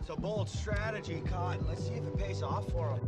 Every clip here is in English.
It's a bold strategy, Cotton. Let's see if it pays off for him.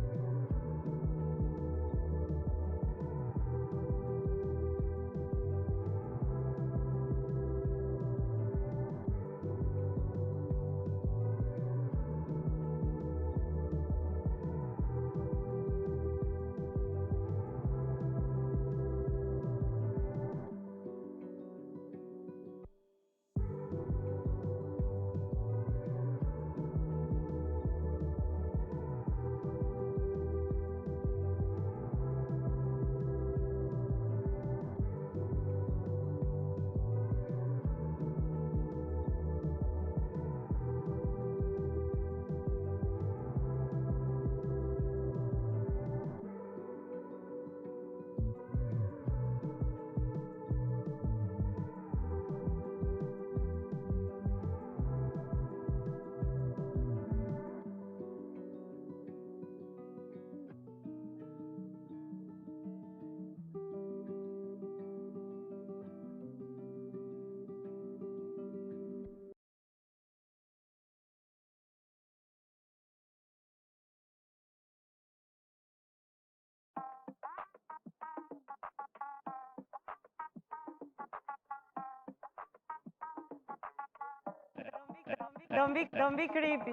Don't be creepy.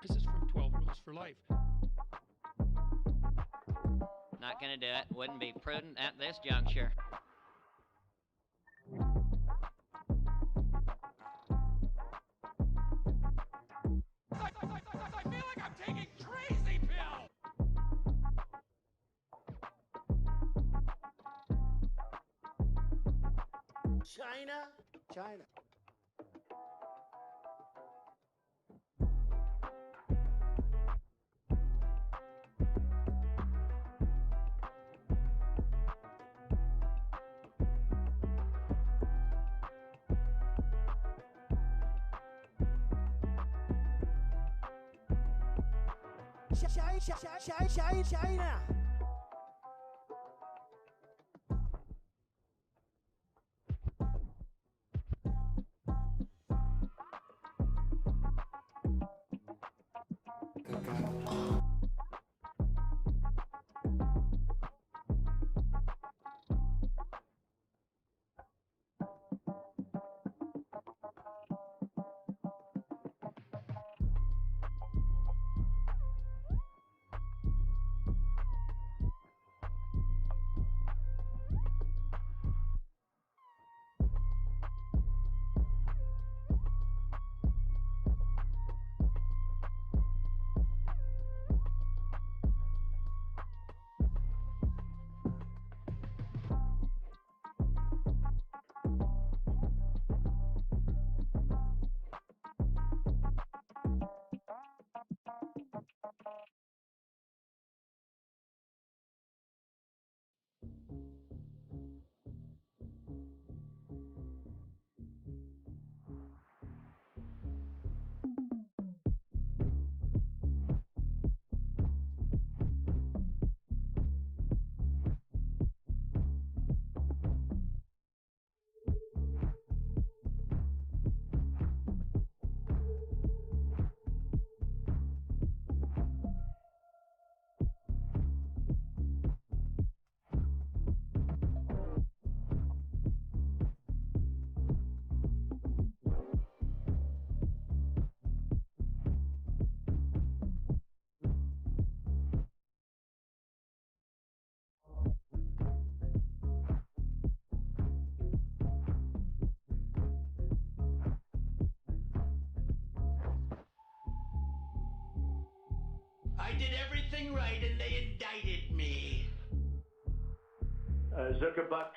This is from 12 Rules for Life. Not gonna do it. Wouldn't be prudent at this juncture. I feel like I'm taking crazy pills! China. China. I did everything right and they indicted me. Zuckerbucks.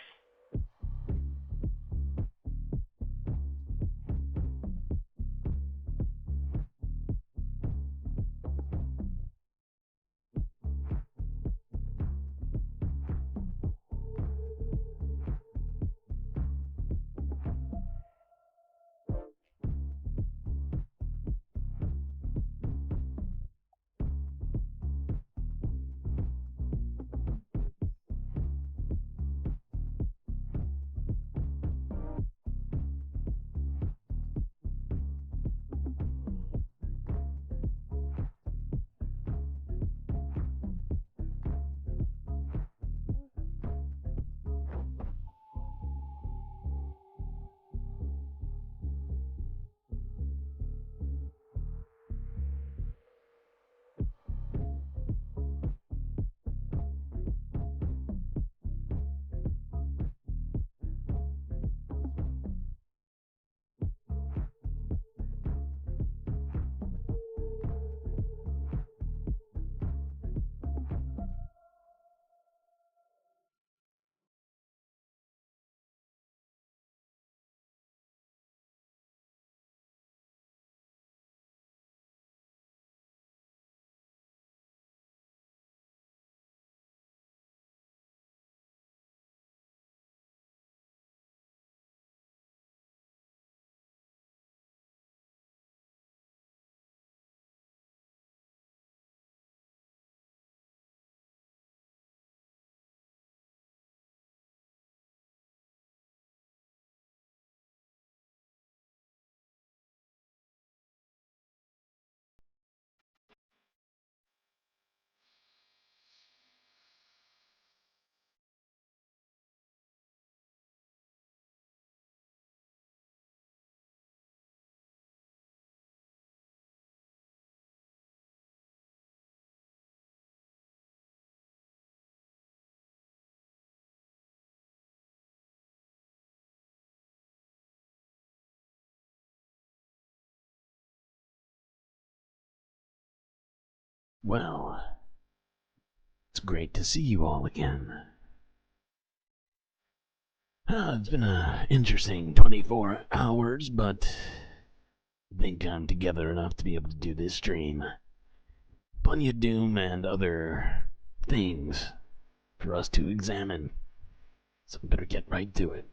Well, it's great to see you all again. It's been an interesting 24 hours, but I think I'm together enough to be able to do this stream. Plenty of doom and other things for us to examine. So we better get right to it.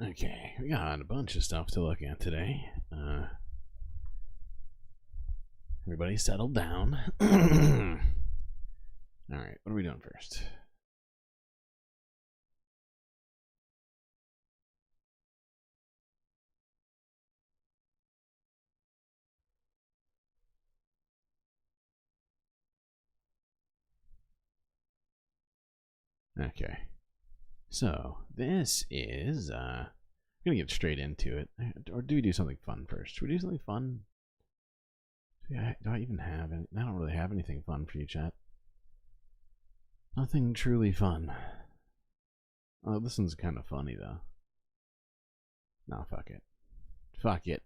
Okay, we got a bunch of stuff to look at today. Everybody settle down. Alright, what are we doing first? Okay. So, this is, I'm gonna get straight into it. Or do we do something fun first? Should we do something fun? Do I even have any? I don't really have anything fun for you, chat. Nothing truly fun. Oh, this one's kind of funny, though. No, fuck it. Fuck it.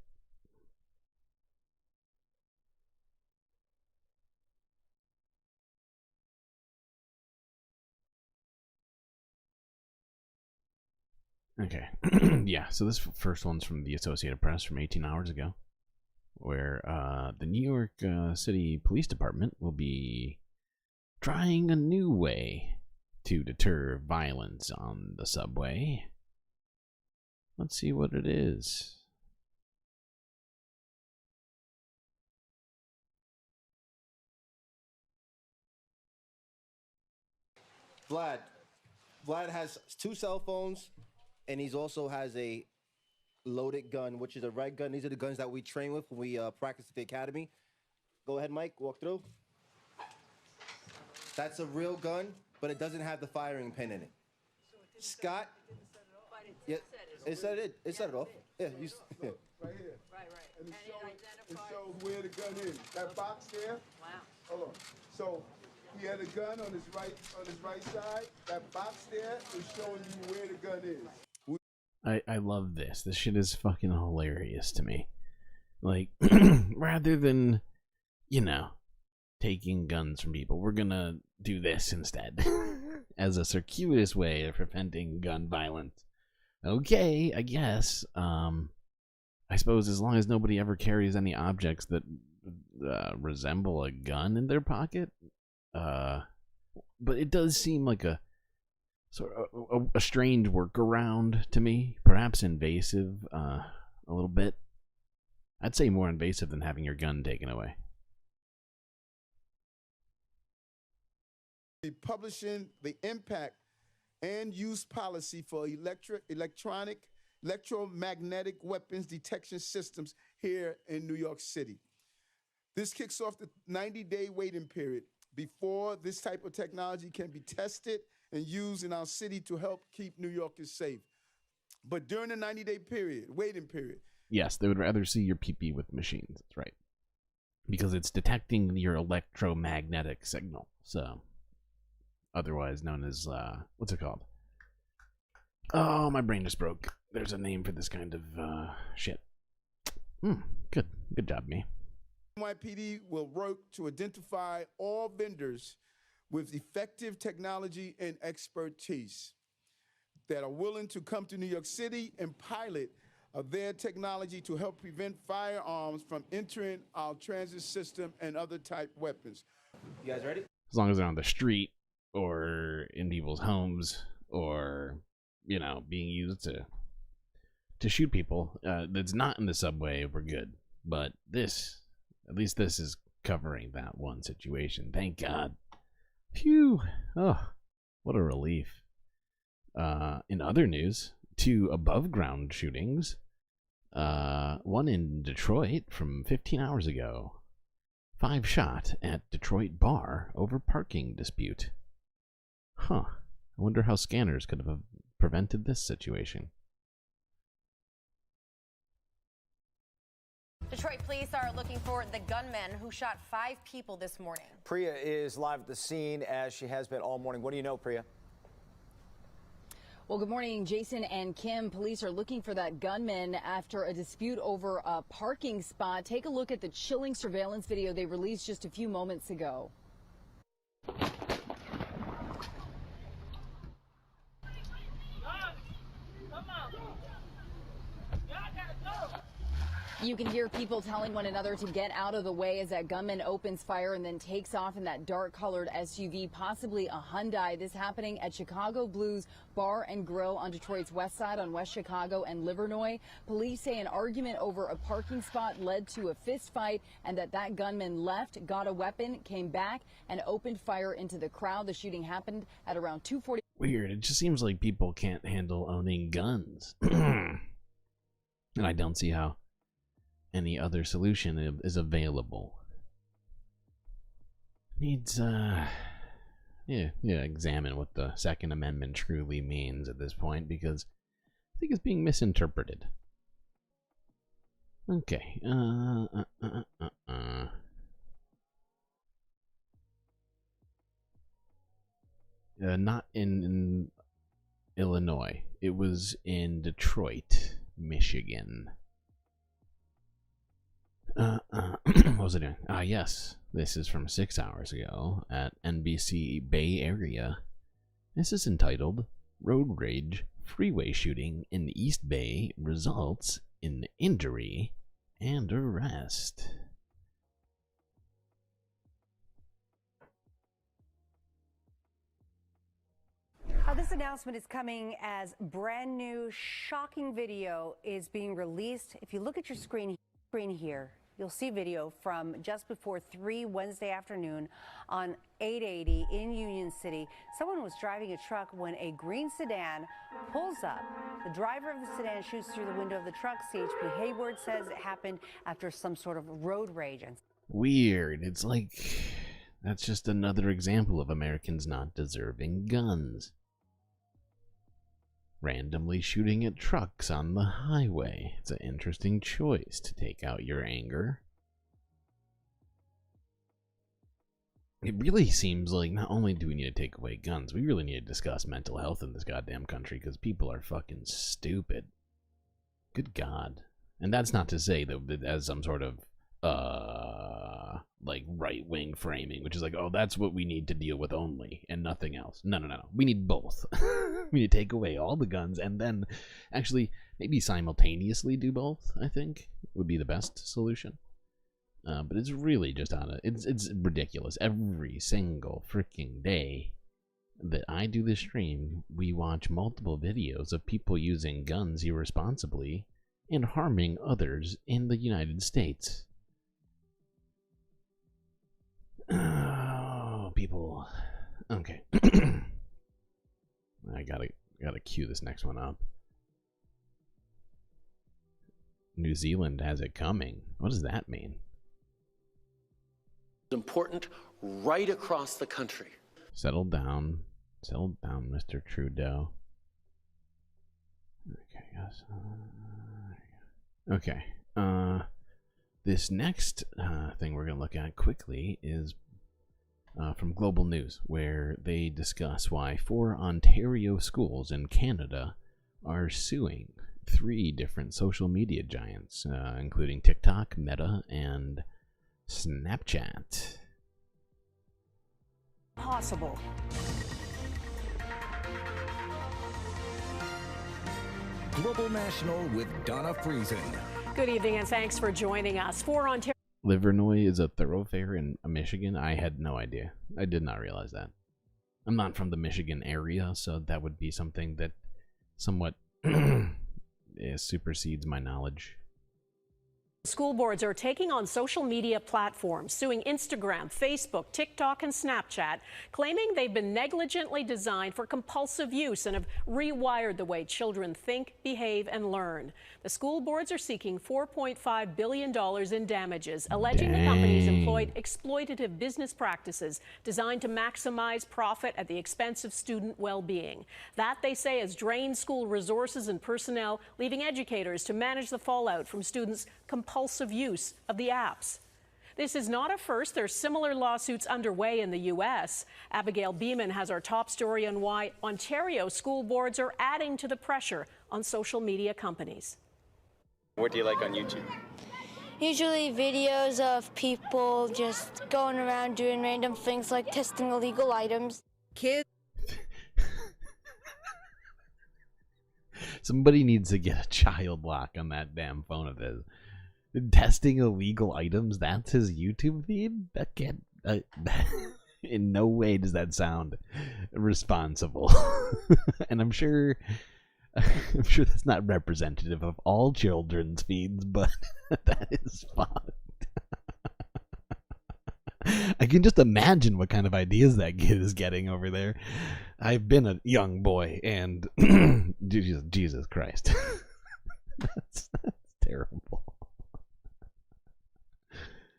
Okay. Yeah, so this first one's from the Associated Press from 18 hours ago, where the New York City Police Department will be trying a new way to deter violence on the subway. Let's see what it is. Vlad has 2 cell phones, and he also has a loaded gun, which is a red gun. These are the guns that we train with when we practice at the academy. Go ahead, Mike, walk through. That's a real gun, but it doesn't have the firing pin in it. Scott? Yeah, it set it off. Yeah, you. Yeah. Right here. Right. And it shows where the gun is. That box there. Wow. Hold on. So he had a gun on his right side. That box there is showing you where the gun is. I love this. This shit is fucking hilarious to me. Like, rather than, taking guns from people, we're gonna do this instead. As a circuitous way of preventing gun violence. Okay, I guess. I suppose as long as nobody ever carries any objects that resemble a gun in their pocket. but it does seem like a sort of a strange workaround to me. Perhaps invasive, a little bit. I'd say more invasive than having your gun taken away. Publishing the impact and use policy for electromagnetic weapons detection systems here in New York City. This kicks off the 90-day waiting period before this type of technology can be tested and used in our city to help keep New Yorkers safe. But during the 90-day waiting period. Yes, they would rather see your pee-pee with machines. That's right. Because it's detecting your electromagnetic signal. So, otherwise known as, what's it called? Oh, my brain just broke. There's a name for this kind of, shit. Good. Good job, me. NYPD will work to identify all vendors with effective technology and expertise that are willing to come to New York City and pilot their technology to help prevent firearms from entering our transit system and other type weapons. You guys ready? As long as they're on the street or in people's homes or, you know, being used to shoot people, that's not in the subway, we're good. But this, at least this is covering that one situation. Thank God. Phew. Oh, what a relief. In other news, 2 above-ground shootings. One in Detroit from 15 hours ago. 5 shot at Detroit bar over parking dispute. Huh. I wonder how scanners could have prevented this situation. Detroit police are looking for the gunman who shot 5 people this morning. Priya is live at the scene as she has been all morning. What do you know, Priya? Well, good morning, Jason and Kim. Police are looking for that gunman after a dispute over a parking spot. Take a look at the chilling surveillance video they released just a few moments ago. You can hear people telling one another to get out of the way as that gunman opens fire and then takes off in that dark-colored SUV, possibly a Hyundai. This happening at Chicago Blues Bar and Grill on Detroit's west side on West Chicago and Livernois. Police say an argument over a parking spot led to a fist fight and that gunman left, got a weapon, came back, and opened fire into the crowd. The shooting happened at around 2:40. Weird. It just seems like people can't handle owning guns. And I don't see how any other solution is available. Needs, examine what the Second Amendment truly means at this point, because I think it's being misinterpreted. Okay, not in Illinois. It was in Detroit, Michigan. What was I doing? Yes. This is from 6 hours ago at NBC Bay Area. This is entitled Road Rage Freeway Shooting in the East Bay Results in Injury and Arrest. This announcement is coming as brand new, shocking video is being released. If you look at your screen here, you'll see video from just before 3 Wednesday afternoon on 880 in Union City. Someone was driving a truck when a green sedan pulls up. The driver of the sedan shoots through the window of the truck. CHP Hayward says it happened after some sort of road rage. Weird. It's like that's just another example of Americans not deserving guns. Randomly shooting at trucks on the highway. It's an interesting choice to take out your anger. It really seems like not only do we need to take away guns, we really need to discuss mental health in this goddamn country because people are fucking stupid. Good God. And that's not to say that as some sort of like right-wing framing, which is like, oh, that's what we need to deal with only and nothing else. No. We need both. We need to take away all the guns and then actually maybe simultaneously do both, I think would be the best solution. But it's really just it's ridiculous. Every single freaking day that I do this stream, we watch multiple videos of people using guns irresponsibly and harming others in the United States. Oh, people. Okay. I gotta cue this next one up. New Zealand has it coming. What does that mean? Important right across the country. Settle down, Mr. Trudeau. Okay, yes. Okay. This next thing we're gonna look at quickly is from Global News, where they discuss why 4 Ontario schools in Canada are suing 3 different social media giants, including TikTok, Meta, and Snapchat. Possible. Global National with Donna Friesen. Good evening and thanks for joining us. 4 Ontario. Livernois is a thoroughfare in Michigan. I had no idea. I did not realize that. I'm not from the Michigan area, so that would be something that somewhat supersedes my knowledge. School boards are taking on social media platforms, suing Instagram, Facebook, TikTok, and Snapchat, claiming they've been negligently designed for compulsive use and have rewired the way children think, behave, and learn. The school boards are seeking $4.5 billion in damages, alleging the companies employed exploitative business practices designed to maximize profit at the expense of student well-being. That, they say, has drained school resources and personnel, leaving educators to manage the fallout from students' compulsive use of the apps. This is not a first. There's similar lawsuits underway in the U.S. Abigail Beeman has our top story on why Ontario school boards are adding to the pressure on social media companies. What do you like on YouTube? Usually videos of people just going around doing random things like testing illegal items. Kids. Somebody needs to get a child lock on that damn phone of his. Testing illegal items, that's his YouTube feed? That can't... in no way does that sound responsible. And I'm sure that's not representative of all children's feeds, but that is fucked. I can just imagine what kind of ideas that kid is getting over there. I've been a young boy, and Jesus Christ. That's terrible.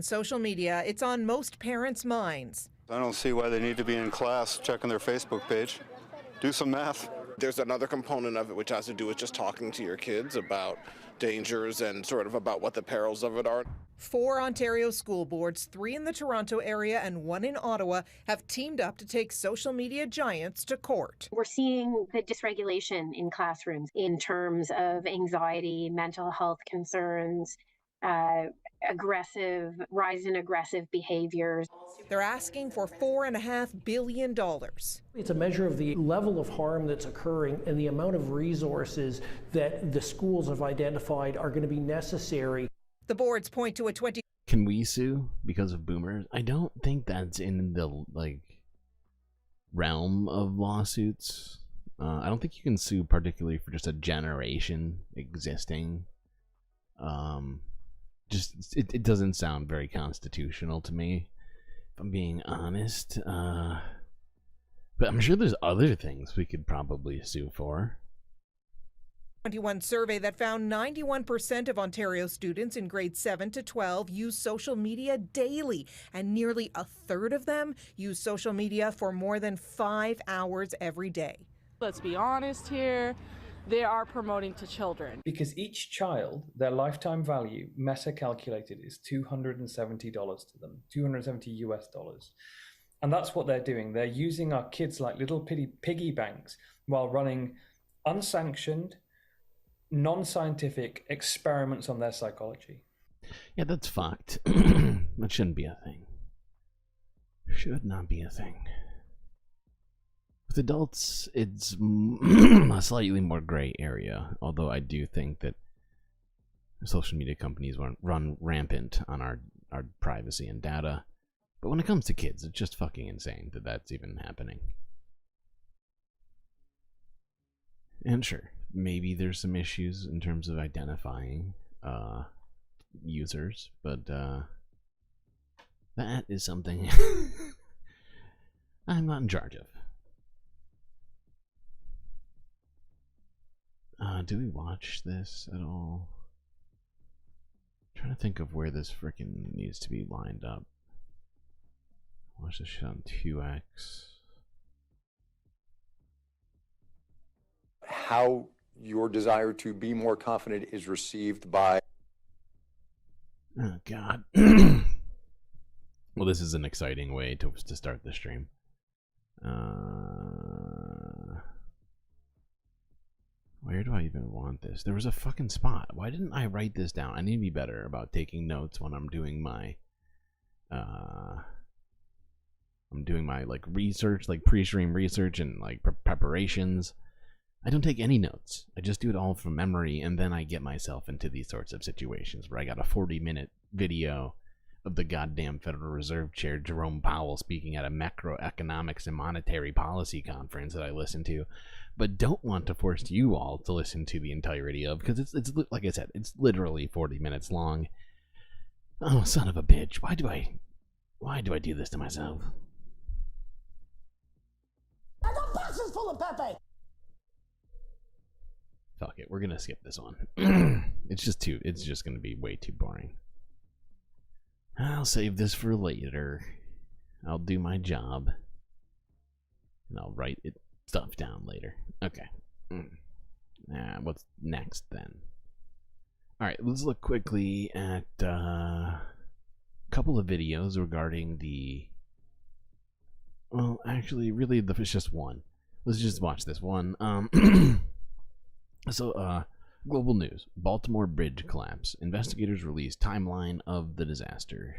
Social media, it's on most parents' minds. I don't see why they need to be in class checking their Facebook page. Do some math. There's another component of it which has to do with just talking to your kids about dangers and sort of about what the perils of it are. 4 Ontario school boards, 3 in the Toronto area and 1 in Ottawa, have teamed up to take social media giants to court. We're seeing the dysregulation in classrooms in terms of anxiety, mental health concerns, rise in aggressive behaviors. They're asking for $4.5 billion. It's a measure of the level of harm that's occurring and the amount of resources that the schools have identified are going to be necessary. The boards point to a 20... Can we sue because of boomers? I don't think that's in the realm of lawsuits. I don't think you can sue particularly for just a generation existing. It doesn't sound very constitutional to me, if I'm being honest. But I'm sure there's other things we could probably sue for. 21 survey that found 91% of Ontario students in grades 7 to 12 use social media daily, and nearly a third of them use social media for more than 5 hours every day. Let's be honest here. They are promoting to children. Because each child, their lifetime value, Meta calculated, is $270 to them, $270 US. And that's what they're doing. They're using our kids like little piggy banks while running unsanctioned, non-scientific experiments on their psychology. Yeah, that's fucked. That shouldn't be a thing. Should not be a thing. With adults, it's a slightly more gray area, although I do think that social media companies run rampant on our privacy and data. But when it comes to kids, it's just fucking insane that that's even happening. And sure, maybe there's some issues in terms of identifying users, but that is something I'm not in charge of. Do we watch this at all? I'm trying to think of where this freaking needs to be lined up. Watch this shit on 2x. How your desire to be more confident is received by... Oh, God. Well, this is an exciting way to start the stream. Where do I even want this? There was a fucking spot. Why didn't I write this down? I need to be better about taking notes when I'm doing my like research, like pre-stream research and like preparations. I don't take any notes. I just do it all from memory, and then I get myself into these sorts of situations where I got a 40-minute video of the goddamn Federal Reserve Chair Jerome Powell speaking at a macroeconomics and monetary policy conference that I listened to, but don't want to force you all to listen to the entirety of, because it's like I said, it's literally 40 minutes long. Oh, son of a bitch! Why do I do this to myself? I got boxes full of Pepe. Fuck it, we're gonna skip this one. It's just gonna be way too boring. I'll save this for later. I'll do my job. And I'll write stuff down later. Okay. What's next then? Alright, let's look quickly at a couple of videos regarding the... Well, actually, really, it's just one. Let's just watch this one. So, global news. Baltimore bridge collapse. Investigators release timeline of the disaster.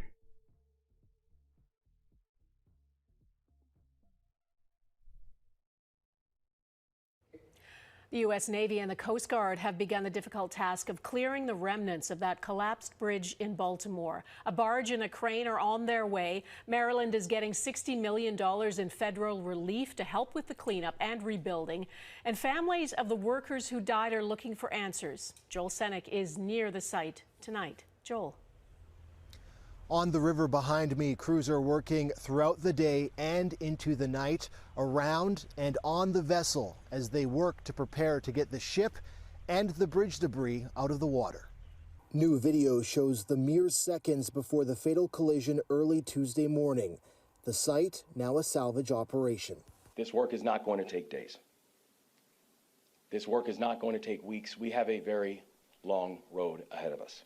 The U.S. Navy and the Coast Guard have begun the difficult task of clearing the remnants of that collapsed bridge in Baltimore. A barge and a crane are on their way. Maryland is getting $60 million in federal relief to help with the cleanup and rebuilding. And families of the workers who died are looking for answers. Joel Senek is near the site tonight. Joel. On the river behind me, crews are working throughout the day and into the night around and on the vessel as they work to prepare to get the ship and the bridge debris out of the water. New video shows the mere seconds before the fatal collision early Tuesday morning. The site now a salvage operation. This work is not going to take days. This work is not going to take weeks. We have a very long road ahead of us.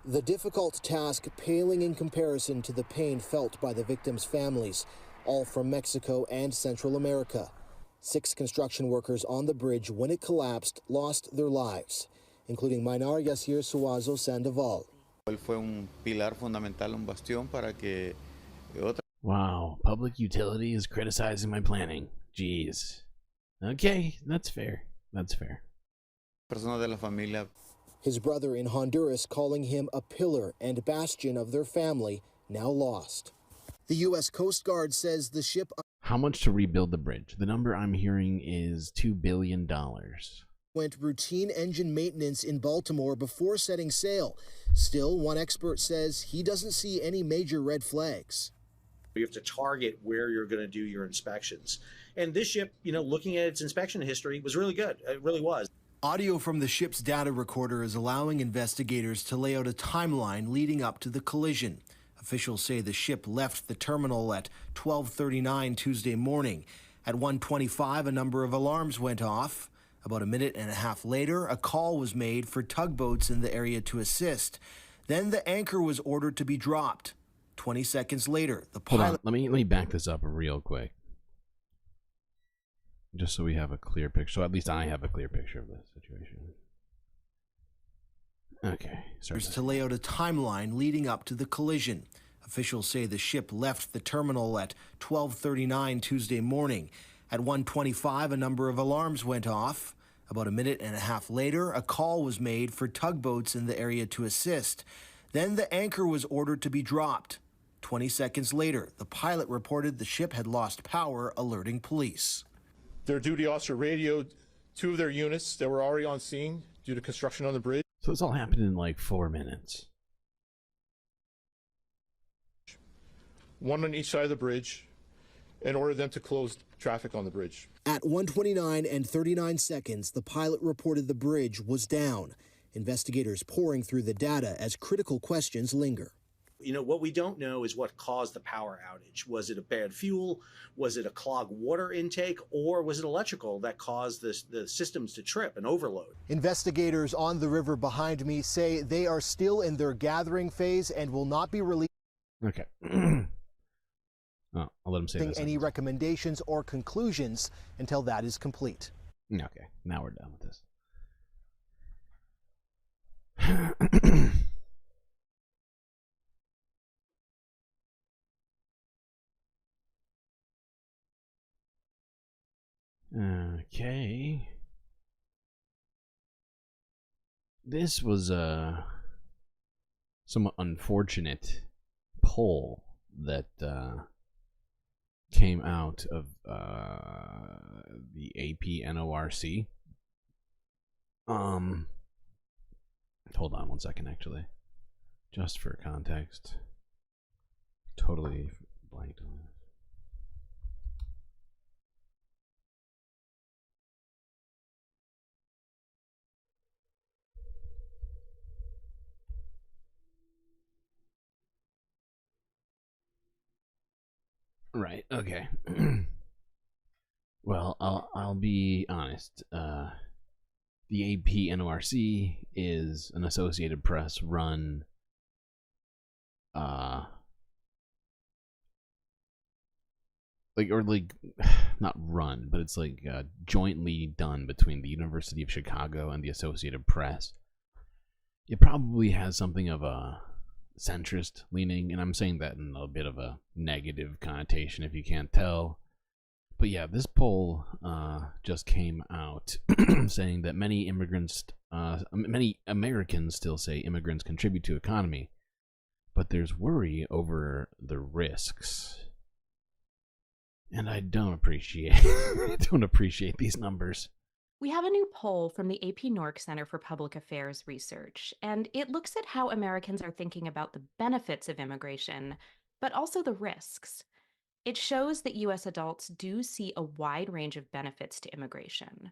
The difficult task paling in comparison to the pain felt by the victims' families, all from Mexico and Central America. 6 construction workers on the bridge when it collapsed lost their lives, including Minar Yasir Suazo Sandoval. Wow, public utility is criticizing my planning. Jeez. Okay, that's fair. That's fair. His brother in Honduras calling him a pillar and bastion of their family, now lost. The U.S. Coast Guard says the ship... How much to rebuild the bridge? The number I'm hearing is $2 billion. Went routine engine maintenance in Baltimore before setting sail. Still, one expert says he doesn't see any major red flags. You have to target where you're going to do your inspections. And this ship, looking at its inspection history, was really good. It really was. Audio from the ship's data recorder is allowing investigators to lay out a timeline leading up to the collision. Officials say the ship left the terminal at 12:39 Tuesday morning. At 1:25, a number of alarms went off. About a minute and a half later, a call was made for tugboats in the area to assist. Then the anchor was ordered to be dropped. 20 seconds later, the pilot... Hold on, let me back this up real quick. Just so we have a clear picture. So at least I have a clear picture of this situation. Okay. To lay out a timeline leading up to the collision. Officials say the ship left the terminal at 12:39 Tuesday morning. At 1:25, a number of alarms went off. About a minute and a half later, a call was made for tugboats in the area to assist. Then the anchor was ordered to be dropped. 20 seconds later, the pilot reported the ship had lost power, alerting police. Their duty officer radioed 2 of their units that were already on scene due to construction on the bridge. So this all happened in like 4 minutes. 1 on each side of the bridge, and ordered them to close traffic on the bridge. At 1:29 and 39 seconds, the pilot reported the bridge was down. Investigators pouring through the data as critical questions linger. You know, what we don't know is what caused the power outage. Was it a bad fuel? Was it a clogged water intake? Or was it electrical that caused the systems to trip and overload? Investigators on the river behind me say they are still in their gathering phase and will not be releasing Okay. I'll let him say this. any recommendations or conclusions until that is complete. Okay, now we're done with this. Okay. This was a somewhat unfortunate poll that came out of the AP NORC. Hold on one second, actually. Just for context. Totally blanked on this. Right, okay. Well, I'll be honest. The AP NORC is an Associated Press run not run, but it's like jointly done between the University of Chicago and the Associated Press. It probably has something of a centrist leaning, and I'm saying that in a bit of a negative connotation if you can't tell. But yeah, this poll just came out saying that many Americans still say immigrants contribute to economy, but there's worry over the risks. And I don't appreciate these numbers. We have a new poll from the AP NORC Center for Public Affairs Research, and it looks at how Americans are thinking about the benefits of immigration, but also the risks. It shows that U.S. adults do see a wide range of benefits to immigration.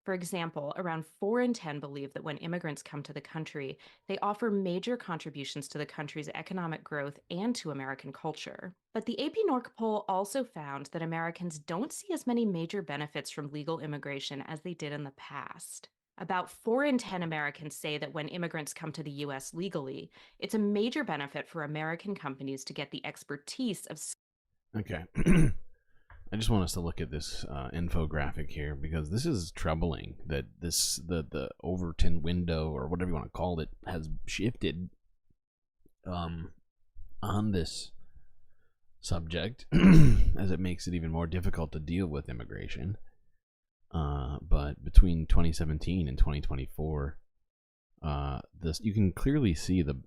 For example, around 4 in 10 believe that when immigrants come to the country, they offer major contributions to the country's economic growth and to American culture. But the AP NORC poll also found that Americans don't see as many major benefits from legal immigration as they did in the past. About 4 in 10 Americans say that when immigrants come to the U.S. legally, it's a major benefit for American companies to get the expertise of... Okay. I just want us to look at this infographic here, because this is troubling that the Overton window, or whatever you want to call it, has shifted on this subject as it makes it even more difficult to deal with immigration. But between 2017 and 2024, you can clearly see the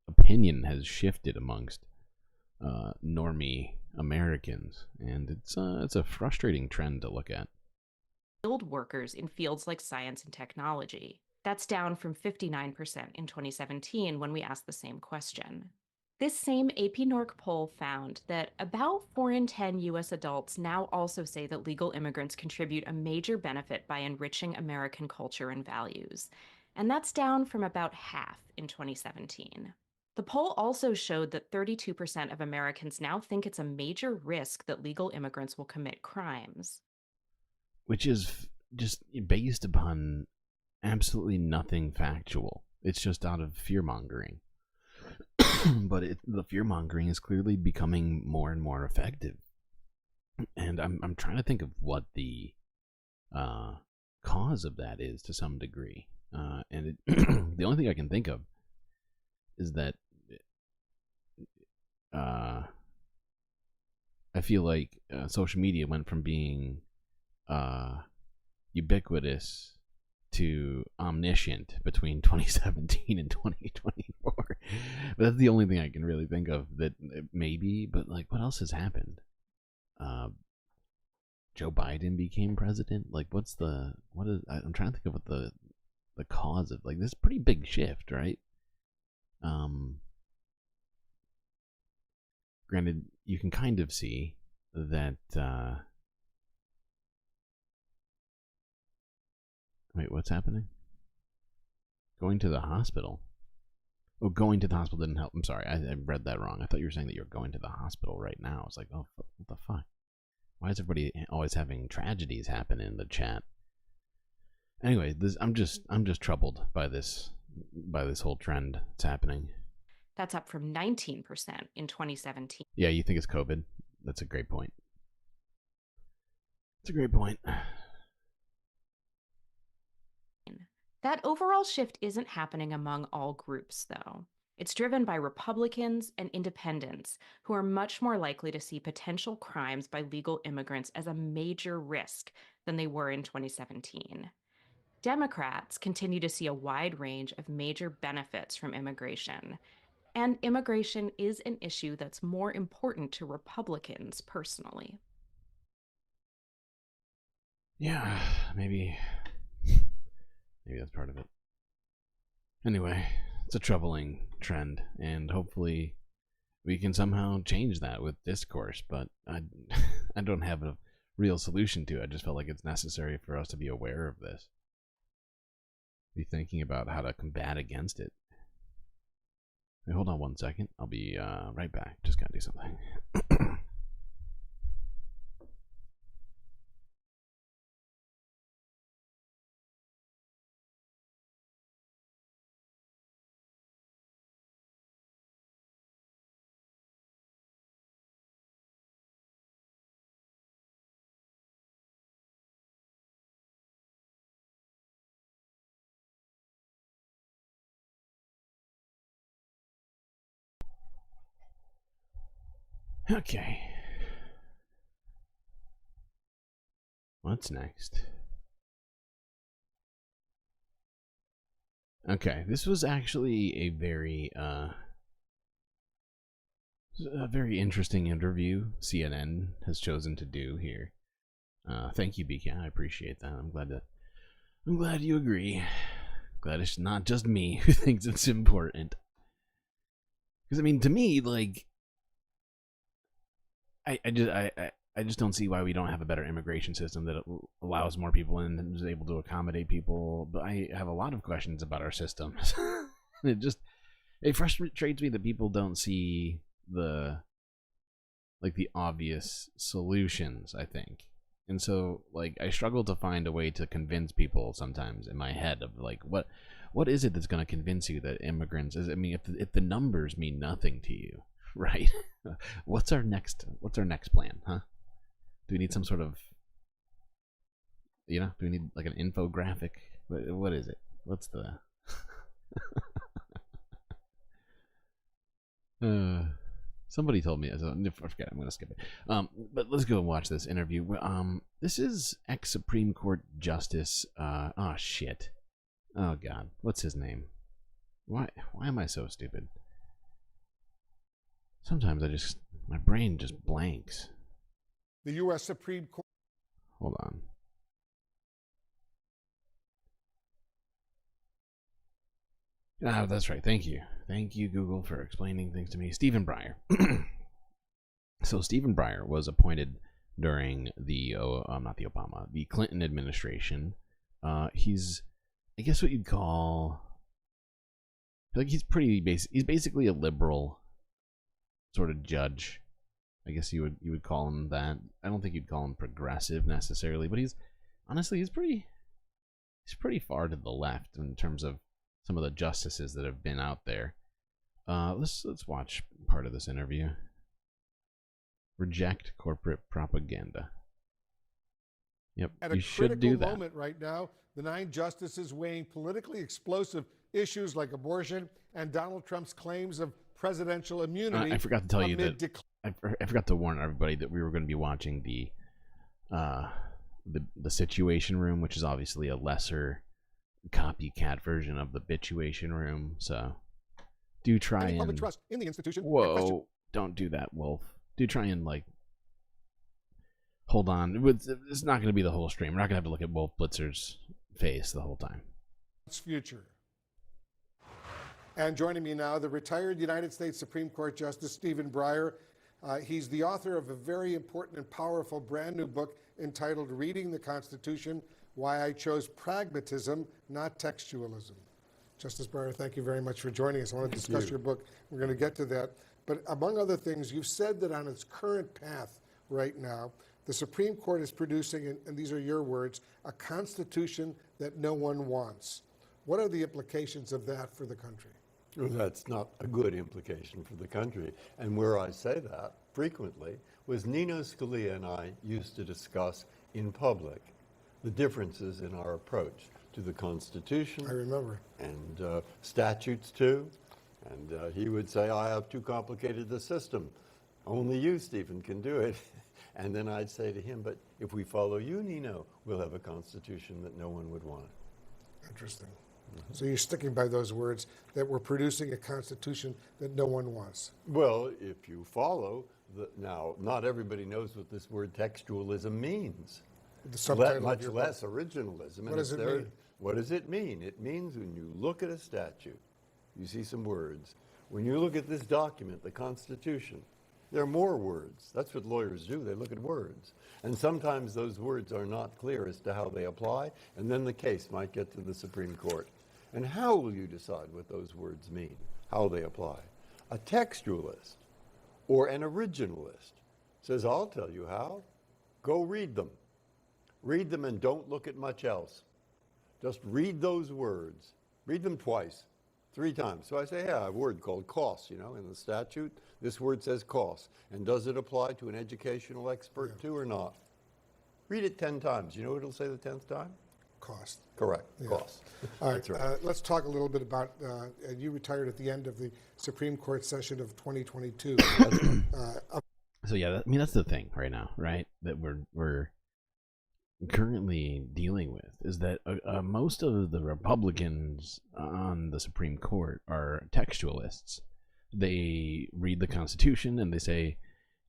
opinion has shifted amongst normie Americans, and it's a frustrating trend to look at. Skilled workers in fields like science and technology. That's down from 59% in 2017 when we asked the same question. This same AP NORC poll found that about 4 in 10 U.S. adults now also say that legal immigrants contribute a major benefit by enriching American culture and values, and that's down from about half in 2017. The poll also showed that 32% of Americans now think it's a major risk that legal immigrants will commit crimes. Which is just based upon absolutely nothing factual. It's just out of fear-mongering. But the fear-mongering is clearly becoming more and more effective. And I'm trying to think of what the cause of that is to some degree. And the only thing I can think of is that I feel like social media went from being ubiquitous to omniscient between 2017 and 2024. But that's the only thing I can really think of that maybe, but like, what else has happened? Joe Biden became president. Like, I'm trying to think of what the cause of, like, this pretty big shift, right? Granted, you can kind of see that. Wait, what's happening? Going to the hospital. Oh, going to the hospital didn't help. I'm sorry, I read that wrong. I thought you were saying that you're going to the hospital right now. I was like, oh, what the fuck? Why is everybody always having tragedies happen in the chat? Anyway, I'm just troubled by this whole trend that's happening. That's up from 19% in 2017. Yeah, you think it's COVID? That's a great point. It's a great point. That overall shift isn't happening among all groups, though. It's driven by Republicans and independents, who are much more likely to see potential crimes by legal immigrants as a major risk than they were in 2017. Democrats continue to see a wide range of major benefits from immigration, and immigration is an issue that's more important to Republicans personally. Yeah, maybe that's part of it. Anyway, it's a troubling trend, and hopefully we can somehow change that with discourse, but I don't have a real solution to it. I just felt like it's necessary for us to be aware of this. Be thinking about how to combat against it. Wait, hold on one second. I'll be right back. Just gotta do something. Okay. What's next? Okay, this was actually a very interesting interview CNN has chosen to do here. Thank you, BK. I appreciate that. I'm glad you agree. Glad it's not just me who thinks it's important. Because I mean, to me, like, I just don't see why we don't have a better immigration system that allows more people in and is able to accommodate people. But I have a lot of questions about our systems. It frustrates me that people don't see the obvious solutions, I think. And so, like, I struggle to find a way to convince people sometimes in my head of, like, what is it that's going to convince you that immigrants is, I mean, if the numbers mean nothing to you, right? What's our next plan, huh? Do we need some sort of, do we need like an infographic? What is it? What's the somebody told me, I forget, I'm gonna skip it. But let's go and watch this interview. This is ex-Supreme Court Justice oh shit. Oh god, what's his name? Why am I so stupid? Sometimes my brain just blanks. The U.S. Supreme Court. Hold on. Ah, that's right. Thank you. Thank you, Google, for explaining things to me. Stephen Breyer. So Stephen Breyer was appointed during the the Clinton administration. He's, I guess, what you'd call, like, he's pretty basic. He's basically a liberal sort of judge. I guess you would call him that. I don't think you'd call him progressive necessarily, but he's pretty far to the left in terms of some of the justices that have been out there. Let's watch part of this interview. Reject corporate propaganda. Yep, you should do that. At a critical moment right now, the 9 justices weighing politically explosive issues like abortion and Donald Trump's claims of presidential immunity. I forgot to tell you that I forgot to warn everybody that we were going to be watching the Situation Room, which is obviously a lesser copycat version of the Bituation Room. So do try and public trust in the institution. Whoa! Don't do that, Wolf. Do try and, like, hold on. It's not going to be the whole stream. We're not going to have to look at Wolf Blitzer's face the whole time. Its future. And joining me now, the retired United States Supreme Court Justice Stephen Breyer. He's the author of a very important and powerful brand new book entitled Reading the Constitution, Why I Chose Pragmatism, Not Textualism. Justice Breyer, thank you very much for joining us. I want to discuss your book. We're going to get to that. But among other things, you've said that on its current path right now, the Supreme Court is producing, and these are your words, a constitution that no one wants. What are the implications of that for the country? Well, that's not a good implication for the country. And where I say that frequently was Nino Scalia and I used to discuss in public the differences in our approach to the Constitution. I remember. And statutes too. And he would say, I have too complicated the system. Only you, Stephen, can do it. And then I'd say to him, but if we follow you, Nino, we'll have a Constitution that no one would want. Interesting. So you're sticking by those words, that we're producing a Constitution that no one wants. Well, if you follow, now, not everybody knows what this word textualism means. Much less originalism. What does it mean? What does it mean? It means when you look at a statute, you see some words. When you look at this document, the Constitution, there are more words. That's what lawyers do. They look at words. And sometimes those words are not clear as to how they apply, and then the case might get to the Supreme Court. And how will you decide what those words mean, how they apply? A textualist or an originalist says, I'll tell you how. Go read them. Read them and don't look at much else. Just read those words. Read them twice, 3 times. So I say, yeah, a word called costs, in the statute. This word says costs. And does it apply to an educational expert too or not? Read it 10 times. You know what it'll say the 10th time? Cost. Correct. Yeah. Cost. All right. That's right. Let's talk a little bit about, you retired at the end of the Supreme Court session of 2022. So yeah, that's the thing right now, right? That we're currently dealing with is that most of the Republicans on the Supreme Court are textualists. They read the Constitution and they say,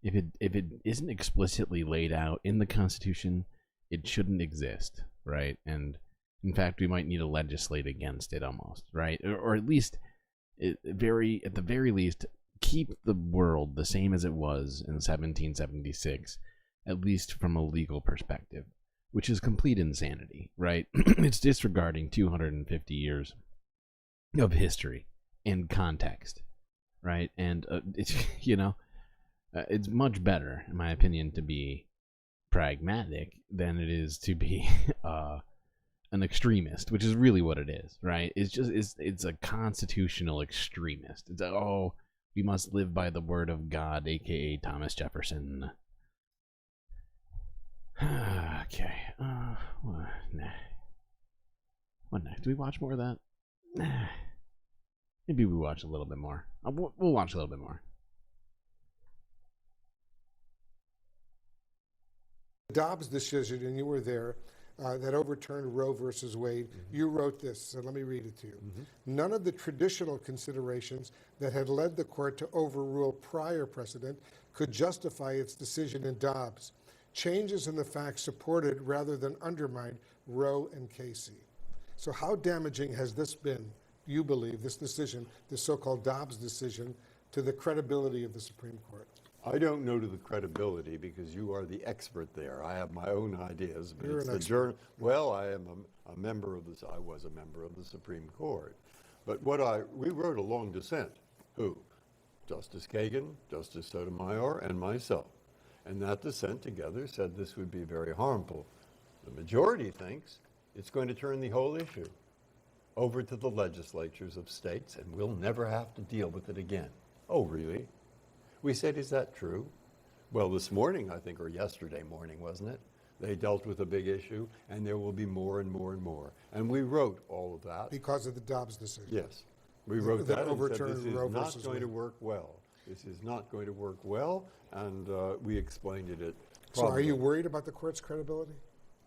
if it isn't explicitly laid out in the Constitution, it shouldn't exist, right? And in fact, we might need to legislate against it almost, right? Or at least, at the very least, keep the world the same as it was in 1776, at least from a legal perspective, which is complete insanity, right? It's disregarding 250 years of history and context, right? And it's it's much better, in my opinion, to be pragmatic than it is to be an extremist, which is really what it is, right? It's a constitutional extremist. It's we must live by the word of God, aka Thomas Jefferson. Okay. What next? Do we watch more of that? Nah. Maybe we watch a little bit more. We'll watch a little bit more. Dobbs decision, and you were there, that overturned Roe versus Wade. You wrote this, so let me read it to you. None of the traditional considerations that had led the court to overrule prior precedent could justify its decision in Dobbs. Changes in the facts supported rather than undermined Roe and Casey. So how damaging has this been, you believe, this decision, this so-called Dobbs decision, to the credibility of the Supreme Court? I don't know to the credibility because you are the expert there. I have my own ideas, but You're it's an the expert. Well, I am a member of this. I was a member of the Supreme Court, but we wrote a long dissent. Who? Justice Kagan, Justice Sotomayor, and myself, and that dissent together said this would be very harmful. The majority thinks it's going to turn the whole issue over to the legislatures of states, and we'll never have to deal with it again. Oh, really? We said, is that true? Well, this morning, I think, or yesterday morning, wasn't it? They dealt with a big issue, and there will be more and more and more. And we wrote all of that. Because of the Dobbs decision? Yes. We wrote that and said this is Roe not versus going to Wade. work well. This is not going to work well, and we explained it. So are you worried about the court's credibility?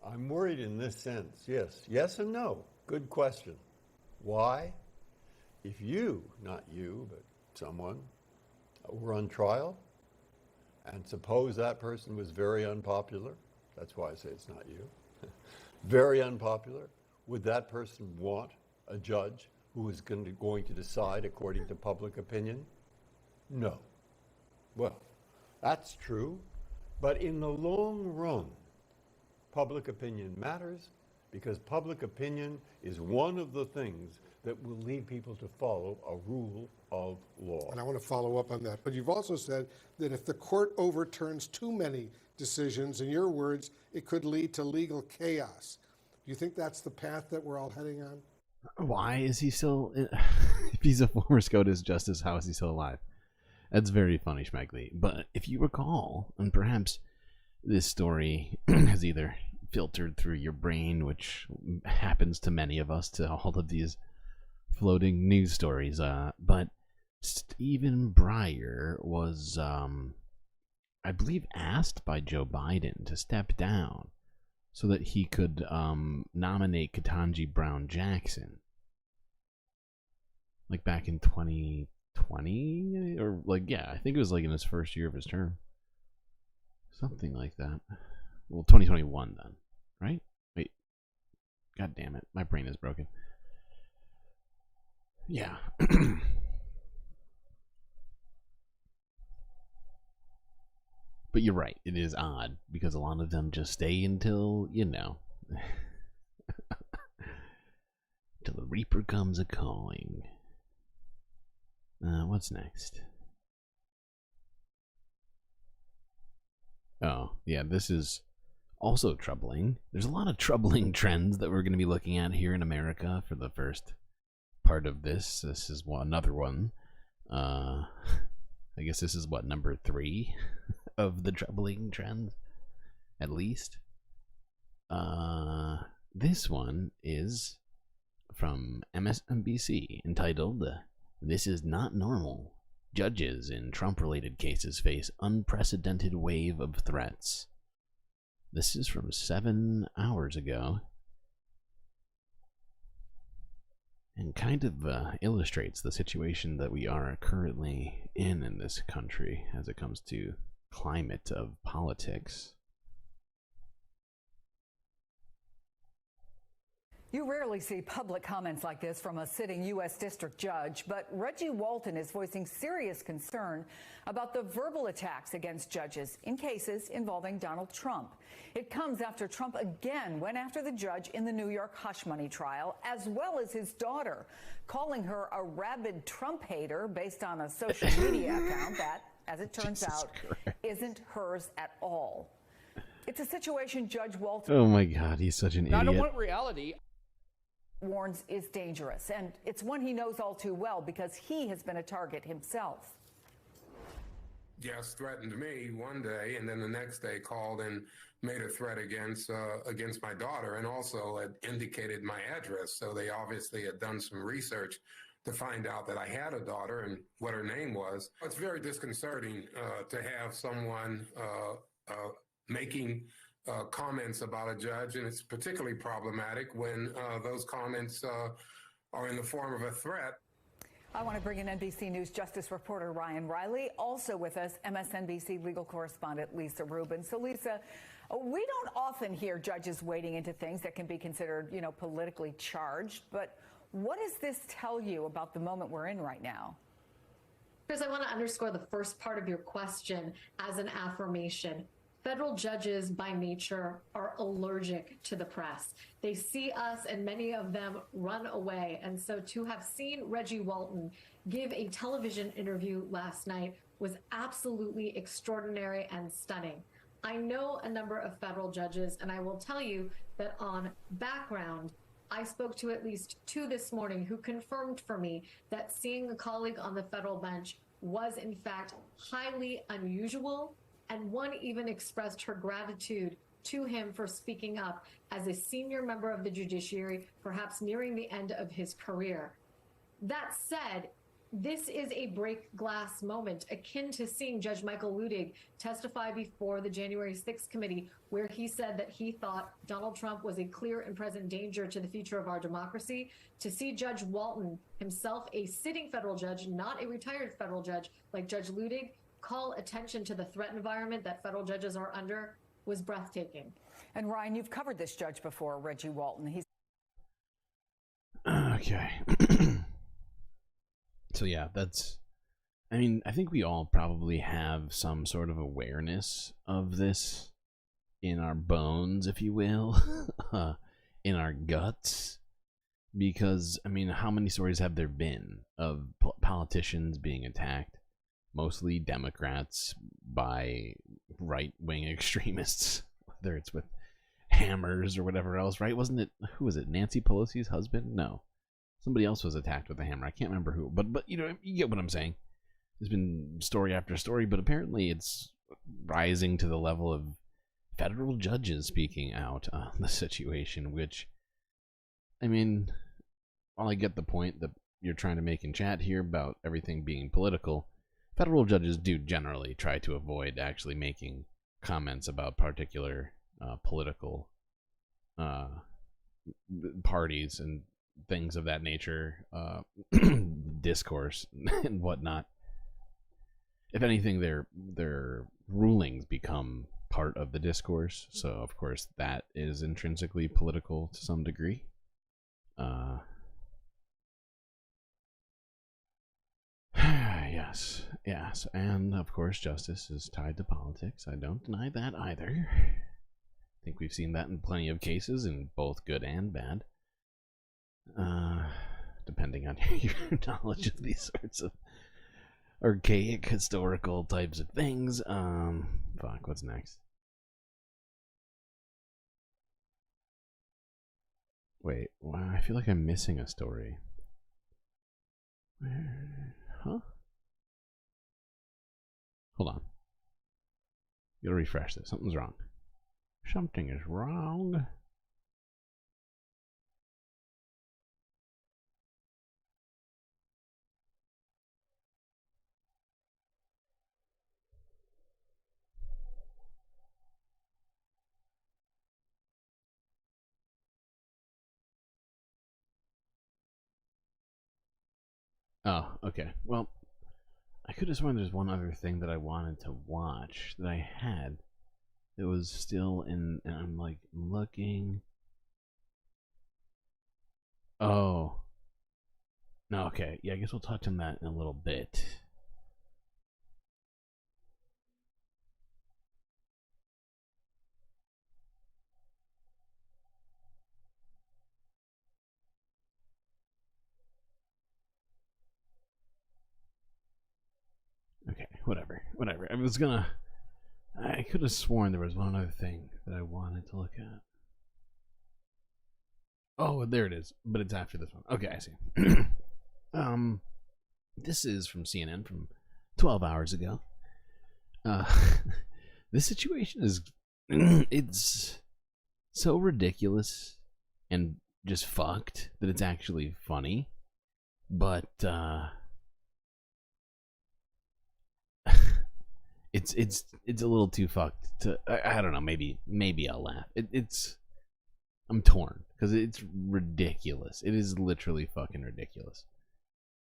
I'm worried in this sense, yes. Yes and no. Good question. Why? If you, not you, but someone, were on trial, and suppose that person was very unpopular, That's why I say it's not you. Very unpopular. Would that person want a judge who is going to decide according to public opinion? No. Well, that's true, but in the long run, public opinion matters because public opinion is one of the things that will lead people to follow a rule of law. And I want to follow up on that. But you've also said that if the court overturns too many decisions, in your words, it could lead to legal chaos. Do you think that's the path that we're all heading on? Why is he still... if he's a former SCOTUS justice, how is he still alive? That's very funny, Schmegley. But if you recall, and perhaps this story has either filtered through your brain, which happens to many of us, to all of these floating news stories, but Stephen Breyer was, I believe, asked by Joe Biden to step down so that he could nominate Ketanji Brown Jackson, like back in 2020, or like, yeah, I think it was like in his first year of his term, something like that. Well, 2021 then, right? Wait, god damn it, my brain is broken. Yeah. But you're right, it is odd because a lot of them just stay until, you know, till the Reaper comes a calling. What's next? Oh, yeah, this is also troubling. There's a lot of troubling trends that we're going to be looking at here in America for the first part of this. This is another one. I guess this is what, number 3 of the troubling trends, at least. This one is from MSNBC, entitled, "This is Not Normal. Judges in Trump-related cases face unprecedented wave of threats." This is from 7 hours ago, and kind of illustrates the situation that we are currently in this country as it comes to climate of politics. You rarely see public comments like this from a sitting U.S. district judge, but Reggie Walton is voicing serious concern about the verbal attacks against judges in cases involving Donald Trump. It comes after Trump again went after the judge in the New York hush money trial, as well as his daughter, calling her a rabid Trump hater based on a social media account that, as it turns out, isn't hers at all. It's a situation Judge Walton... Oh my God, he's such an idiot. I don't want reality... warns is dangerous, and it's one he knows all too well because he has been a target himself. Yes, threatened me one day, and then the next day called and made a threat against my daughter, and also had indicated my address. So they obviously had done some research to find out that I had a daughter and what her name was. It's very disconcerting to have someone making comments about a judge, and it's particularly problematic when those comments are in the form of a threat. I want to bring in NBC News Justice reporter Ryan Riley, also with us, MSNBC legal correspondent Lisa Rubin. So, Lisa, we don't often hear judges wading into things that can be considered, you know, politically charged, but what does this tell you about the moment we're in right now? Because I want to underscore the first part of your question as an affirmation. Federal judges, by nature, are allergic to the press. They see us, and many of them run away. And so to have seen Reggie Walton give a television interview last night was absolutely extraordinary and stunning. I know a number of federal judges, and I will tell you that on background, I spoke to at least 2 this morning who confirmed for me that seeing a colleague on the federal bench was, in fact, highly unusual. And one even expressed her gratitude to him for speaking up as a senior member of the judiciary, perhaps nearing the end of his career. That said, this is a break glass moment akin to seeing Judge Michael Ludig testify before the January 6th committee, where he said that he thought Donald Trump was a clear and present danger to the future of our democracy. To see Judge Walton, himself a sitting federal judge, not a retired federal judge like Judge Ludig, call attention to the threat environment that federal judges are under was breathtaking. And Ryan, you've covered this judge before, Reggie Walton. He's okay. So yeah, I think we all probably have some sort of awareness of this in our bones, if you will, in our guts. Because, how many stories have there been of politicians being attacked, mostly Democrats, by right-wing extremists, whether it's with hammers or whatever else, right? Wasn't it, who was it, Nancy Pelosi's husband? No. Somebody else was attacked with a hammer. I can't remember who, but you get what I'm saying. There's been story after story, but apparently it's rising to the level of federal judges speaking out on the situation, which, while I get the point that you're trying to make in chat here about everything being political, federal judges do generally try to avoid actually making comments about particular political parties and things of that nature, discourse and whatnot. If anything, their rulings become part of the discourse, so of course that is intrinsically political to some degree. Yes, and of course justice is tied to politics. I don't deny that either. I think we've seen that in plenty of cases, in both good and bad. Depending on your knowledge of these sorts of archaic historical types of things. Fuck, what's next? Wait, wow, I feel like I'm missing a story. Huh? Hold on. Gotta refresh this. Something's wrong. Something is wrong. Oh, okay. Well, I could have sworn there's one other thing that I wanted to watch that I had. It was still in, and I'm like looking. Oh. No, okay. Yeah, I guess we'll touch on that in a little bit. Okay, whatever. I could have sworn there was one other thing that I wanted to look at. Oh, there it is, but it's after this one. Okay, I see. This is from CNN from 12 hours ago. This situation is, it's so ridiculous and just fucked that it's actually funny, but it's a little too fucked to, I don't know, maybe I'll laugh. I'm torn because it's ridiculous. It is literally fucking ridiculous.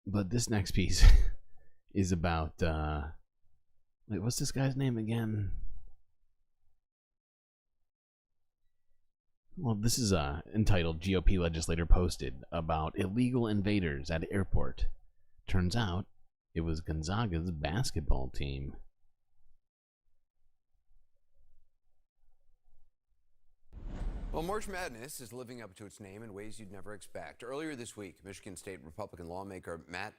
But this next piece is about wait, what's this guy's name again? Well, this is entitled GOP legislator posted about illegal invaders at airport. Turns out it was Gonzaga's basketball team. Well, March Madness is living up to its name in ways you'd never expect. Earlier this week, Michigan State Republican lawmaker Matt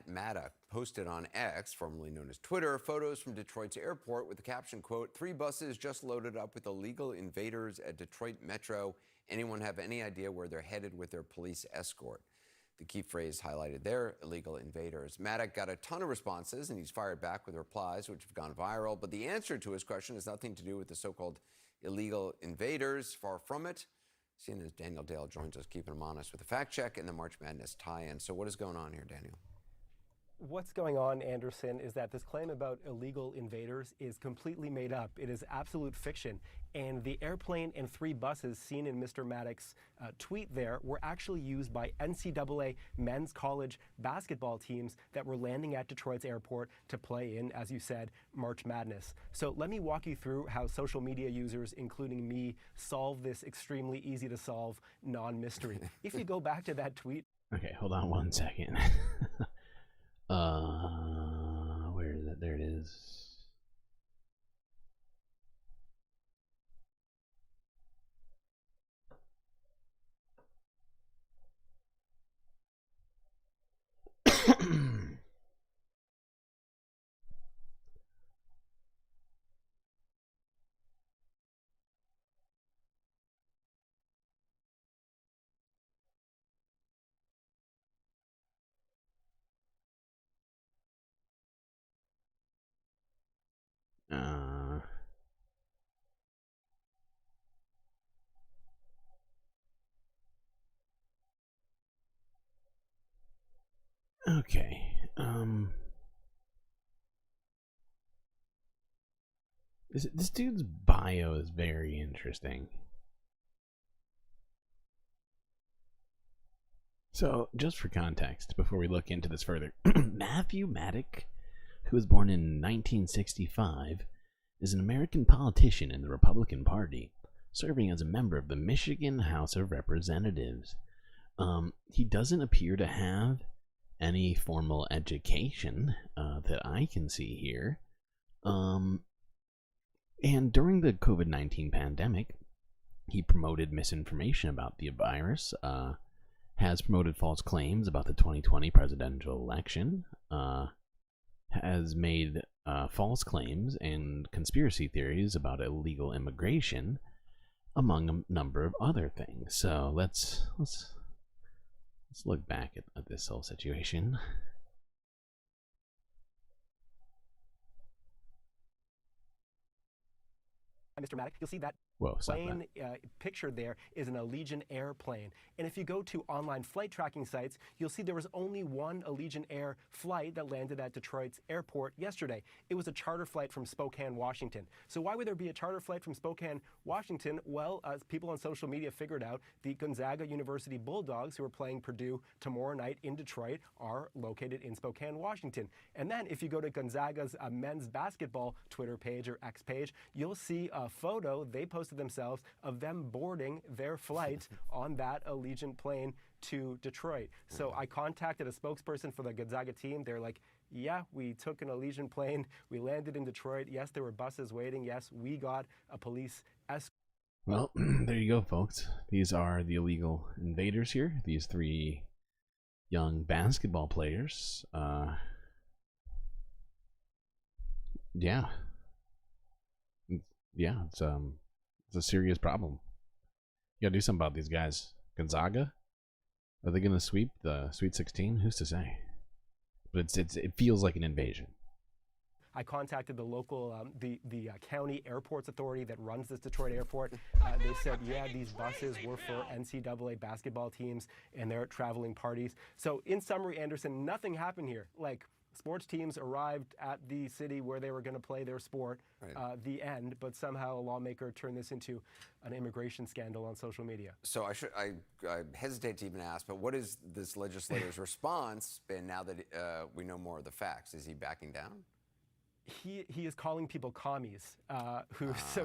Maddock posted on X, formerly known as Twitter, photos from Detroit's airport with the caption, quote, 3 buses just loaded up with illegal invaders at Detroit Metro. Anyone have any idea where they're headed with their police escort? The key phrase highlighted there, illegal invaders. Maddock got a ton of responses, and he's fired back with replies which have gone viral. But the answer to his question has nothing to do with the so-called illegal invaders. Far from it. CNN's Daniel Dale joins us, keeping him honest with the fact check and the March Madness tie-in. So what is going on here, Daniel? What's going on, Anderson, is that this claim about illegal invaders is completely made up. It is absolute fiction. And the airplane and 3 buses seen in Mr. Maddox's tweet there were actually used by NCAA men's college basketball teams that were landing at Detroit's airport to play in, as you said, March Madness. So let me walk you through how social media users, including me, solve this extremely easy to solve non-mystery. If you go back to that tweet. Okay, hold on one second. Where is it? There it is. Okay. This dude's bio is very interesting. So, just for context, before we look into this further, Matthew Maddox, who was born in 1965, is an American politician in the Republican Party, serving as a member of the Michigan House of Representatives. He doesn't appear to have any formal education that I can see here. And during the COVID-19 pandemic, he promoted misinformation about the virus, has promoted false claims about the 2020 presidential election, has made false claims and conspiracy theories about illegal immigration, among a number of other things. So let's look back at this whole situation. Mr. Maddox, you'll see that Whoa, plane pictured there is an Allegiant Air plane. And if you go to online flight tracking sites, you'll see there was only one Allegiant Air flight that landed at Detroit's airport yesterday. It was a charter flight from Spokane, Washington. So why would there be a charter flight from Spokane, Washington? Well, as people on social media figured out, the Gonzaga University Bulldogs, who are playing Purdue tomorrow night in Detroit, are located in Spokane, Washington. And then if you go to Gonzaga's men's basketball Twitter page or X page, you'll see a photo they posted themselves of them boarding their flight on that Allegiant plane to Detroit. So I contacted a spokesperson for the Gonzaga team. They're like, yeah, we took an Allegiant plane. We landed in Detroit. Yes, there were buses waiting. Yes, we got a police escort. Well, there you go, folks. These are the illegal invaders here. These 3 young basketball players. Yeah. Yeah, it's a serious problem. You gotta do something about these guys. Gonzaga? Are they gonna sweep the Sweet 16? Who's to say? But it feels like an invasion. I contacted the local, the county airports authority that runs this Detroit airport. They said, yeah, these buses were for NCAA basketball teams and they're traveling parties. So in summary, Anderson, nothing happened here. Like, sports teams arrived at the city where they were going to play their sport, the end, but somehow a lawmaker turned this into an immigration scandal on social media. So I hesitate to even ask, but what is this legislator's response been now that we know more of the facts? Is he backing down? He is calling people commies, he's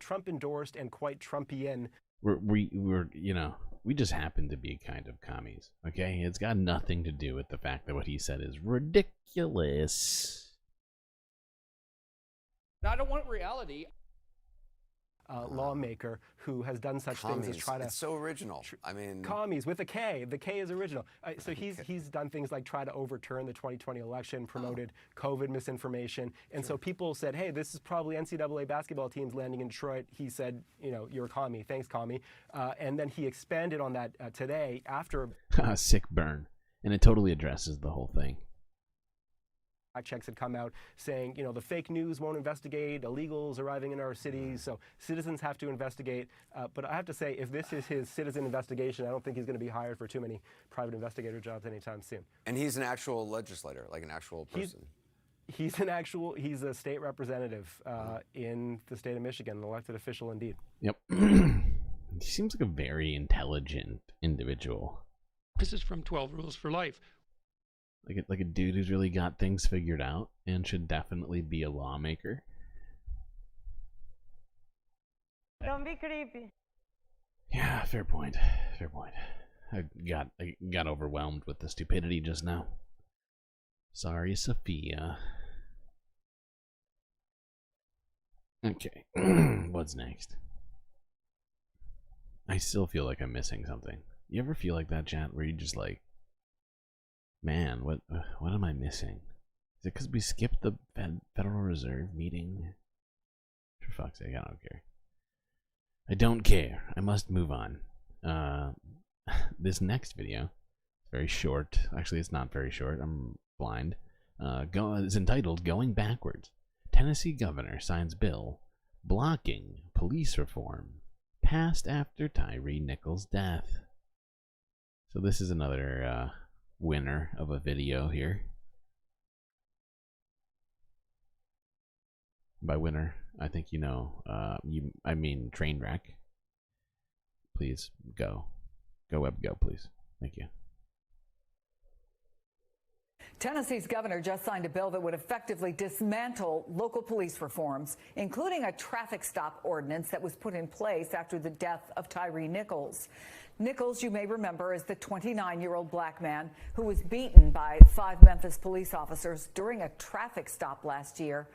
Trump endorsed and quite Trumpian. We just happen to be kind of commies, okay? It's got nothing to do with the fact that what he said is ridiculous. I don't want reality. Lawmaker who has done such things as try to... It's so original. I mean... Commies with a K. The K is original. So he's done things like try to overturn the 2020 election, promoted COVID misinformation. And so people said, hey, this is probably NCAA basketball teams landing in Detroit. He said, you're a commie. Thanks, commie. And then he expanded on that today after... Sick burn. And it totally addresses the whole thing. Fact checks had come out saying, you know, the fake news won't investigate illegals arriving in our cities, so citizens have to investigate. But I have to say, if this is his citizen investigation, I don't think he's going to be hired for too many private investigator jobs anytime soon. And he's an actual legislator, like an actual person. He's a state representative in the state of Michigan, an elected official indeed. Yep. He seems like a very intelligent individual. This is from 12 Rules for Life. Like a dude who's really got things figured out and should definitely be a lawmaker. Don't be creepy. Yeah, fair point. Fair point. I got overwhelmed with the stupidity just now. Sorry, Sophia. Okay, what's next? I still feel like I'm missing something. You ever feel like that, chat, where you just like, man, what am I missing? Is it because we skipped the Federal Reserve meeting? For fuck's sake, I don't care. I don't care. I must move on. This next video is very short. Actually, it's not very short. I'm blind. It's entitled "Going Backwards." Tennessee governor signs bill blocking police reform passed after Tyree Nichols' death. So this is another winner of a video here. By winner, I think you know. I mean train wreck. Please go, web, go, please. Thank you. Tennessee's governor just signed a bill that would effectively dismantle local police reforms, including a traffic stop ordinance that was put in place after the death of Tyree Nichols. Nichols, you may remember, is the 29-year-old black man who was beaten by 5 Memphis police officers during a traffic stop last year.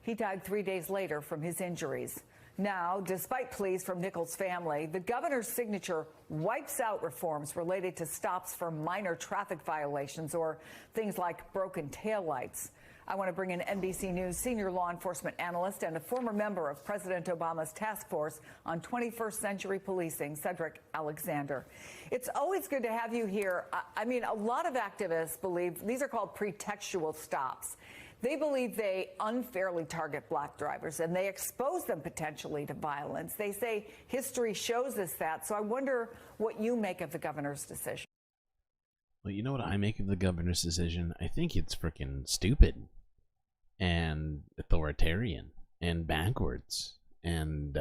He died 3 days later from his injuries. Now, despite pleas from Nichols' family, the governor's signature wipes out reforms related to stops for minor traffic violations or things like broken taillights. I want to bring in NBC News senior law enforcement analyst and a former member of President Obama's task force on 21st century policing, Cedric Alexander. It's always good to have you here. I mean, a lot of activists believe these are called pretextual stops. They believe they unfairly target black drivers and they expose them potentially to violence. They say history shows us that. So I wonder what you make of the governor's decision. Well, you know what I make of the governor's decision? I think it's freaking stupid and authoritarian and backwards and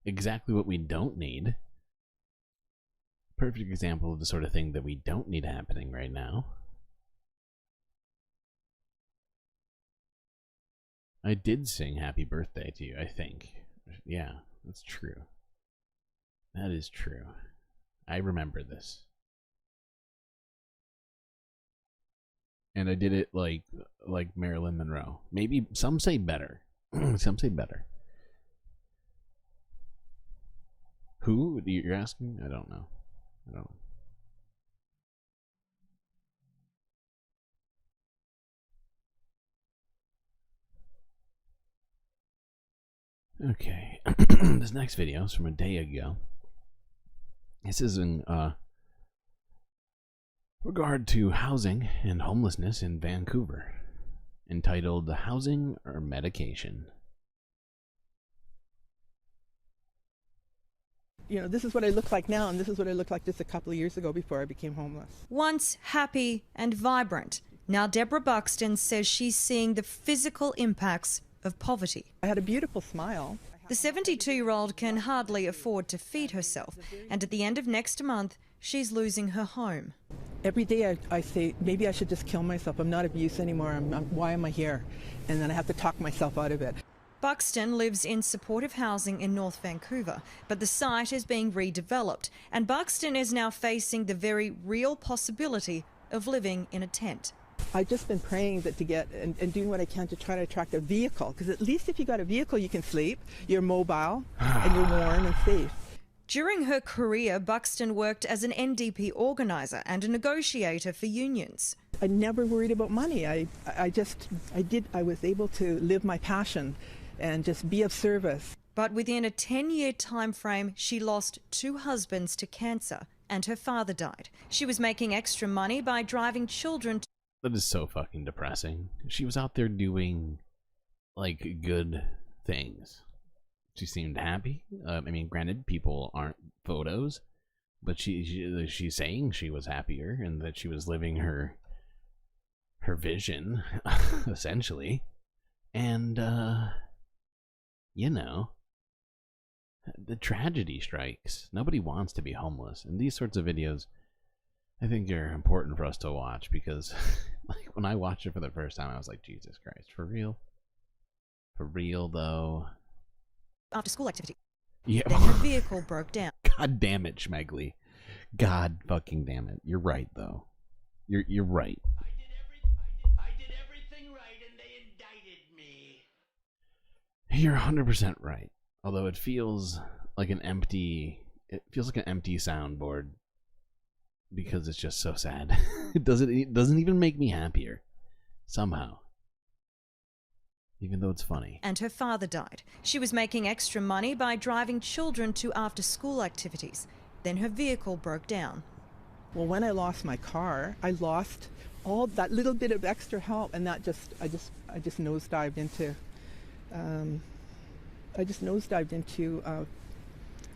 exactly what we don't need. Perfect example of the sort of thing that we don't need happening right now. I did sing happy birthday to you, I think. Yeah, that's true. That is true. I remember this. And I did it like Marilyn Monroe. Maybe some say better. Some say better. Who you're asking? I don't know. I don't know. Okay, this next video is from a day ago. This is in regard to housing and homelessness in Vancouver, entitled "Housing or Medication." You know, this is what I look like now, and this is what I looked like just a couple of years ago before I became homeless. Once happy and vibrant, now Deborah Buxton says she's seeing the physical impacts of poverty. I had a beautiful smile. The 72-year-old can hardly afford to feed herself, and at the end of next month, she's losing her home. Every day I say, maybe I should just kill myself. I'm not of use anymore. Why am I here? And then I have to talk myself out of it. Buxton lives in supportive housing in North Vancouver, but the site is being redeveloped, and Buxton is now facing the very real possibility of living in a tent. I've just been praying that to get and doing what I can to try to attract a vehicle, because at least if you got a vehicle you can sleep, you're mobile, and you're warm and safe. During her career, Buxton worked as an NDP organiser and a negotiator for unions. I never worried about money. I was able to live my passion and just be of service. But within a 10-year time frame, she lost 2 husbands to cancer and her father died. She was making extra money by driving children That is so fucking depressing. She was out there doing, like, good things. She seemed happy. I mean, granted, people aren't photos, but she's saying she was happier and that she was living her vision, essentially. And, you know, the tragedy strikes. Nobody wants to be homeless. And these sorts of videos, I think, are important for us to watch because, like, when I watched it for the first time, I was like, Jesus Christ, for real? For real, though? After school activity. Yeah. Then her vehicle broke down. God damn it, Schmegley. God fucking damn it. You're right, though. You're right. I did everything right and they indicted me. You're 100% right. Although it feels like an empty soundboard because it's just so sad. It doesn't even make me happier somehow. Even though it's funny. And her father died. She was making extra money by driving children to after-school activities. Then her vehicle broke down. Well, when I lost my car, I lost all that little bit of extra help, and I just nosedived into,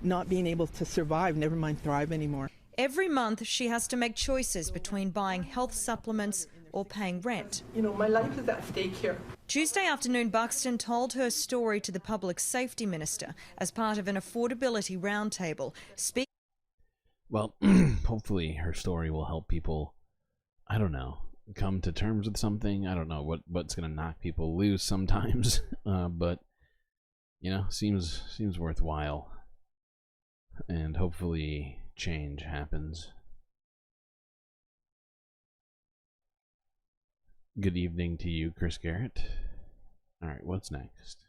not being able to survive, never mind thrive anymore. Every month, she has to make choices between buying health supplements or paying rent. You know, my life is at stake here. Tuesday afternoon, Buxton told her story to the Public Safety Minister as part of an affordability roundtable. Well, hopefully her story will help people, I don't know, come to terms with something. I don't know what's going to knock people loose sometimes, but, you know, seems worthwhile. And hopefully change happens. Good evening to you, Chris Garrett. Alright, what's next?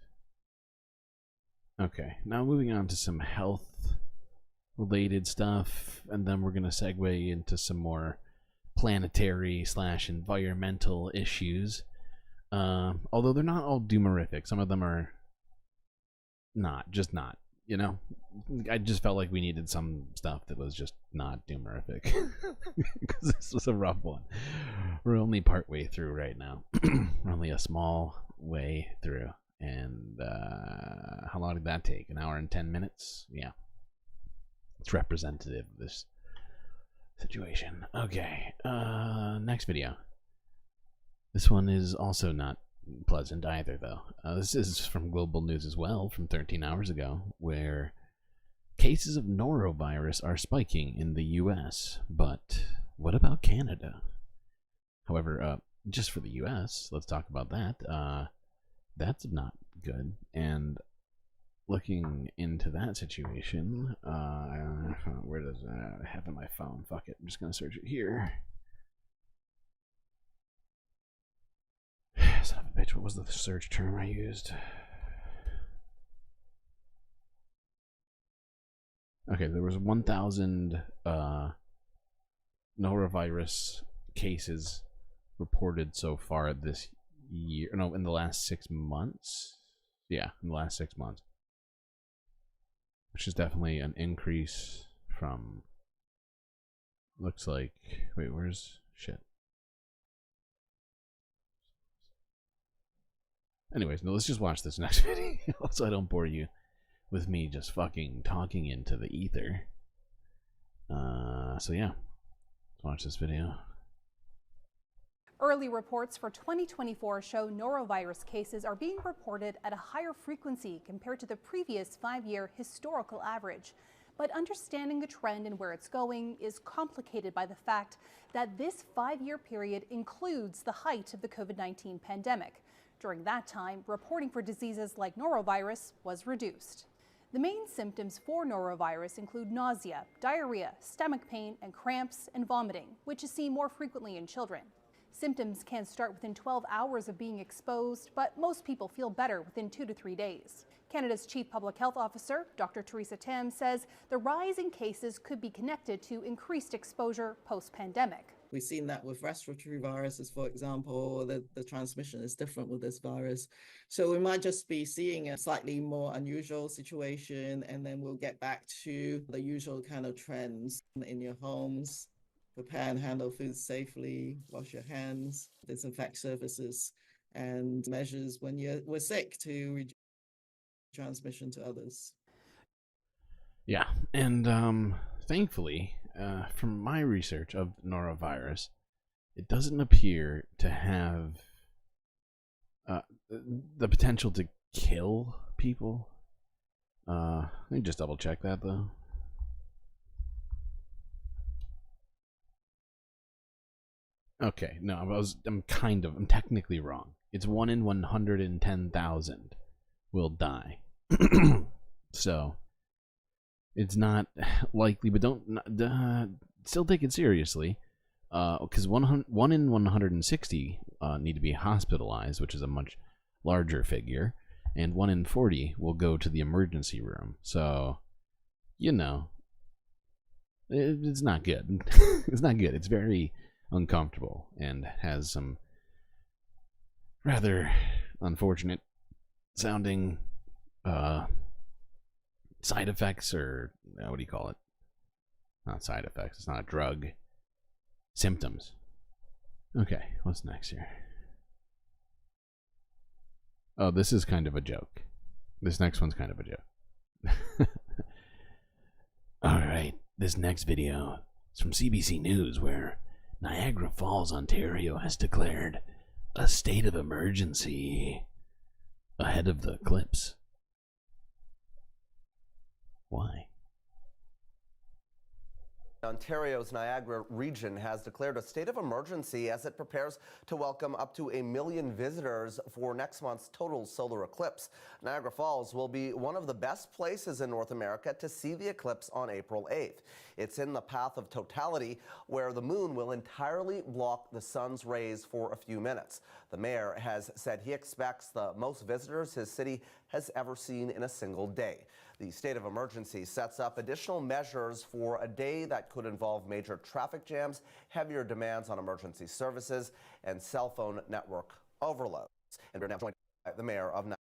Okay, now moving on to some health-related stuff, and then we're going to segue into some more planetary/environmental issues. Although they're not all doomerific. Some of them are just not. You know? I just felt like we needed some stuff that was just not doomerific. Because this was a rough one. We're only part way through right now. We're only a small way through. And how long did that take? An hour and 10 minutes? Yeah. It's representative of this situation. Okay. Next video. This one is also not pleasant either, though. This is from Global News as well, from 13 hours ago, where cases of norovirus are spiking in the US. But what about Canada? However, just for the US, let's talk about that. That's not good. And looking into that situation, where does I have in my phone? Fuck it, I'm just gonna search it here. Son of a bitch, what was the search term I used? Okay, there was 1,000 norovirus cases reported so far this year. No, in the last 6 months. Yeah, in the last 6 months. Which is definitely an increase from... Looks like... Wait, where's... Shit. Anyways, no, let's just watch this next video so I don't bore you with me just fucking talking into the ether. So yeah, let's watch this video. Early reports for 2024 show norovirus cases are being reported at a higher frequency compared to the previous 5-year historical average. But understanding the trend and where it's going is complicated by the fact that this 5-year period includes the height of the COVID-19 pandemic. During that time, reporting for diseases like norovirus was reduced. The main symptoms for norovirus include nausea, diarrhea, stomach pain, and cramps and vomiting, which is seen more frequently in children. Symptoms can start within 12 hours of being exposed, but most people feel better within 2 to 3 days. Canada's Chief Public Health Officer, Dr. Theresa Tam, says the rise in cases could be connected to increased exposure post-pandemic. We've seen that with respiratory viruses, for example, the transmission is different with this virus. So we might just be seeing a slightly more unusual situation, and then we'll get back to the usual kind of trends in your homes, prepare and handle food safely, wash your hands, disinfect surfaces, and measures when we're sick to reduce transmission to others. Yeah, and thankfully, from my research of norovirus, it doesn't appear to have the potential to kill people. Let me just double check that though. Okay, no, I'm technically wrong. It's 1 in 110,000 will die. So it's not likely, but don't still take it seriously. Because 1 in 160 need to be hospitalized, which is a much larger figure, and 1 in 40 will go to the emergency room. So, you know, it's not good. It's not good. It's very uncomfortable and has some rather unfortunate sounding side effects, or what do you call it? Not side effects. It's not a drug. Symptoms. Okay, what's next here? Oh, this is kind of a joke. This next one's kind of a joke. Alright, this next video is from CBC News, where Niagara Falls, Ontario has declared a state of emergency ahead of the eclipse. Why? Ontario's Niagara region has declared a state of emergency as it prepares to welcome up to 1 million visitors for next month's total solar eclipse. Niagara Falls will be one of the best places in North America to see the eclipse on April 8th. It's in the path of totality, where the moon will entirely block the sun's rays for a few minutes. The mayor has said he expects the most visitors his city has ever seen in a single day. The state of emergency sets up additional measures for a day that could involve major traffic jams, heavier demands on emergency services, and cell phone network overloads. And we're now joined by the mayor of Niagara.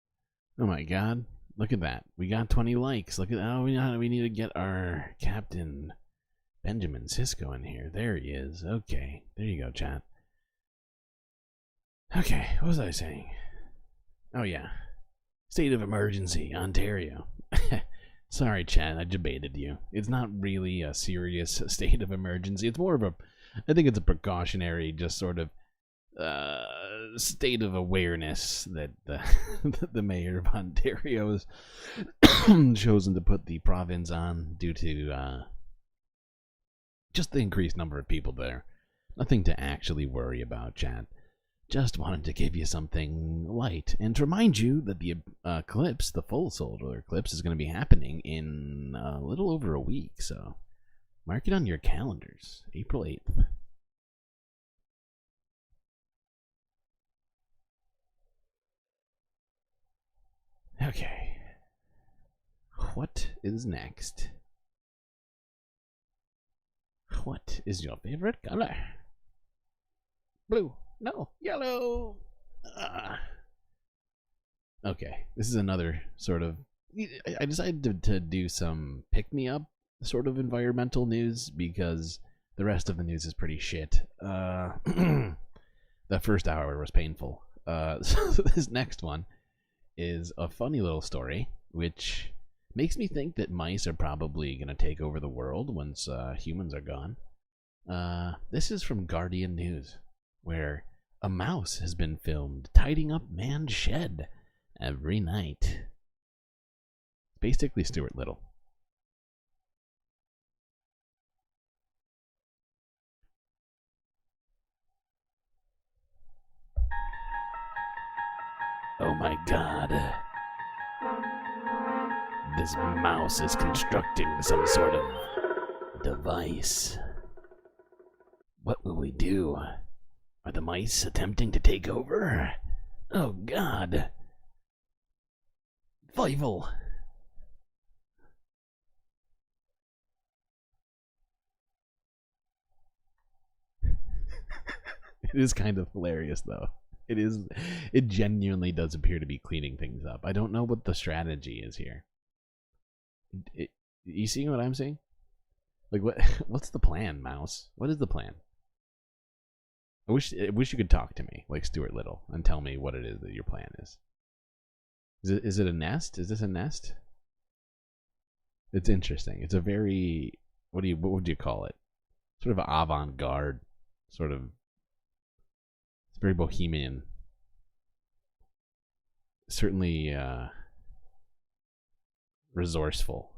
Oh my god, look at that. We got 20 likes. Look at that. Oh, we need to get our Captain Benjamin Sisko in here. There he is. Okay, there you go, chat. Okay, what was I saying? Oh yeah. State of emergency, Ontario. Sorry, chat, I debated you. It's not really a serious state of emergency. It's more of I think it's a precautionary, just sort of state of awareness that the mayor of Ontario has chosen to put the province on due to just the increased number of people there. Nothing to actually worry about, chat. Just wanted to give you something light and to remind you that the eclipse, the full solar eclipse, is going to be happening in a little over a week. So mark it on your calendars, April 8th. Okay. What is next? What is your favorite color? Blue. No, yellow. Okay, this is another sort of. I decided to do some pick-me-up sort of environmental news because the rest of the news is pretty shit. The first hour was painful. So this next one is a funny little story, which makes me think that mice are probably going to take over the world once humans are gone. This is from Guardian News, where a mouse has been filmed tidying up man's shed every night. Basically Stuart Little. Oh my god. This mouse is constructing some sort of device. What will we do? Are the mice attempting to take over? Oh god. Fievel. It is kind of hilarious though. It genuinely does appear to be cleaning things up. I don't know what the strategy is here. You seeing what I'm seeing? Like, what's the plan, Mouse? What is the plan? I wish you could talk to me like Stuart Little and tell me what it is that your plan is. Is it a nest? Is this a nest? It's interesting. It's a very what would you call it? Sort of avant-garde, sort of. It's very bohemian. Certainly resourceful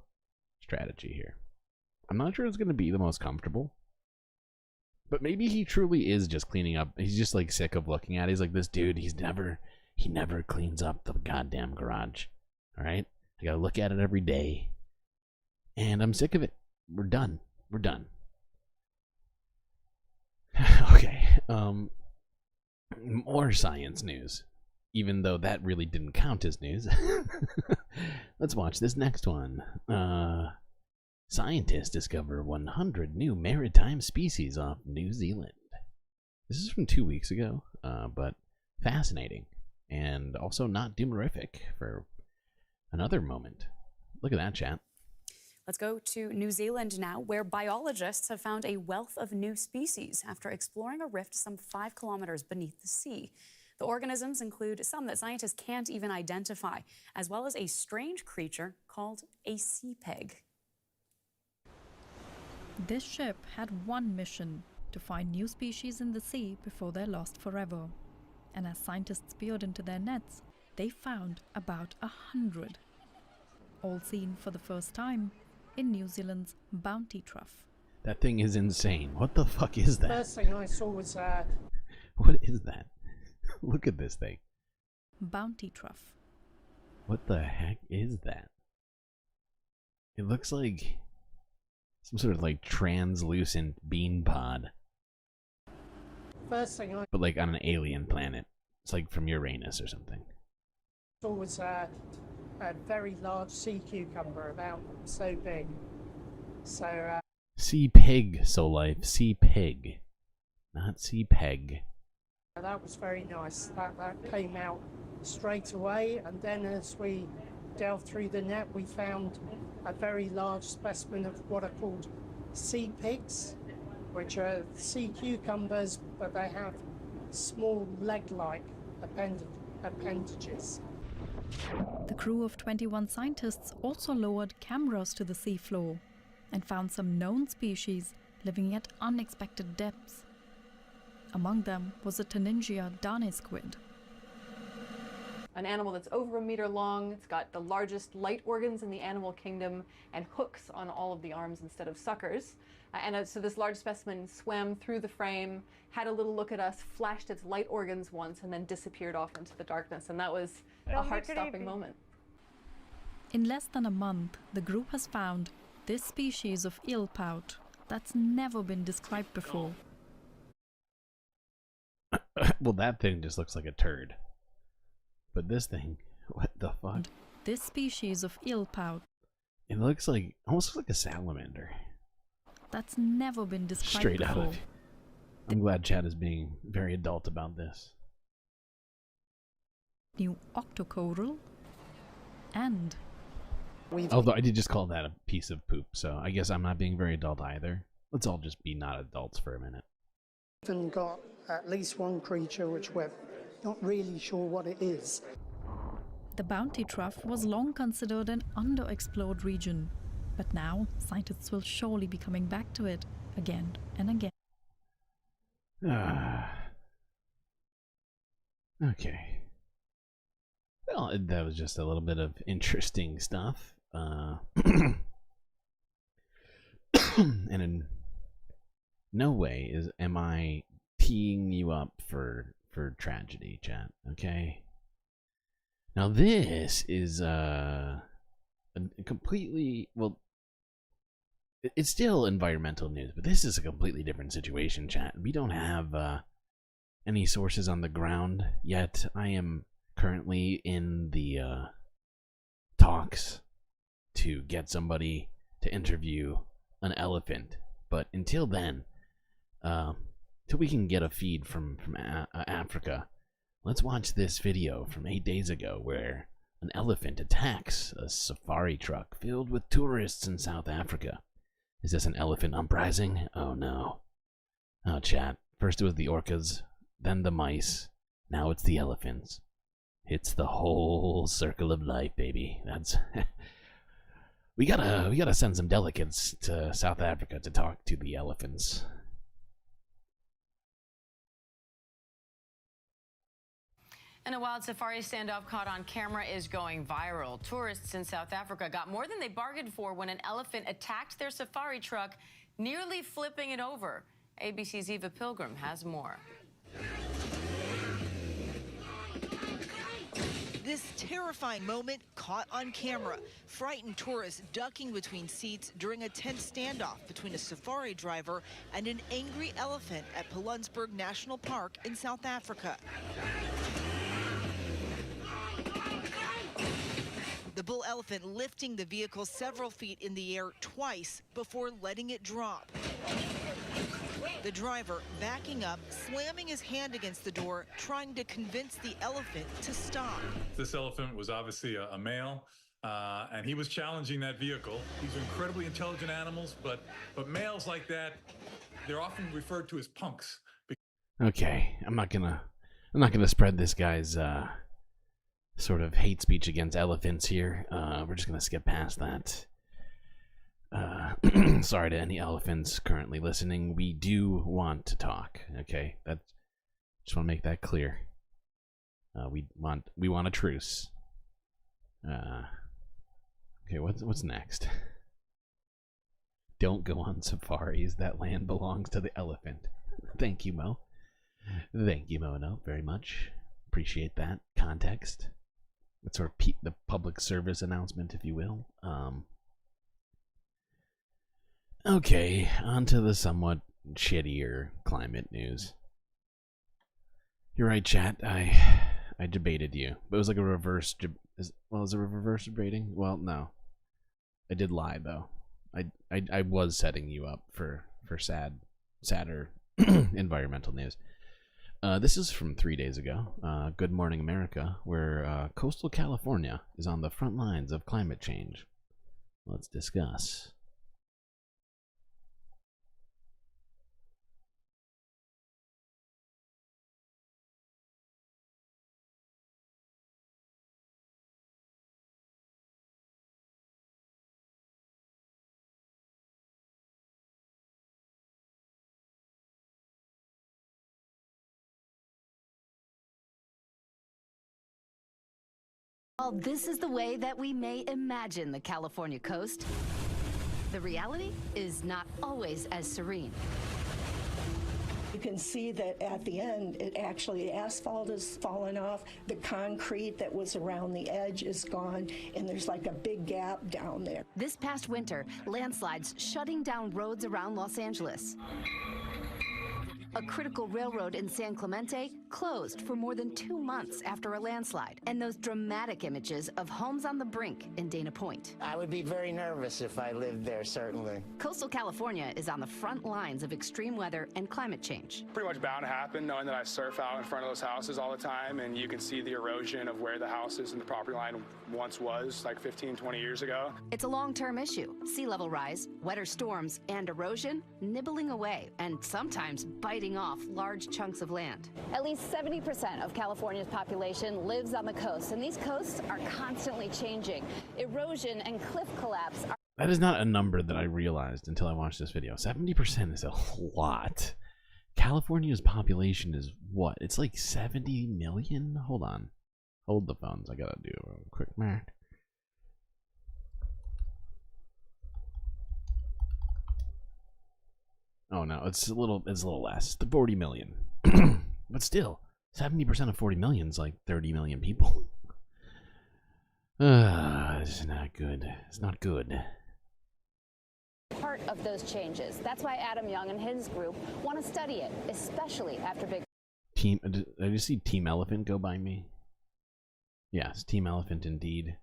strategy here. I'm not sure it's going to be the most comfortable. But maybe he truly is just cleaning up. He's just like sick of looking at it. He's like, this dude, he never cleans up the goddamn garage. All right? I got to look at it every day. And I'm sick of it. We're done. We're done. Okay. More science news. Even though that really didn't count as news. Let's watch this next one. Scientists discover 100 new maritime species off New Zealand. This is from 2 weeks ago, but fascinating. And also not doomerific for another moment. Look at that, chat. Let's go to New Zealand now, where biologists have found a wealth of new species after exploring a rift some 5 kilometers beneath the sea. The organisms include some that scientists can't even identify, as well as a strange creature called a sea peg. This ship had one mission: to find new species in the sea before they're lost forever. And as scientists peered into their nets, they found about 100. All seen for the first time in New Zealand's Bounty Trough. That thing is insane. What the fuck is that? First thing I saw was What is that? Look at this thing. Bounty Trough. What the heck is that? It looks like some sort of like translucent bean pod. First thing I But like on an alien planet. It's like from Uranus or something. saw was a very large sea cucumber, about so big. So Sea pig, Soul Life. Sea pig. Not sea peg. that was very nice. That came out straight away, and then as we delved through the net, we found a very large specimen of what are called sea pigs, which are sea cucumbers, but they have small leg-like appendages. The crew of 21 scientists also lowered cameras to the seafloor and found some known species living at unexpected depths. Among them was a Taningia dane squid. An animal that's over a meter long. It's got the largest light organs in the animal kingdom and hooks on all of the arms instead of suckers. So this large specimen swam through the frame, had a little look at us, flashed its light organs once, and then disappeared off into the darkness. And that was a heart-stopping moment. In less than a month, the group has found this species of eelpout that's never been described before. Well, that thing just looks like a turd. But this thing, what the fuck? This species of eelpout It looks like, almost looks like a salamander. that's never been described Straight before. out of. I'm glad Chad is being very adult about this. New octocoral and Although I did just call that a piece of poop, so I guess I'm not being very adult either. Let's all just be not adults for a minute. We've got at least one creature which we're not really sure what it is. the Bounty Trough was long considered an underexplored region, but now scientists will surely be coming back to it again and again. Okay. Well, that was just a little bit of interesting stuff. And in no way am I teeing you up for tragedy, chat, okay? Now this is a completely, well, it's still environmental news, but this is a completely different situation, chat. We don't have any sources on the ground yet. I am currently in the talks to get somebody to interview an elephant, but until then, till we can get a feed from Africa, let's watch this video from 8 days ago where an elephant attacks a safari truck filled with tourists in South Africa. Is this an elephant uprising? Oh no. Oh, chat. First it was the orcas, then the mice, now it's the elephants. It's the whole circle of life, baby. That's we gotta send some delegates to South Africa to talk to the elephants. And a wild safari standoff caught on camera is going viral. Tourists in South Africa got more than they bargained for when an elephant attacked their safari truck, nearly flipping it over. ABC's Eva Pilgrim has more. This terrifying moment caught on camera. Frightened tourists ducking between seats during a tense standoff between a safari driver and an angry elephant at Pilanesberg National Park in South Africa. The bull elephant lifting the vehicle several feet in the air twice before letting it drop. The driver backing up, slamming his hand against the door, trying to convince the elephant to stop. This elephant was obviously a male, and he was challenging that vehicle. These are incredibly intelligent animals, but males like that, they're often referred to as punks. Okay, I'm not gonna spread this guy's sort of hate speech against elephants here. We're just gonna skip past that. Sorry to any elephants currently listening. We do want to talk. Okay, just want to make that clear. We want a truce. Okay, what's next? Don't go on safaris. That land belongs to the elephant. Thank you, Mo. Thank you, Mo, very much. Appreciate that context. That's sort of the public service announcement, if you will. Okay, on to the somewhat shittier climate news. You're right, chat. I debated you, but it was like a reverse. Was it a reverse debating? Well, no. I did lie though. I was setting you up for sadder environmental news. This is from 3 days ago. Good Morning America, where coastal California is on the front lines of climate change. Let's discuss. While this is the way that we may imagine the California coast, the reality is not always as serene. You can see that at the end, the asphalt is fallen off, the concrete that was around the edge is gone, and there's like a big gap down there. This past winter, landslides shutting down roads around Los Angeles. A critical railroad in San Clemente closed for more than 2 months after a landslide. And those dramatic images of homes on the brink in Dana Point. I would be very nervous if I lived there, certainly. Coastal California is on the front lines of extreme weather and climate change. Pretty much bound to happen, knowing that I surf out in front of those houses all the time, and you can see the erosion of where the houses and the property line once was, like 15, 20 years ago. It's a long-term issue. Sea level rise, wetter storms, and erosion nibbling away, and sometimes biting off large chunks of land. At least 70% of California's population lives on the coast, and these coasts are constantly changing. Erosion and cliff collapse are... That is not a number that I realized until I watched this video. 70% is a lot. California's population is what? It's like 70 million? Hold on. Hold the phones. I gotta do a quick math. Oh no, it's a little less. The 40 million. But still, 70% of 40 million is like 30 million people. This is not good. It's not good. part of those changes. That's why Adam Young and his group want to study it, especially after big... Did I just see Team Elephant go by me? Yes, Team Elephant indeed.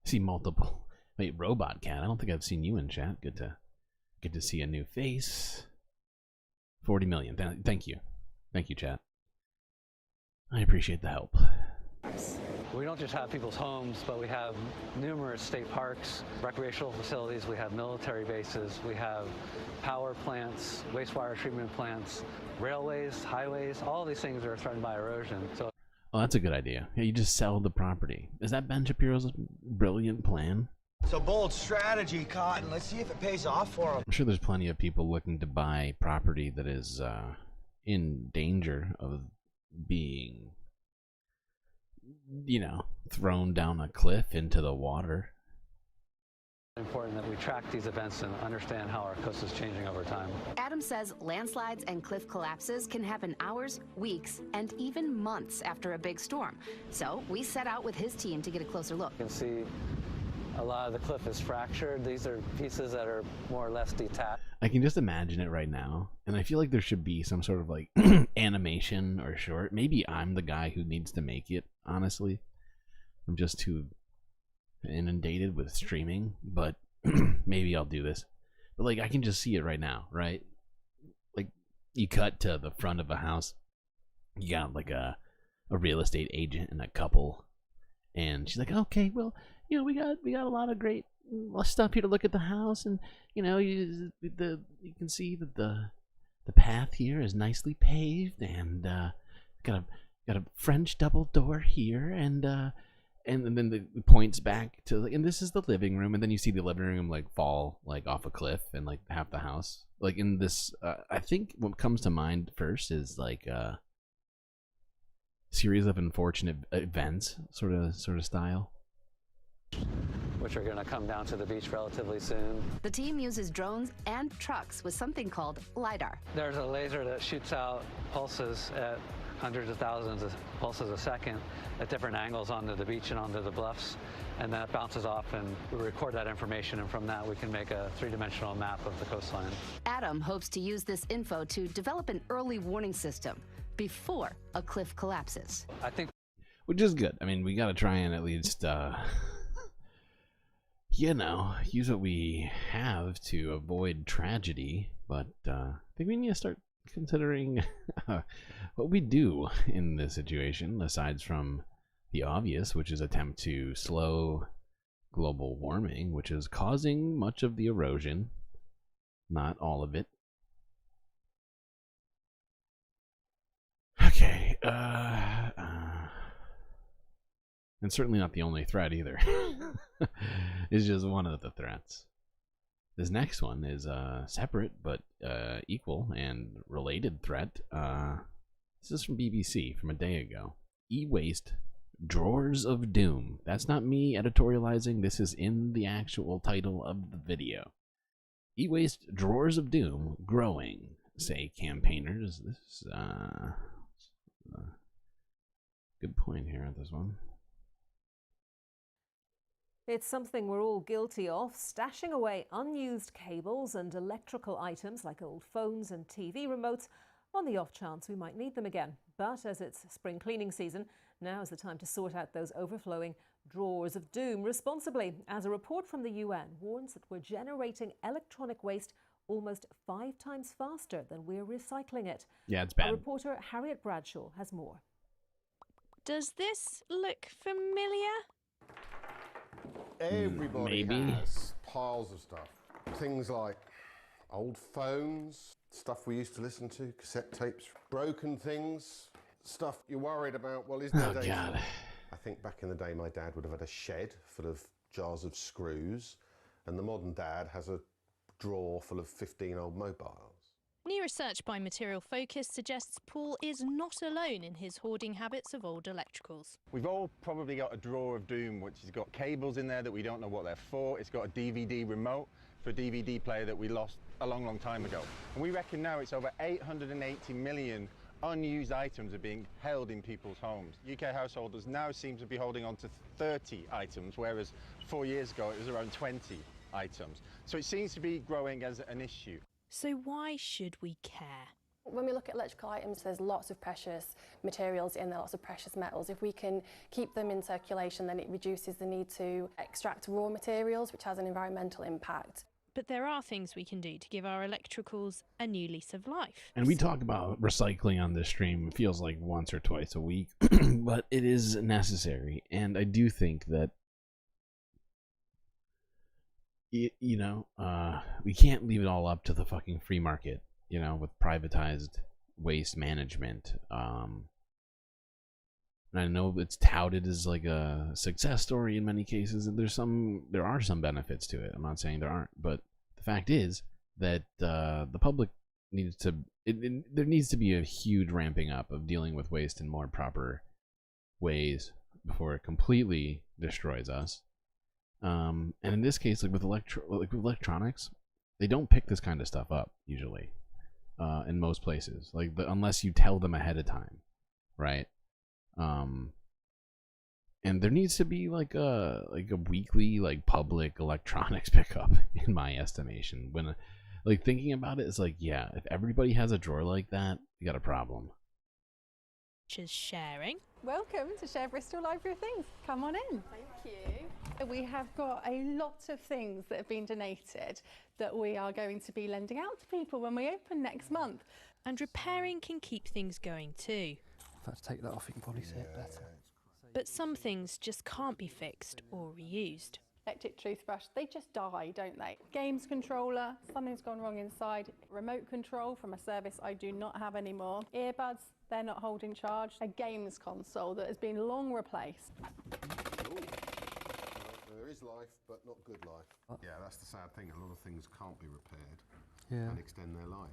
I see multiple. Wait, Robot Cat. I don't think I've seen you in chat. Good to see a new face. 40 million. Thank you. Thank you, chat. I appreciate the help. We don't just have people's homes, but we have numerous state parks, recreational facilities, we have military bases, we have power plants, wastewater treatment plants, railways, highways, all these things are threatened by erosion. So, Oh, that's a good idea. Yeah, you just sell the property. Is that Ben Shapiro's brilliant plan? It's a bold strategy, Cotton. Let's see if it pays off for him. I'm sure there's plenty of people looking to buy property that is in danger of being, thrown down a cliff into the water. it's important that we track these events and understand how our coast is changing over time. Adam says landslides and cliff collapses can happen hours, weeks, and even months after a big storm. So we set out with his team to get a closer look. You can see a lot of the cliff is fractured. These are pieces that are more or less detached. I can just imagine it right now, and I feel like there should be some sort of like animation or short. Maybe I'm the guy who needs to make it, honestly. I'm just too inundated with streaming, but maybe I'll do this. But like I can just see it right now, right? Like you cut to the front of a house. You got like a real estate agent and a couple, and she's like, "Okay, well, we got a lot of great stuff here to look at the house, and you can see that the path here is nicely paved, and got a French double door here, and then the points back to, and this is the living room, and then you see the living room like fall like off a cliff and like half the house. Like in this, I think what comes to mind first is like a series of unfortunate events, sort of style, which are going to come down to the beach relatively soon. The team uses drones and trucks with something called LiDAR. There's a laser that shoots out pulses at hundreds of thousands of pulses a second at different angles onto the beach and onto the bluffs, and that bounces off, and we record that information, and from that we can make a three-dimensional map of the coastline. Adam hopes to use this info to develop an early warning system before a cliff collapses. I think, which is good. I mean, we got to try and at least use what we have to avoid tragedy, but I think we need to start considering what we do in this situation, aside from the obvious, which is attempt to slow global warming, which is causing much of the erosion, not all of it. Okay, and certainly not the only threat either. It's just one of the threats. This next one is a separate but equal and related threat. This is from BBC from a day ago. E-waste drawers of doom. That's not me editorializing. This is in the actual title of the video. E-waste drawers of doom growing, say campaigners. This is good point here at this one. It's something we're all guilty of, stashing away unused cables and electrical items like old phones and TV remotes on the off chance we might need them again. But as it's spring cleaning season, now is the time to sort out those overflowing drawers of doom responsibly, as a report from the UN warns that we're generating electronic waste almost 5 times faster than we're recycling it. Yeah, it's bad. Our reporter Harriet Bradshaw has more. Does this look familiar? Everybody Maybe. has piles of stuff. Things like old phones, stuff we used to listen to, cassette tapes, broken things, stuff you're worried about. Well, is there Oh, God. I think back in the day my dad would have had a shed full of jars of screws, and the modern dad has a drawer full of 15 old mobiles. New research by Material Focus suggests Paul is not alone in his hoarding habits of old electricals. We've all probably got a drawer of doom which has got cables in there that we don't know what they're for. It's got a DVD remote for a DVD player that we lost a long time ago. And we reckon now it's over 880 million unused items are being held in people's homes. UK householders now seem to be holding on to 30 items, whereas 4 years ago it was around 20 items. So it seems to be growing as an issue. So why should we care? When we look at electrical items, there's lots of precious materials in there, lots of precious metals. If we can keep them in circulation, then it reduces the need to extract raw materials, which has an environmental impact. But there are things we can do to give our electricals a new lease of life. And we talk about recycling on this stream, it feels like once or twice a week, but it is necessary. And I do think that, we can't leave it all up to the fucking free market, with privatized waste management. And I know it's touted as like a success story in many cases, and there are some benefits to it. I'm not saying there aren't, but the fact is that the public needs to. There needs to be a huge ramping up of dealing with waste in more proper ways before it completely destroys us. And in this case, like with electronics, they don't pick this kind of stuff up usually. In most places, unless you tell them ahead of time, right? And there needs to be like a weekly public electronics pickup, in my estimation. When thinking about it, it's like, yeah, if everybody has a drawer like that, you got a problem. Just sharing. Welcome to Share Bristol Library of Things. Come on in. Thank you. We have got a lot of things that have been donated that we are going to be lending out to people when we open next month. And repairing can keep things going too. If I have to take that off, you can probably see it better. But some things just can't be fixed or reused. Electric toothbrush, they just die, don't they? Games controller, something's gone wrong inside. Remote control from a service I do not have anymore. Earbuds, they're not holding charge. A games console that has been long replaced. There is life, but not good life. Yeah, that's the sad thing. A lot of things can't be repaired and extend their life.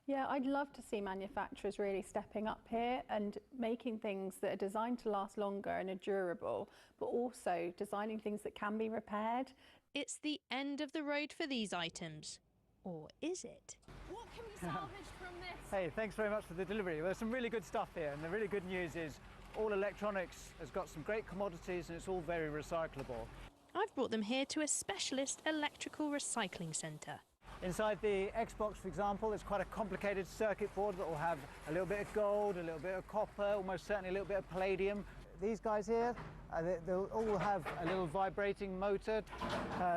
Yeah, I'd love to see manufacturers really stepping up here and making things that are designed to last longer and are durable, but also designing things that can be repaired. It's the end of the road for these items. Or is it? What can we salvage from this? Hey, thanks very much for the delivery. Well, there's some really good stuff here, and the really good news is all electronics has got some great commodities and it's all very recyclable. I've brought them here to a specialist electrical recycling centre. Inside the Xbox, for example, there's quite a complicated circuit board that will have a little bit of gold, a little bit of copper, almost certainly a little bit of palladium. These guys here, they'll all have a little vibrating motor.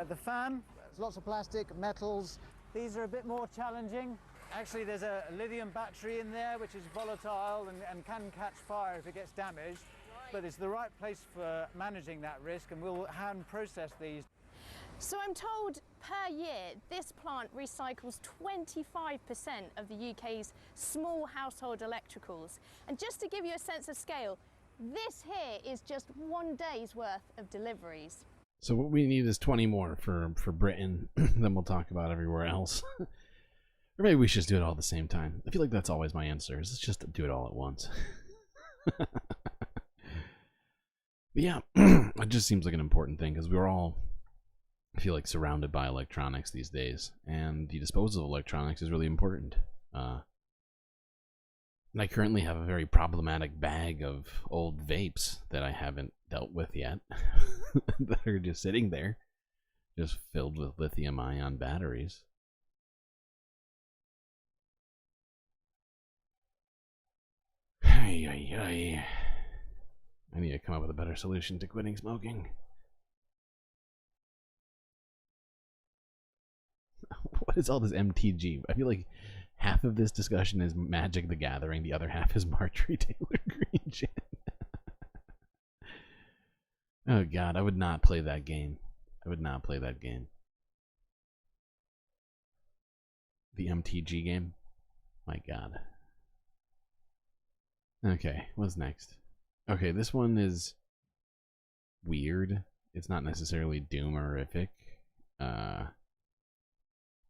The fan, there's lots of plastic, metals. These are a bit more challenging. Actually, there's a lithium battery in there, which is volatile and can catch fire if it gets damaged. But it's the right place for managing that risk, and we'll hand process these. So I'm told per year this plant recycles 25% of the UK's small household electricals. And just to give you a sense of scale, this here is just one day's worth of deliveries. So what we need is 20 more for Britain, then we'll talk about everywhere else. Or maybe we should just do it all at the same time. I feel like that's always my answer, is let's just do it all at once. But yeah, it just seems like an important thing, because we're all, I feel like, surrounded by electronics these days, and the disposal of electronics is really important. And I currently have a very problematic bag of old vapes that I haven't dealt with yet, that are just sitting there, just filled with lithium-ion batteries. I need to come up with a better solution to quitting smoking. What is all this MTG? I feel like half of this discussion is Magic the Gathering, the other half is Marjorie Taylor Greene shit. Oh god, I would not play that game. I would not play that game. The MTG game? My god. Okay, what's next? Okay, this one is weird. It's not necessarily doom-horrific, or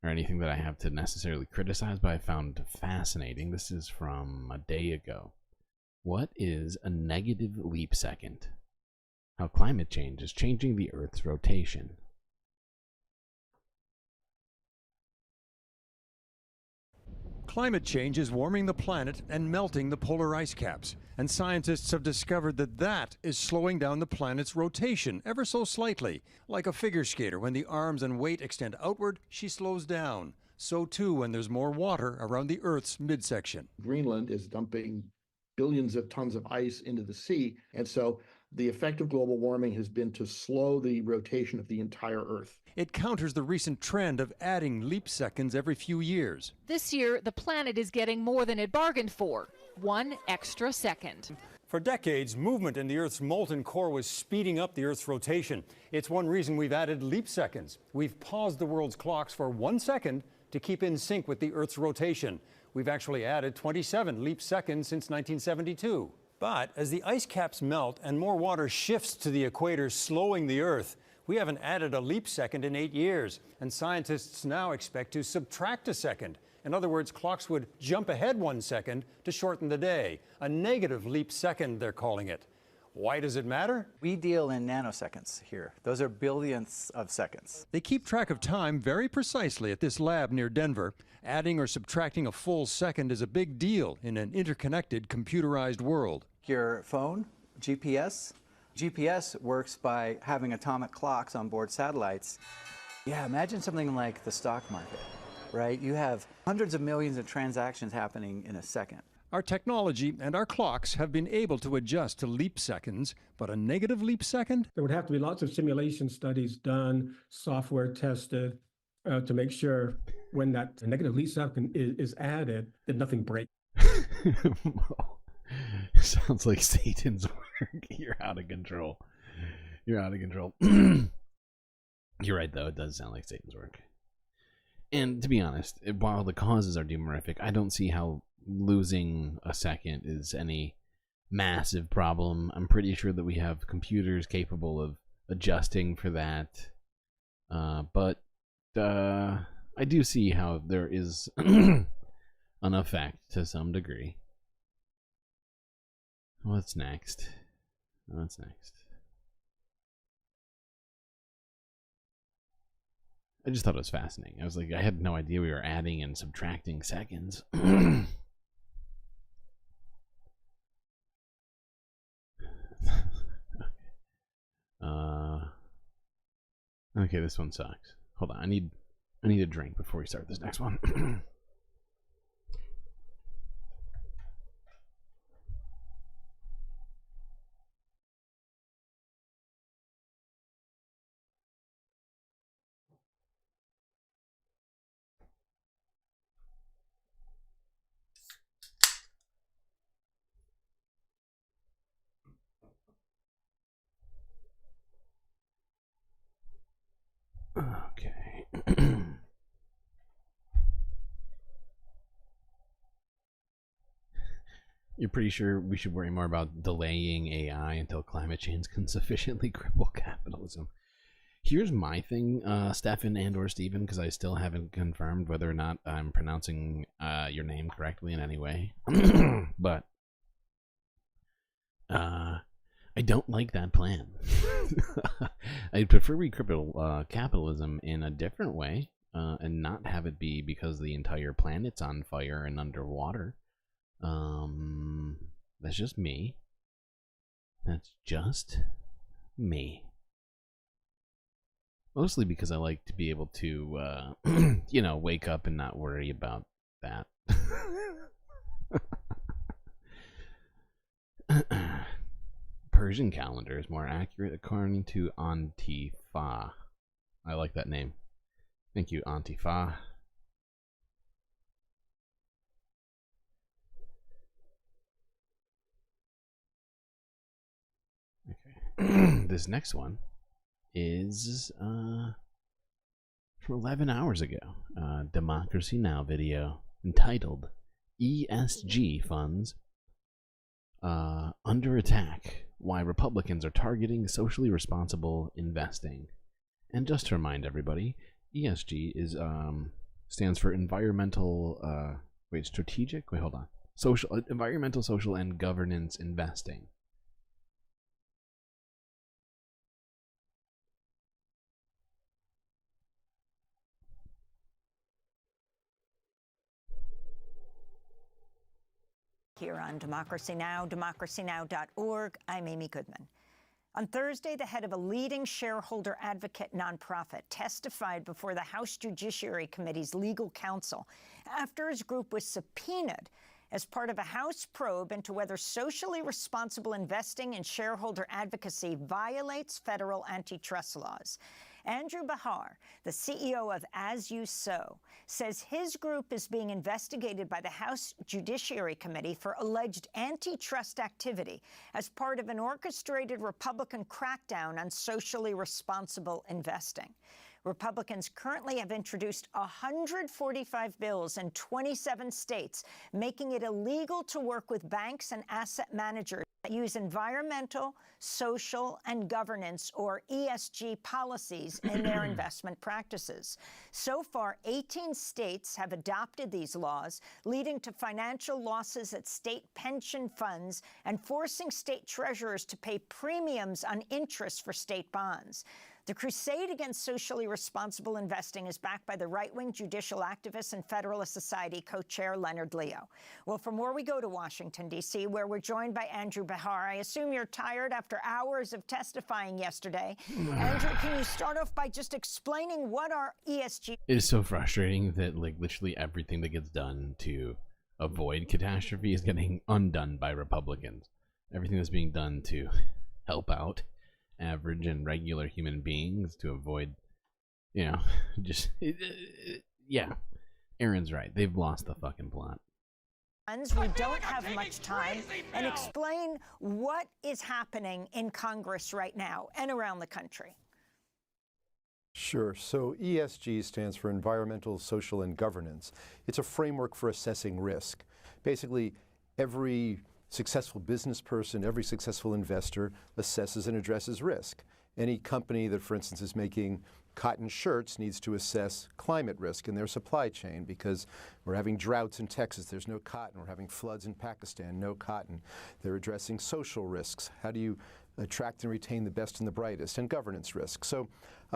anything that I have to necessarily criticize, but I found fascinating. This is from a day ago. What is a negative leap second? How climate change is changing the Earth's rotation. Climate change is warming the planet and melting the polar ice caps, and scientists have discovered that is slowing down the planet's rotation ever so slightly. Like a figure skater, when the arms and weight extend outward, she slows down. So too when there's more water around the Earth's midsection. Greenland is dumping billions of tons of ice into the sea, and so The effect of global warming has been to slow the rotation of the entire Earth. It counters the recent trend of adding leap seconds every few years. This year, the planet is getting more than it bargained for, 1 extra second. For decades, movement in the Earth's molten core was speeding up the Earth's rotation. It's one reason we've added leap seconds. We've paused the world's clocks for 1 second to keep in sync with the Earth's rotation. We've actually added 27 leap seconds since 1972. But as the ice caps melt and more water shifts to the equator, slowing the Earth, we haven't added a leap second in 8 years. And scientists now expect to subtract a second. In other words, clocks would jump ahead 1 second to shorten the day. A negative leap second, they're calling it. Why does it matter? We deal in nanoseconds here. Those are billionths of seconds. They keep track of time very precisely at this lab near Denver. Adding or subtracting a full second is a big deal in an interconnected, computerized world. Your phone, GPS. GPS works by having atomic clocks on board satellites. Yeah, imagine something like the stock market, right? You have hundreds of millions of transactions happening in a second. Our technology and our clocks have been able to adjust to leap seconds, but a negative leap second? There would have to be lots of simulation studies done, software tested, to make sure when that negative leap second is added, that nothing breaks. Sounds like Satan's work. You're out of control. You're out of control. You're right, though. It does sound like Satan's work. And to be honest, while the causes are doomerific, I don't see how losing a second is any massive problem. I'm pretty sure that we have computers capable of adjusting for that. But I do see how there is an effect to some degree. What's next? What's next? I just thought it was fascinating. I was like, I had no idea we were adding and subtracting seconds. Okay, this one sucks. Hold on, I need a drink before we start this next one. Okay. You're pretty sure we should worry more about delaying AI until climate change can sufficiently cripple capitalism. Here's my thing, Stefan and or Steven, because I still haven't confirmed whether or not I'm pronouncing your name correctly in any way. But I don't like that plan. I'd prefer we cripple capitalism in a different way, and not have it be because the entire planet's on fire and underwater. That's just me. That's just me. Mostly because I like to be able to, you know, wake up and not worry about that. Persian calendar is more accurate according to Antifa. I like that name. Thank you, Antifa. Okay. This next one is from 11 hours ago. Democracy Now! Video entitled ESG Funds Under Attack. Why Republicans are Targeting Socially Responsible Investing. And just to remind everybody, ESG is stands for environmental strategic? Wait, hold on. Environmental, social, and governance investing. Here on Democracy Now!, democracynow.org, I'm Amy Goodman. On Thursday, the head of a leading shareholder advocate nonprofit testified before the House Judiciary Committee's legal counsel after his group was subpoenaed as part of a House probe into whether socially responsible investing and shareholder advocacy violates federal antitrust laws. Andrew Bahar, the CEO of As You Sow, says his group is being investigated by the House Judiciary Committee for alleged antitrust activity as part of an orchestrated Republican crackdown on socially responsible investing. Republicans currently have introduced 145 bills in 27 states, making it illegal to work with banks and asset managers that use environmental, social, and governance, or ESG, policies in their investment practices. So far, 18 states have adopted these laws, leading to financial losses at state pension funds and forcing state treasurers to pay premiums on interest for state bonds. The crusade against socially responsible investing is backed by the right-wing judicial activist and Federalist Society co-chair Leonard Leo. Well, from where we go to Washington, D.C., where we're joined by Andrew Bahar. I assume you're tired after hours of testifying yesterday. Andrew, can you start off by just explaining what our ESG... It is so frustrating that, like, literally everything that gets done to avoid catastrophe is getting undone by Republicans. Everything that's being done to help out average and regular human beings to avoid, you know, just yeah, Aaron's right. They've lost the fucking plot. We don't have much time, and explain what is happening in Congress right now and around the country. Sure. So ESG stands for Environmental, Social, and Governance. It's a framework for assessing risk. Basically, every successful business person, every successful investor assesses and addresses risk. Any company that, for instance, is making cotton shirts needs to assess climate risk in their supply chain, because we're having droughts in Texas, there's no cotton. We're having floods in Pakistan, no cotton. They're addressing social risks. How do you attract and retain the best and the brightest? And governance risks. So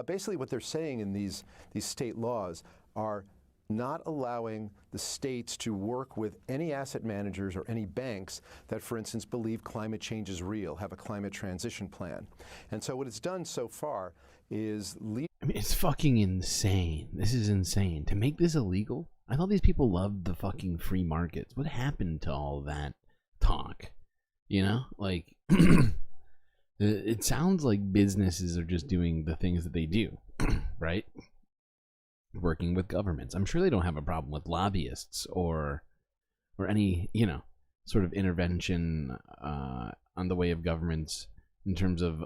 basically what they're saying in these state laws are not allowing the states to work with any asset managers or any banks that, for instance, believe climate change is real, have a climate transition plan. And so what it's done so far is... I mean, it's fucking insane. This is insane. To make this illegal? I thought these people loved the fucking free markets. What happened to all that talk? You know? Like, it sounds like businesses are just doing the things that they do, right? Working with governments. I'm sure they don't have a problem with lobbyists or any, you know, sort of intervention on the way of governments in terms of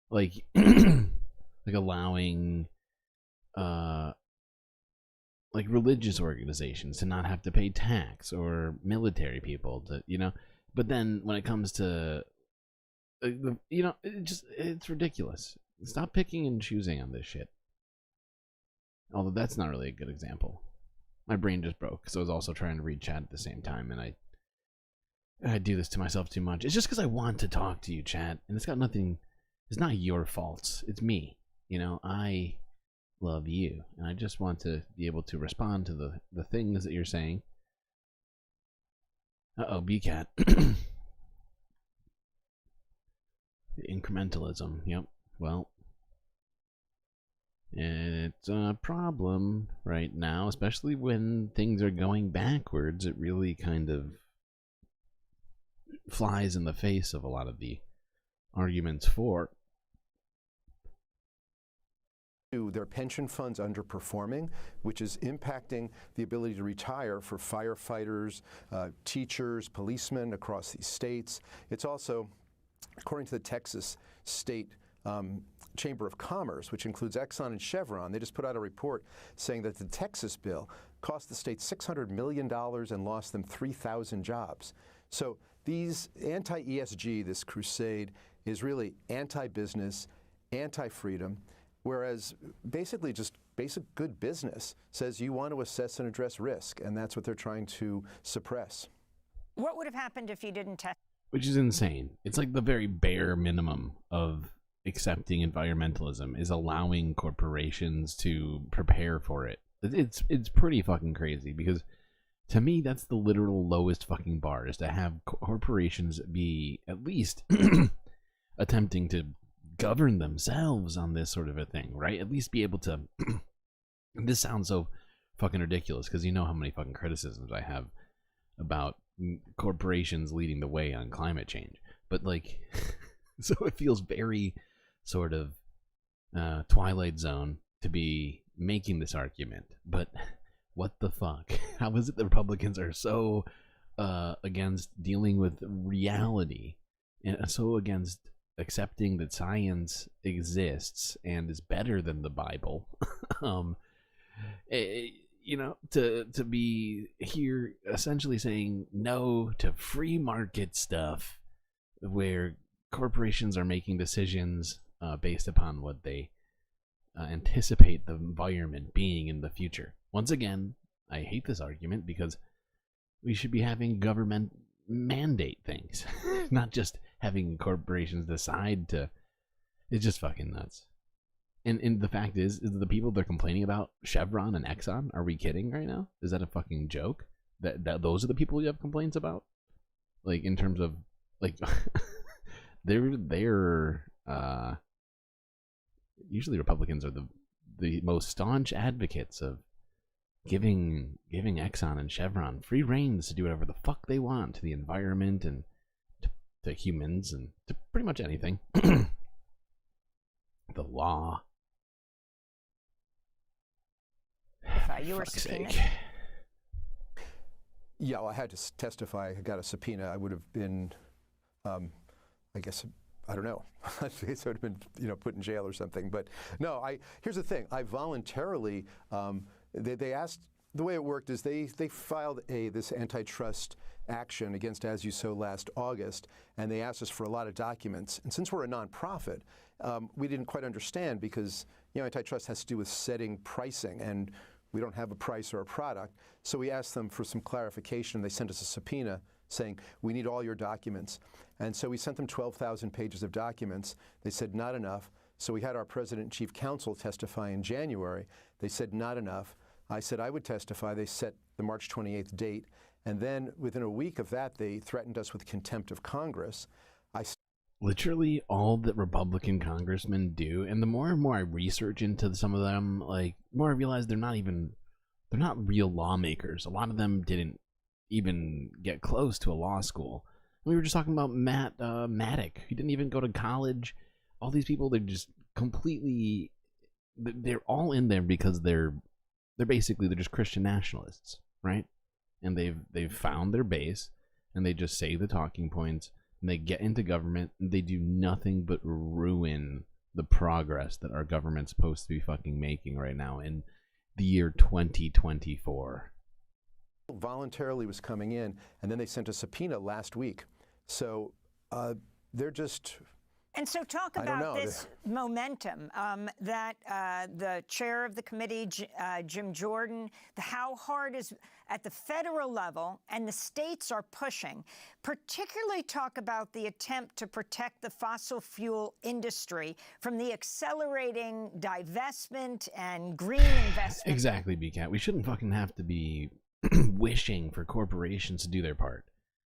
like like allowing like religious organizations to not have to pay tax, or military people to, you know. But then when it comes to you know, it's ridiculous. Stop picking and choosing on this shit. Although that's not really a good example. My brain just broke because I was also trying to read chat at the same time, and I do this to myself too much. It's just because I want to talk to you, chat, and it's got nothing. It's not your faults. It's me. You know, I love you, and I just want to be able to respond to the things that you're saying. Uh-oh, BCAT. The incrementalism. Yep. Well, it's a problem right now, especially when things are going backwards. It really kind of flies in the face of a lot of the arguments for. Their pension funds underperforming, which is impacting the ability to retire for firefighters, teachers, policemen across these states. It's also, according to the Texas State Chamber of Commerce, which includes Exxon and Chevron, they just put out a report saying that the Texas bill cost the state $600 million and lost them 3,000 jobs. So these anti-ESG, this crusade, is really anti-business, anti-freedom, whereas basically just basic good business says you want to assess and address risk, and that's what they're trying to suppress. What would have happened if you didn't test? Which is insane. It's like the very bare minimum of accepting environmentalism is allowing corporations to prepare for it. It's pretty fucking crazy, because to me that's the literal lowest fucking bar, is to have corporations be at least attempting to govern themselves on this sort of a thing, right? At least be able to this sounds so fucking ridiculous, because you know how many fucking criticisms I have about corporations leading the way on climate change. But like, so it feels very sort of Twilight Zone to be making this argument. But what the fuck? How is it the Republicans are so against dealing with reality and so against accepting that science exists and is better than the Bible? You know, to be here essentially saying no to free market stuff where corporations are making decisions based upon what they anticipate the environment being in the future. Once again, I hate this argument because we should be having government mandate things, not just having corporations decide to. It's just fucking nuts. And the fact is the people they're complaining about, Chevron and Exxon, are we kidding right now? Is that a fucking joke? That those are the people you have complaints about? Like, in terms of, like, they're usually Republicans are the most staunch advocates of giving Exxon and Chevron free reins to do whatever the fuck they want to the environment and to humans and to pretty much anything. The law. You were subpoenaed. Yeah, well, I had to testify. I got a subpoena. I would have been, I guess, I don't know. I guess I would have been, put in jail or something. But no, here's the thing. I voluntarily, they asked, the way it worked is they filed this antitrust action against As You Sow last August, and they asked us for a lot of documents. And since we're a nonprofit, we didn't quite understand because, antitrust has to do with setting pricing, and we don't have a price or a product. So we asked them for some clarification. They sent us a subpoena saying, we need all your documents. And so we sent them 12,000 pages of documents. They said, not enough. So we had our president and chief counsel testify in January. They said, not enough. I said I would testify. They set the March 28th date. And then within a week of that, they threatened us with contempt of Congress. Literally all that Republican congressmen do, and the more and more I research into some of them, like, more I realize they're not real lawmakers. A lot of them didn't even get close to a law school. We were just talking about Matt Maddock. He didn't even go to college. All these people, they're just completely, they're all in there because they're just Christian nationalists, right? And they've found their base, and they just say the talking points, and they get into government, and they do nothing but ruin the progress that our government's supposed to be fucking making right now in the year 2024. Voluntarily was coming in, and then they sent a subpoena last week. So they're just... And so talk about this momentum that the chair of the committee, Jim Jordan, how hard is at the federal level and the states are pushing. Particularly talk about the attempt to protect the fossil fuel industry from the accelerating divestment and green investment. Exactly, BCAT. We shouldn't fucking have to be wishing for corporations to do their part.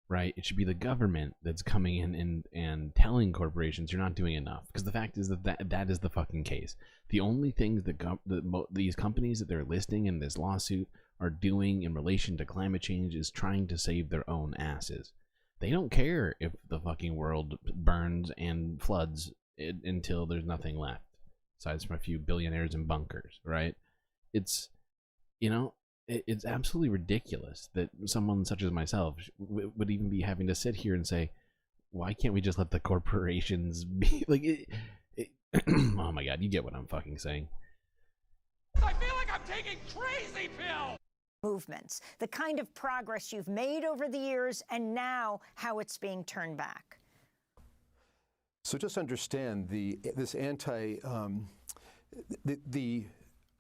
Right? It should be the government that's coming in and telling corporations you're not doing enough. Because the fact is that is the fucking case. The only things that these companies that they're listing in this lawsuit are doing in relation to climate change is trying to save their own asses. They don't care if the fucking world burns and floods until there's nothing left. Aside from a few billionaires in bunkers, right? It's, it's absolutely ridiculous that someone such as myself would even be having to sit here and say, why can't we just let the corporations be like oh my god, you get what I'm fucking saying. I feel like I'm taking crazy pills. Movements, the kind of progress you've made over the years, and now how it's being turned back. So just understand the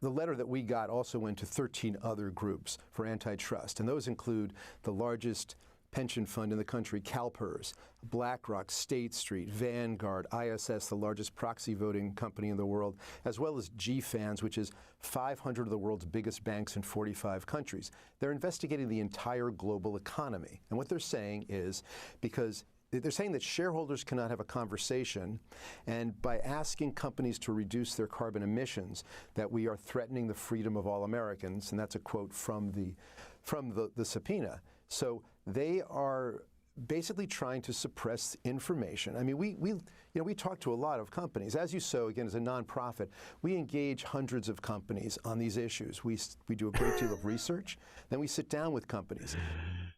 letter that we got also went to 13 other groups for antitrust, and those include the largest pension fund in the country, CalPERS, BlackRock, State Street, Vanguard, ISS, the largest proxy voting company in the world, as well as GFANZ, which is 500 of the world's biggest banks in 45 countries. They're investigating the entire global economy. And what they're saying is, because they're saying that shareholders cannot have a conversation, and by asking companies to reduce their carbon emissions, that we are threatening the freedom of all Americans, and that's a quote from the subpoena. So they are basically trying to suppress information. I mean, we talk to a lot of companies. As you saw, again, as a nonprofit, we engage hundreds of companies on these issues. We do a great deal of research. Then we sit down with companies.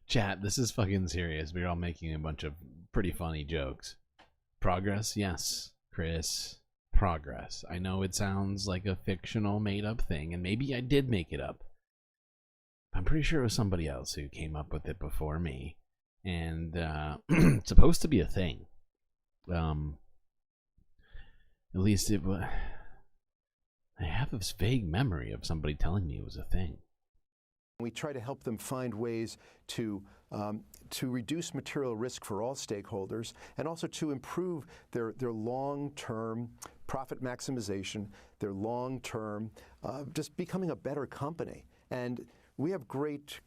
Chat, this is fucking serious. We're all making a bunch of pretty funny jokes. Progress? Yes, Chris. Progress. I know it sounds like a fictional made-up thing, and maybe I did make it up. I'm pretty sure it was somebody else who came up with it before me. And it's supposed to be a thing. At least it was. I have this vague memory of somebody telling me it was a thing. We try to help them find ways to reduce material risk for all stakeholders, and also to improve their long-term profit maximization, their long-term just becoming a better company. And we have great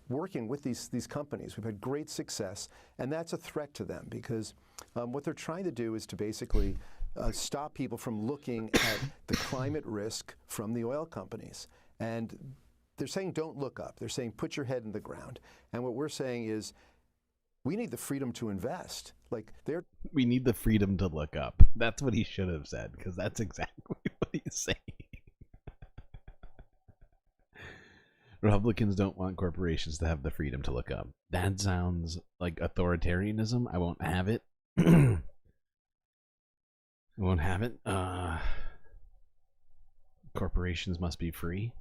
working with these companies. We've had great success, and that's a threat to them because what they're trying to do is to basically stop people from looking at the climate risk from the oil companies. And they're saying don't look up. They're saying put your head in the ground. And what we're saying is we need the freedom to invest. We need the freedom to look up. That's what he should have said, because that's exactly what he's saying. Republicans don't want corporations to have the freedom to look up. That sounds like authoritarianism. I won't have it. I won't have it. Corporations must be free.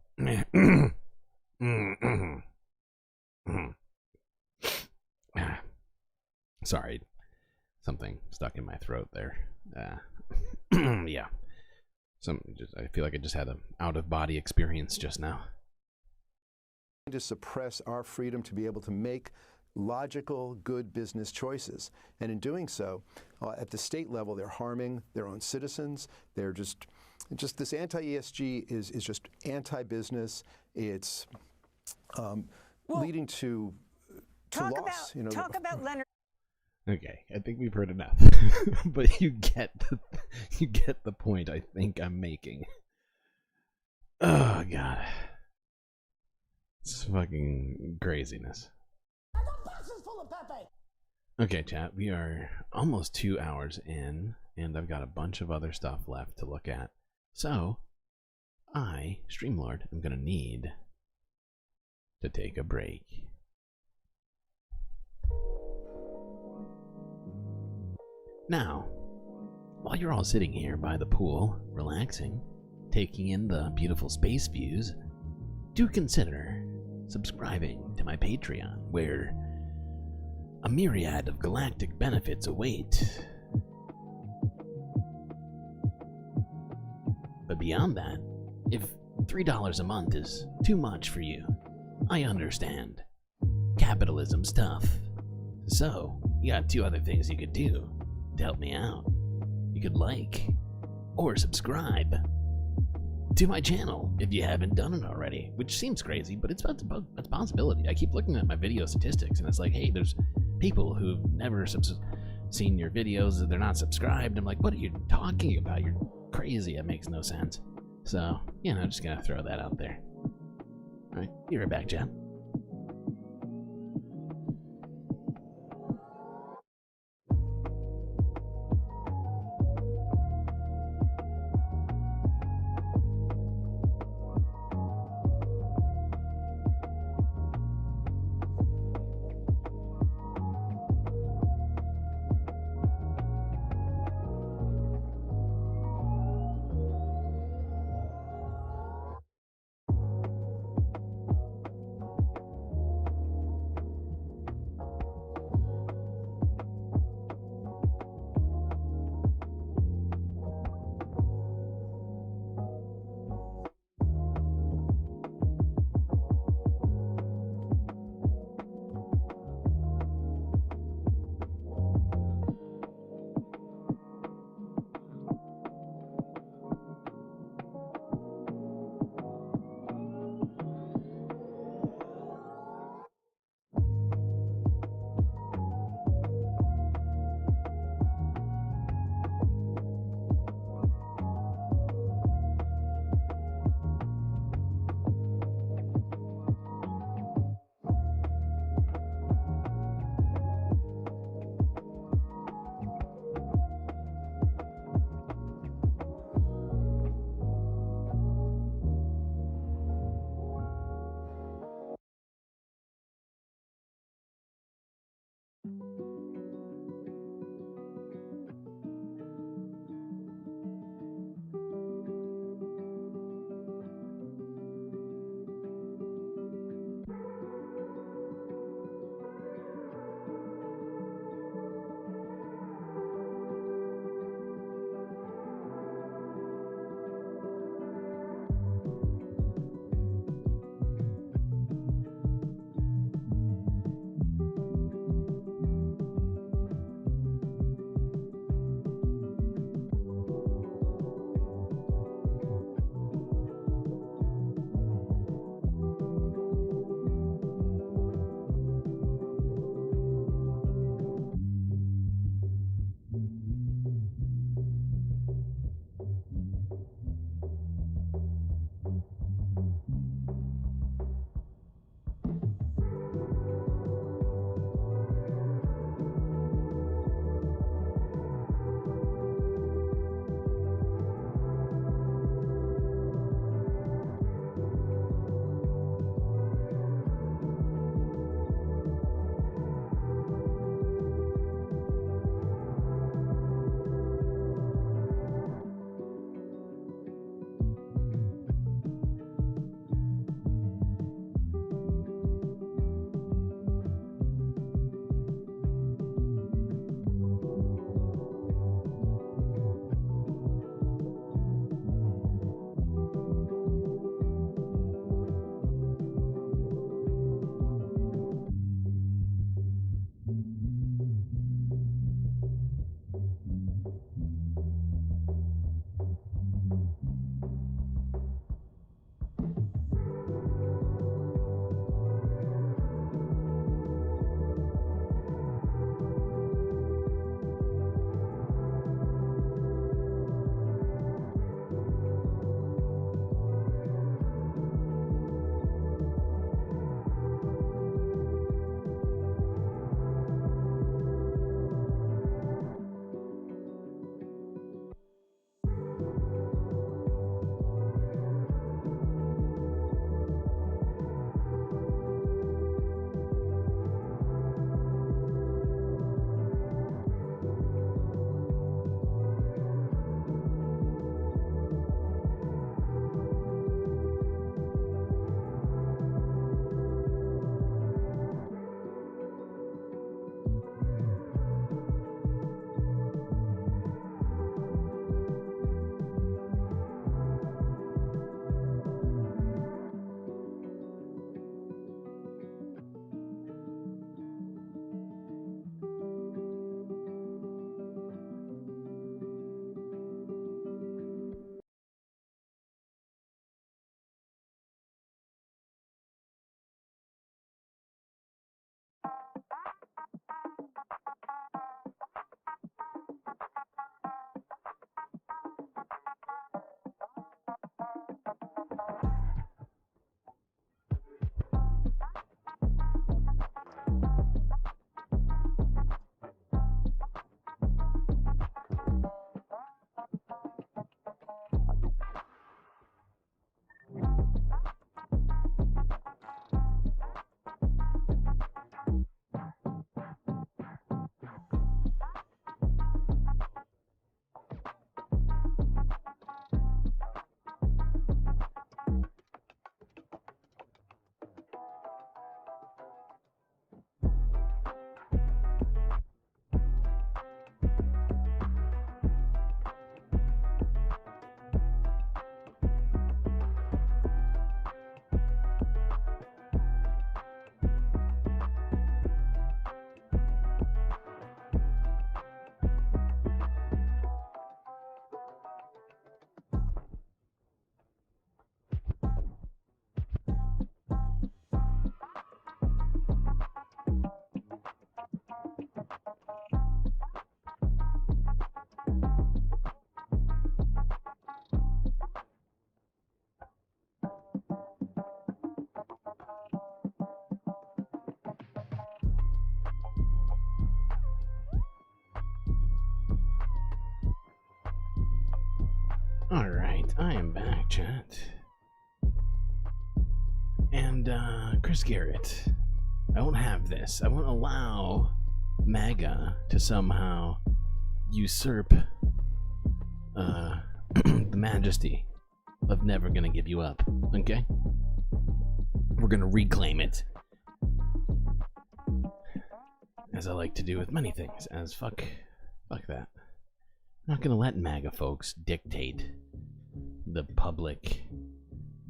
Sorry. Something stuck in my throat there. Yeah. I feel like I just had an out-of-body experience just now. To suppress our freedom to be able to make logical, good business choices. And in doing so, at the state level, they're harming their own citizens. They're just this anti-ESG is just anti-business. It's leading to loss. Talk about Leonard. Okay, I think we've heard enough. But you get the point I think I'm making. Oh God. It's fucking craziness. Okay, chat, we are almost 2 hours in, and I've got a bunch of other stuff left to look at. So, I, Streamlord, am gonna need to take a break. Now, while you're all sitting here by the pool, relaxing, taking in the beautiful space views, do consider subscribing to my Patreon, where a myriad of galactic benefits await. But beyond that, if $3 a month is too much for you, I understand. Capitalism's tough. So, you got two other things you could do to help me out. You could like or subscribe to my channel if you haven't done it already, which seems crazy, but it's a possibility. I keep looking at my video statistics, and it's like, hey, there's people who've never seen your videos, they're not subscribed. I'm like, what are you talking about? You're crazy. It makes no sense. So, I'm just gonna throw that out there. All right, be right back, Jen. chat. And Chris Garrett, I won't have this. I won't allow MAGA to somehow usurp the majesty of never gonna give you up, okay? We're gonna reclaim it. As I like to do with many things, as fuck that. I'm not gonna let MAGA folks dictate the public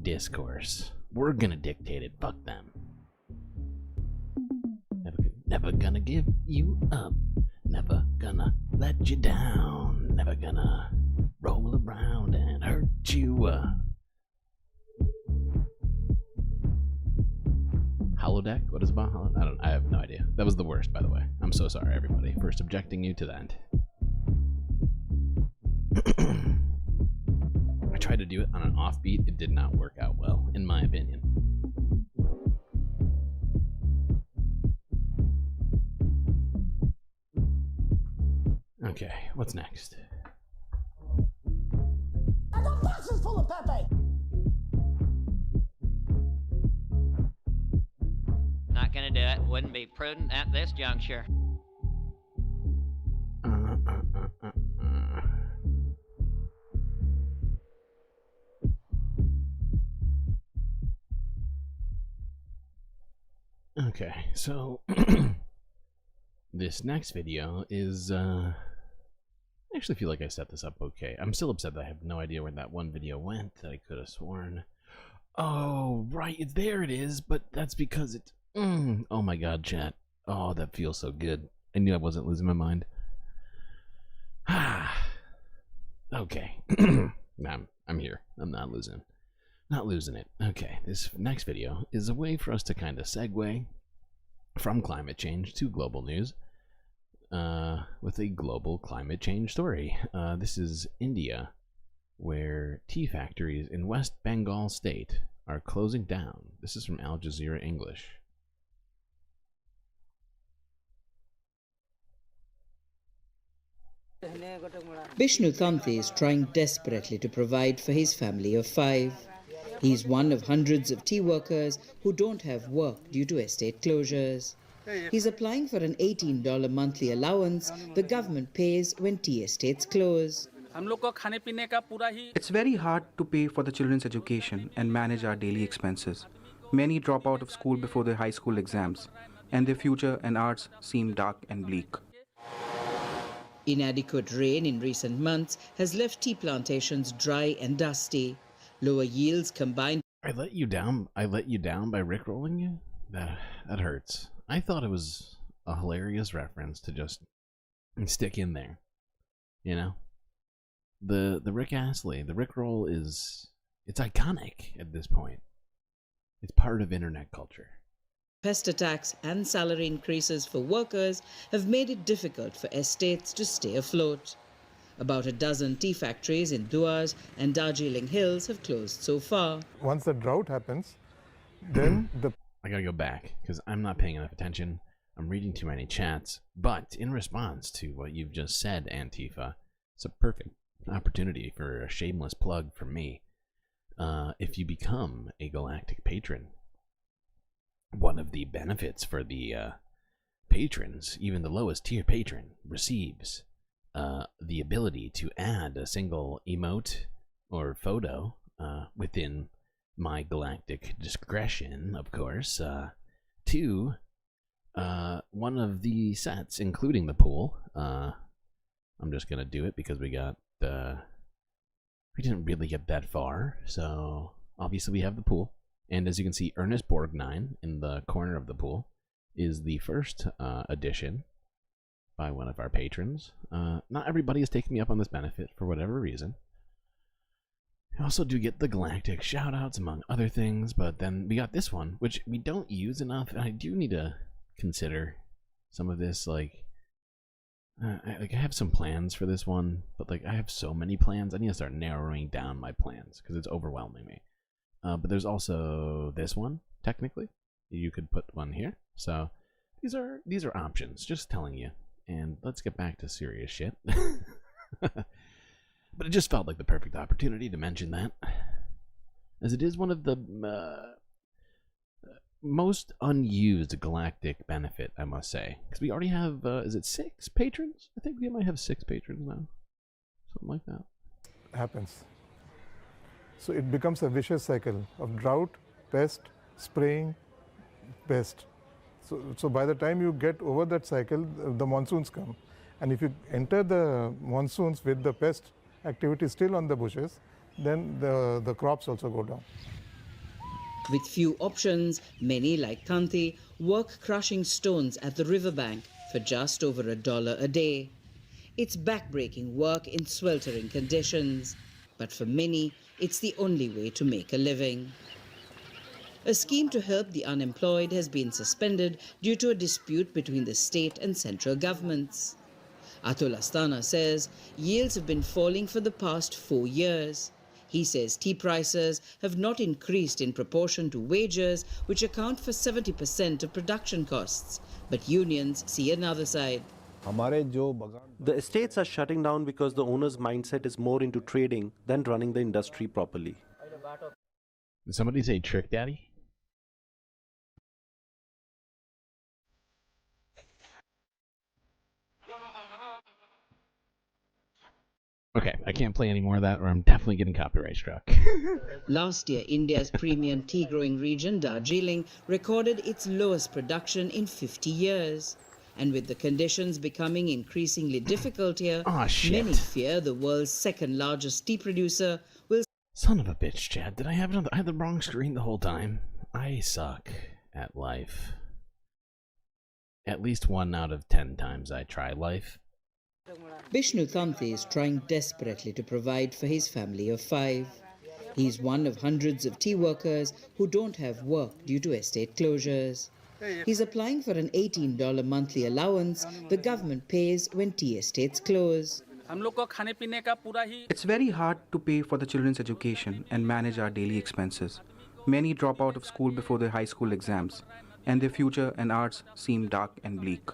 discourse. We're gonna dictate it, fuck them. Never gonna give you up. Never gonna let you down. Never gonna roll around and hurt you. Holodeck? What is it about? I have no idea. That was the worst, by the way. I'm so sorry, everybody, for subjecting you to that. I tried to do it on an offbeat. It did not work out well, in my opinion. Okay, what's next? I got boxes full of Pepe! Not gonna do it. Wouldn't be prudent at this juncture. Okay, so this next video is I actually feel like I set this up okay. I'm still upset that I have no idea where that one video went that I could have sworn. Oh, right, there it is, but that's because it's oh my god, chat. Oh, that feels so good. I knew I wasn't losing my mind. Okay. I'm here. I'm not losing it. Okay, this next video is a way for us to kind of segue from climate change to global news with a global climate change story. This is India, where tea factories in West Bengal state are closing down. This is from Al Jazeera English. Bishnu Tanti is trying desperately to provide for his family of 5. He's one of hundreds of tea workers who don't have work due to estate closures. He's applying for an $18 monthly allowance the government pays when tea estates close. It's very hard to pay for the children's education and manage our daily expenses. Many drop out of school before their high school exams, and their future and arts seem dark and bleak. Inadequate rain in recent months has left tea plantations dry and dusty. Lower yields combined. I let you down by rickrolling you? That hurts. I thought it was a hilarious reference to just stick in there. You know? The Rick Astley, the rickroll it's iconic at this point. It's part of internet culture. Pest attacks and salary increases for workers have made it difficult for estates to stay afloat. About a dozen tea factories in Duars and Darjeeling Hills have closed so far. Once the drought happens, then I gotta go back, because I'm not paying enough attention. I'm reading too many chats. But in response to what you've just said, Antifa, it's a perfect opportunity for a shameless plug from me. If you become a Galactic patron, one of the benefits for the patrons, even the lowest tier patron, receives the ability to add a single emote or photo within my Galactic discretion, of course, to one of the sets, including the pool. I'm just gonna do it because we didn't really get that far, so obviously we have the pool. And as you can see, Ernest Borgnine in the corner of the pool is the first addition by one of our patrons. Not everybody is taking me up on this benefit for whatever reason. I also do get the Galactic shoutouts, among other things, but then we got this one, which we don't use enough, and I do need to consider some of this, like I have some plans for this one, but like I have so many plans, I need to start narrowing down my plans, because it's overwhelming me. But there's also this one, technically. You could put one here. So these are options, just telling you. And let's get back to serious shit. But it just felt like the perfect opportunity to mention that. as it is one of the most unused Galactic benefit, I must say. Because we already have, is it 6 patrons? I think we might have 6 patrons now. Something like that. Happens. So it becomes a vicious cycle of drought, pest, spraying, pest. So by the time you get over that cycle, the monsoons come. And if you enter the monsoons with the pest activity still on the bushes, then the crops also go down. With few options, many like Kanti work crushing stones at the riverbank for just over $1 a day. It's backbreaking work in sweltering conditions, but for many, it's the only way to make a living. A scheme to help the unemployed has been suspended due to a dispute between the state and central governments. Atul Astana says yields have been falling for the past 4 years. He says tea prices have not increased in proportion to wages, which account for 70% of production costs. But unions see another side. The estates are shutting down because the owner's mindset is more into trading than running the industry properly. Did somebody say Trick Daddy? Okay, I can't play any more of that or I'm definitely getting copyright struck. Last year, India's premium tea-growing region, Darjeeling, recorded its lowest production in 50 years. And with the conditions becoming increasingly difficult here, many fear the world's second-largest tea producer will... Son of a bitch, Chad. Did I have another... I had the wrong screen the whole time. I suck at life. At least 1 out of 10 times I try life. Bishnu Tanti is trying desperately to provide for his family of 5. He's one of hundreds of tea workers who don't have work due to estate closures. He's applying for an $18 monthly allowance the government pays when tea estates close. It's very hard to pay for the children's education and manage our daily expenses. Many drop out of school before their high school exams, and their future and arts seem dark and bleak.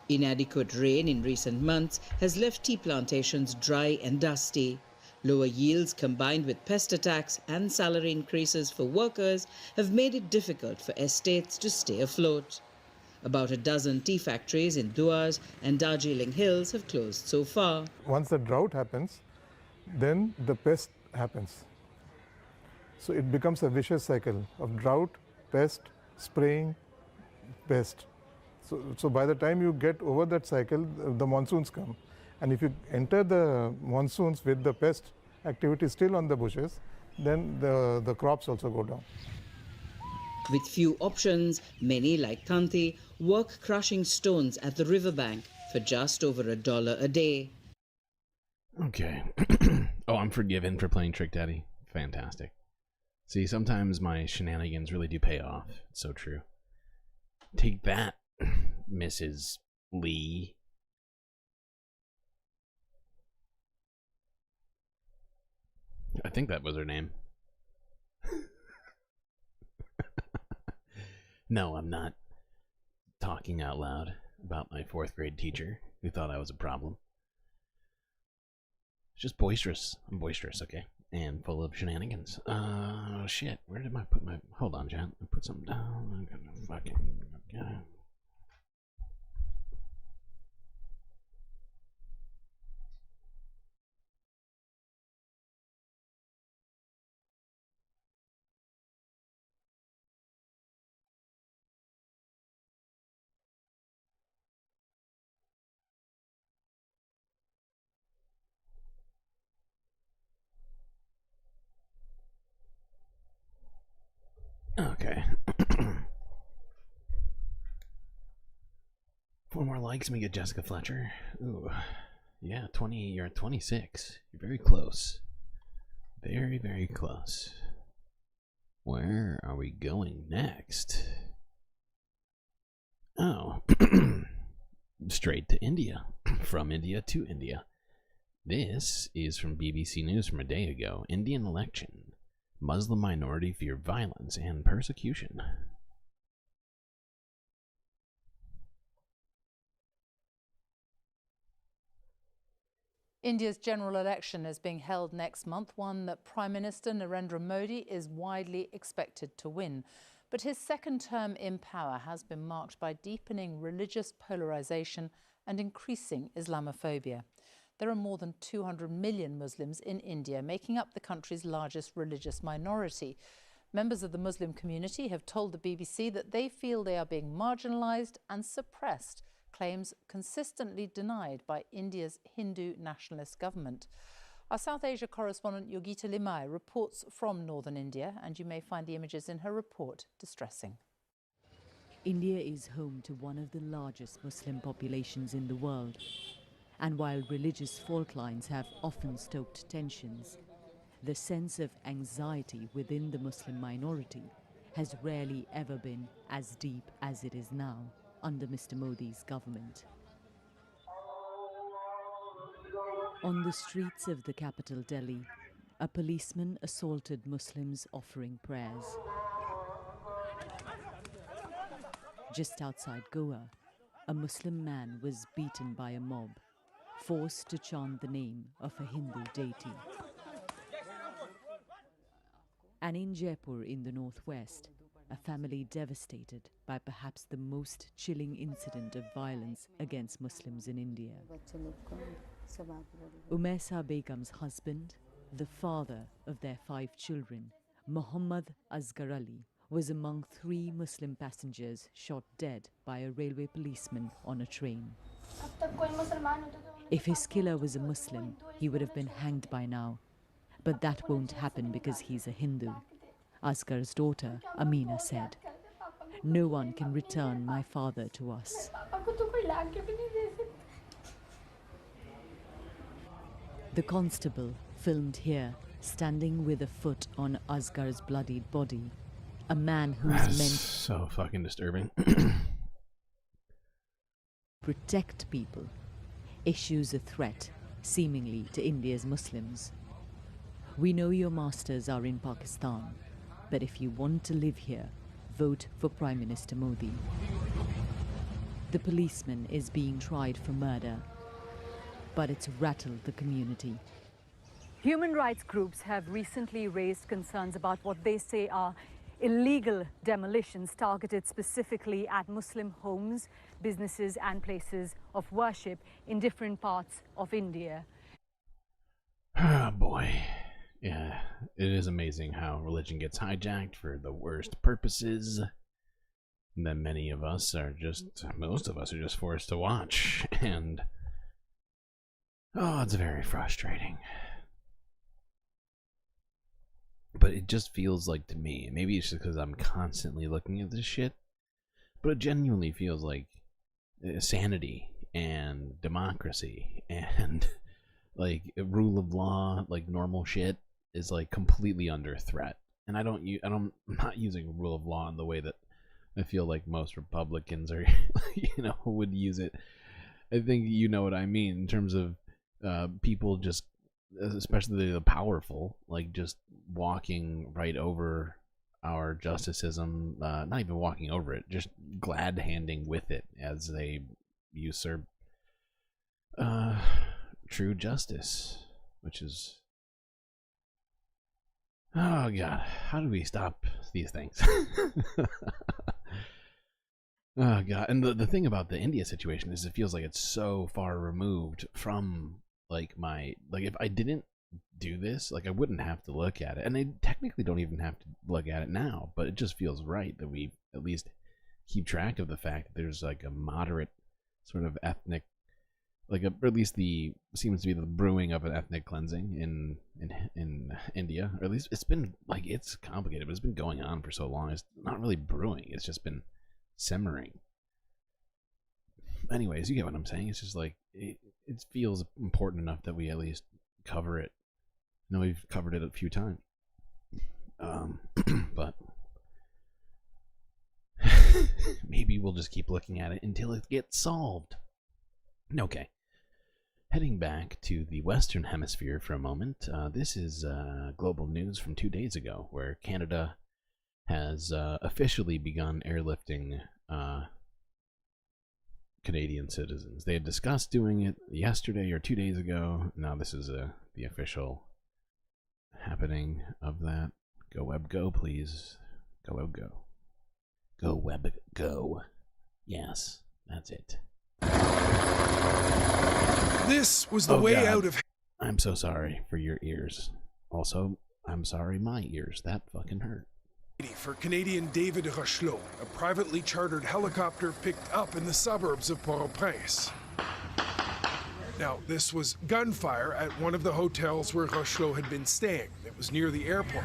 Inadequate rain in recent months has left tea plantations dry and dusty. Lower yields combined with pest attacks and salary increases for workers have made it difficult for estates to stay afloat. About a dozen tea factories in Duars and Darjeeling Hills have closed so far. Once the drought happens, then the pest happens. So it becomes a vicious cycle of drought, pest, spraying, pest. So by the time you get over that cycle, the monsoons come. And if you enter the monsoons with the pest activity still on the bushes, then the crops also go down. With few options, many like Kanti work crushing stones at the riverbank for just over $1 a day. Okay. Oh, I'm forgiven for playing Trick Daddy. Fantastic. See, sometimes my shenanigans really do pay off. It's so true. Take that, Mrs. Lee. I think that was her name. No, I'm not talking out loud about my 4th grade teacher who thought I was a problem. It's just boisterous. I'm boisterous, okay? And full of shenanigans. Oh, shit. Where did I put my... Hold on, John. I put something down. I'm gonna fucking... Okay. Okay. 4 more likes and we get Jessica Fletcher. Ooh. Yeah, 20, you're at 26. You're very close. Very, very close. Where are we going next? Oh. Straight to India. From India to India. This is from BBC News from a day ago. Indian election. Muslim minority fear violence and persecution. India's general election is being held next month, one that Prime Minister Narendra Modi is widely expected to win. But his second term in power has been marked by deepening religious polarization and increasing Islamophobia. There are more than 200 million Muslims in India, making up the country's largest religious minority. Members of the Muslim community have told the BBC that they feel they are being marginalized and suppressed, claims consistently denied by India's Hindu nationalist government. Our South Asia correspondent Yogita Limai reports from northern India, and you may find the images in her report distressing. India is home to one of the largest Muslim populations in the world. And while religious fault lines have often stoked tensions, the sense of anxiety within the Muslim minority has rarely ever been as deep as it is now under Mr. Modi's government. On the streets of the capital Delhi, a policeman assaulted Muslims offering prayers. Just outside Goa, a Muslim man was beaten by a mob, forced to chant the name of a Hindu deity. And in Jaipur in the northwest, a family devastated by perhaps the most chilling incident of violence against Muslims in India. Umaisa Begum's husband, the father of their 5 children, Muhammad Asghar Ali, was among 3 Muslim passengers shot dead by a railway policeman on a train. If his killer was a Muslim, he would have been hanged by now. But that won't happen because he's a Hindu. Asghar's daughter, Amina, said, "No one can return my father to us." The constable filmed here, standing with a foot on Asghar's bloodied body, a man who's That's meant so fucking disturbing. protect people, issues a threat, seemingly to India's Muslims. "We know your masters are in Pakistan, but if you want to live here, vote for Prime Minister Modi." The policeman is being tried for murder, but it's rattled the community. Human rights groups have recently raised concerns about what they say are illegal demolitions targeted specifically at Muslim homes, businesses and places of worship in different parts of India. Oh boy. Yeah, it is amazing how religion gets hijacked for the worst purposes. And then most of us are just forced to watch. And, oh, it's very frustrating. But it just feels like to me, maybe it's just because I'm constantly looking at this shit, but it genuinely feels like sanity and democracy and like rule of law, like normal shit, is like completely under threat. And I'm not using rule of law in the way that I feel like most Republicans are, would use it. I think you know what I mean in terms of people just, especially the powerful, like just walking right over our justice system, not even walking over it, just glad handing with it as they usurp true justice, which is, oh god, how do we stop these things? Oh god. And the thing about the India situation is it feels like it's so far removed from like if I didn't do this, like I wouldn't have to look at it, and I technically don't even have to look at it now, but it just feels right that we at least keep track of the fact that there's like a moderate sort of ethnic, like or at least seems to be the brewing of an ethnic cleansing in India, or at least it's been like, it's complicated, but it's been going on for so long. It's not really brewing, it's just been simmering. Anyways, you get what I'm saying. It's just like it feels important enough that we at least cover it. I know we've covered it a few times, but maybe we'll just keep looking at it until it gets solved. Okay, heading back to the Western Hemisphere for a moment. This is global news from 2 days ago, where Canada has officially begun airlifting Canadian citizens. They had discussed doing it yesterday or 2 days ago. Now this is the official happening of that. Go web go, please. Go web go. Go web go. Yes, that's it. This was the way God. out of... I'm so sorry for your ears. Also, I'm sorry my ears. That fucking hurt. For Canadian David Rochelot, a privately chartered helicopter picked up in the suburbs of Port-au-Prince. Now, this was gunfire at one of the hotels where Rochelot had been staying. It was near the airport.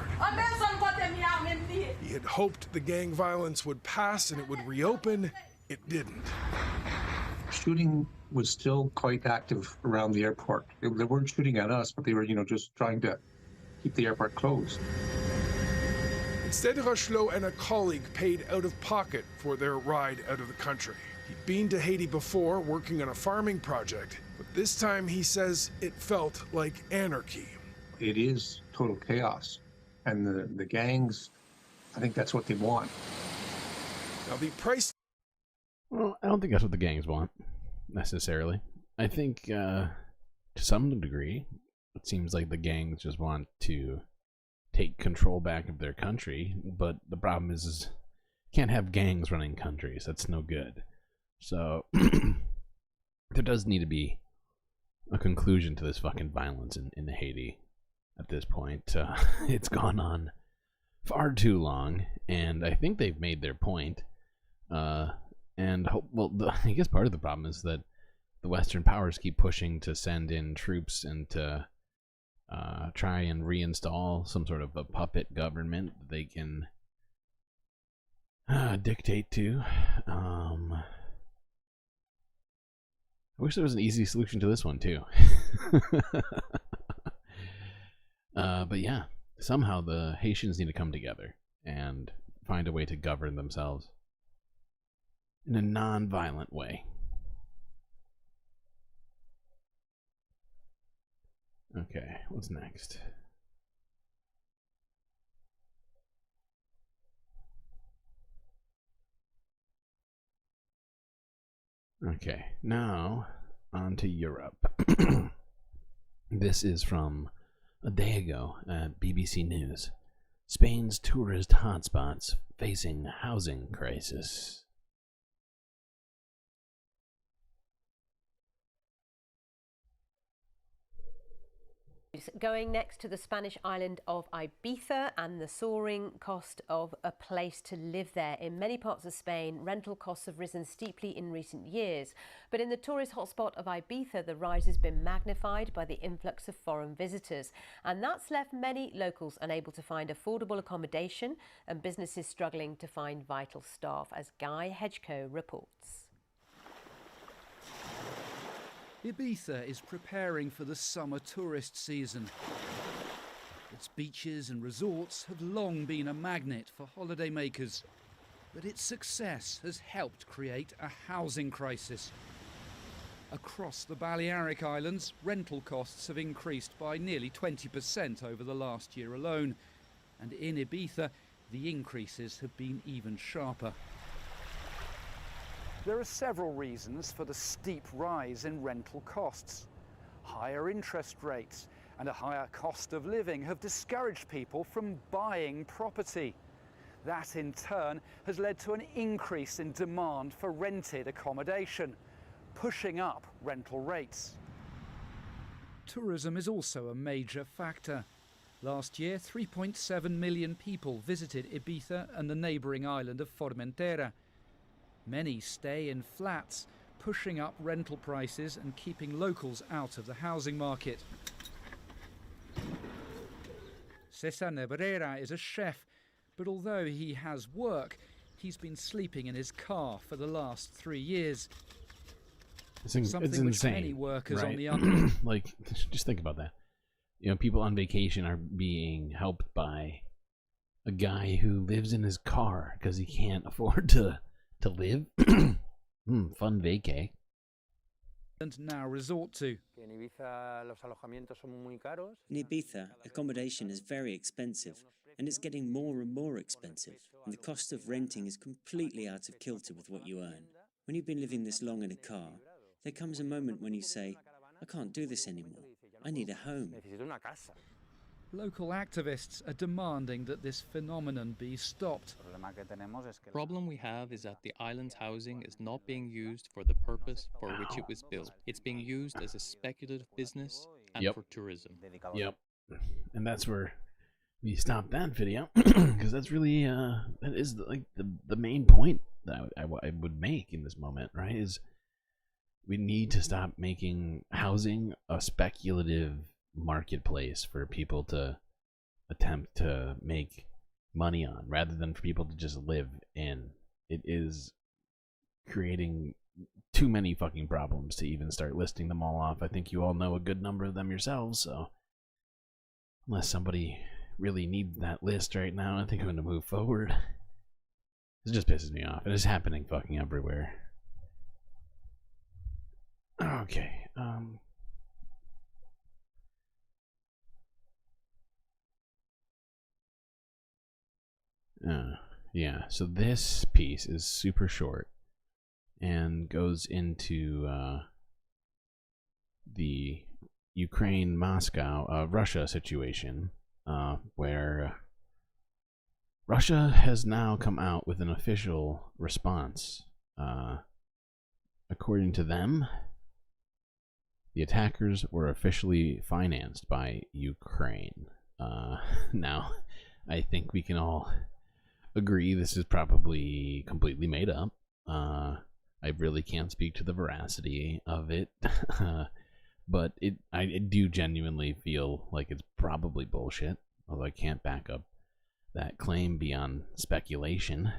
He had hoped the gang violence would pass and it would reopen. It didn't. Shooting was still quite active around the airport. They weren't shooting at us, but they were, just trying to keep the airport closed. Instead, Rochelot and a colleague paid out of pocket for their ride out of the country. He'd been to Haiti before, working on a farming project, but this time he says it felt like anarchy. It is total chaos, and the gangs, I think that's what they want. Now the price... Well, I don't think that's what the gangs want, necessarily. I think, to some degree, it seems like the gangs just want to take control back of their country, but the problem is you can't have gangs running countries. That's no good. So there does need to be a conclusion to this fucking violence in Haiti at this point. It's gone on far too long, and I think they've made their point. I guess part of the problem is that the Western powers keep pushing to send in troops and to try and reinstall some sort of a puppet government that they can dictate to. I wish there was an easy solution to this one too. But yeah, somehow the Haitians need to come together and find a way to govern themselves in a non-violent way. Okay, what's next? Okay, now on to Europe. This is from a day ago at BBC News. Spain's tourist hotspots facing housing crisis. Going next to the Spanish island of Ibiza and the soaring cost of a place to live there. In many parts of Spain, rental costs have risen steeply in recent years. But in the tourist hotspot of Ibiza, the rise has been magnified by the influx of foreign visitors. And that's left many locals unable to find affordable accommodation and businesses struggling to find vital staff, as Guy Hedgecoe reports. Ibiza is preparing for the summer tourist season. Its beaches and resorts have long been a magnet for holidaymakers, but its success has helped create a housing crisis. Across the Balearic Islands, rental costs have increased by nearly 20% over the last year alone, and in Ibiza, the increases have been even sharper. There are several reasons for the steep rise in rental costs. Higher interest rates and a higher cost of living have discouraged people from buying property. That in turn has led to an increase in demand for rented accommodation, pushing up rental rates. Tourism is also a major factor. Last year, 3.7 million people visited Ibiza and the neighbouring island of Formentera. Many stay in flats, pushing up rental prices and keeping locals out of the housing market. Cesar Nebrera is a chef, but although he has work, he's been sleeping in his car for the last 3 years. It's insane, which many workers right? on the under... Like, just think about that. You know, people on vacation are being helped by a guy who lives in his car because he can't afford to live. Fun vacay. And now resort to. In Ibiza, accommodation is very expensive, and it's getting more and more expensive, and the cost of renting is completely out of kilter with what you earn. When you've been living this long in a car, there comes a moment when you say, I can't do this anymore. I need a home. Local activists are demanding that this phenomenon be stopped. The problem we have is that the island's housing is not being used for the purpose for which it was built. It's being used as a speculative business and for tourism. Yep. And that's where we stop that video, because that's really that is like the main point that I would make in this moment, right? Is we need to stop making housing a speculative marketplace for people to attempt to make money on, rather than for people to just live in. It is creating too many fucking problems to even start listing them all off. I think you all know a good number of them yourselves, so unless somebody really needs that list right now, I think I'm going to move forward. It just pisses me off. It is happening fucking everywhere. Okay, yeah, so this piece is super short and goes into the Ukraine-Moscow, Russia situation, where Russia has now come out with an official response. According to them, the attackers were officially financed by Ukraine. Now, I think we can all agree this is probably completely made up. I really can't speak to the veracity of it, but I do genuinely feel like it's probably bullshit, although I can't back up that claim beyond speculation.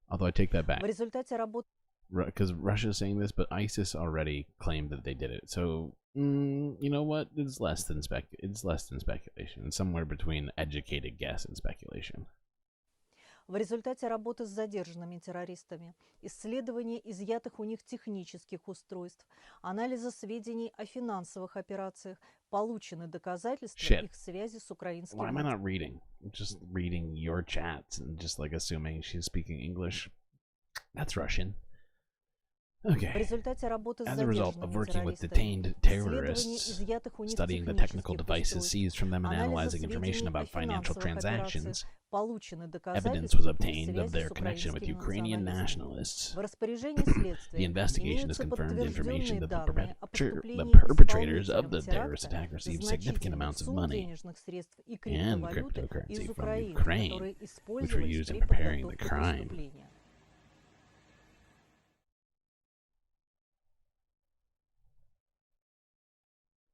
Although I take that back. Because Russia's saying this, but ISIS already claimed that they did it. So, you know what? It's less than speculation. It's somewhere between educated guess and speculation. В результате работы с задержанными террористами, исследования изъятых у них технических устройств, анализа сведений о финансовых операциях, получены доказательства их связи с украинским. Why am I not reading? I'm just reading your chats and just like assuming she's speaking English. That's Russian. Okay. As a result of working with detained terrorists, studying the technical devices seized from them and analyzing information about financial transactions, evidence was obtained of their connection with Ukrainian nationalists. The investigation has confirmed information that the perpetrators of the terrorist attack received significant amounts of money and cryptocurrency from Ukraine, which were used in preparing the crime.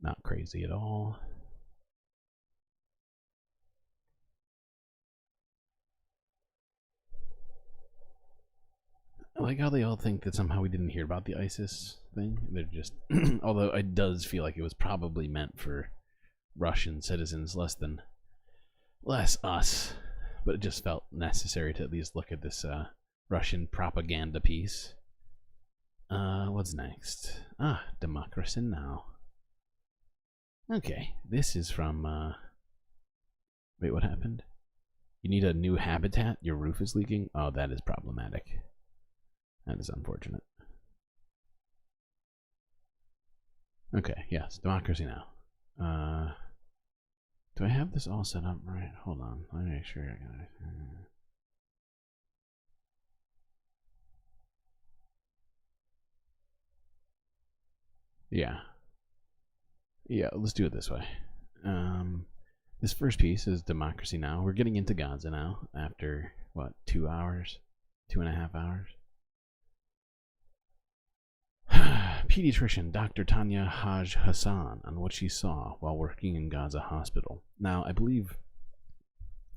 Not crazy at all. I like how they all think that somehow we didn't hear about the ISIS thing. They're just, although it does feel like it was probably meant for Russian citizens, less us. But it just felt necessary to at least look at this Russian propaganda piece. What's next? Democracy Now! Okay, this is from, wait, what happened? You need a new habitat? Your roof is leaking? Oh, that is problematic. That is unfortunate. Okay, yes, Democracy Now! Do I have this all set up right? Hold on, let me make sure I got it. Yeah, let's do it this way. This first piece is Democracy Now! We're getting into Gaza now after, what, 2 hours? 2.5 hours? Pediatrician Dr. Tanya Haj Hassan on what she saw while working in Gaza hospital. Now, I believe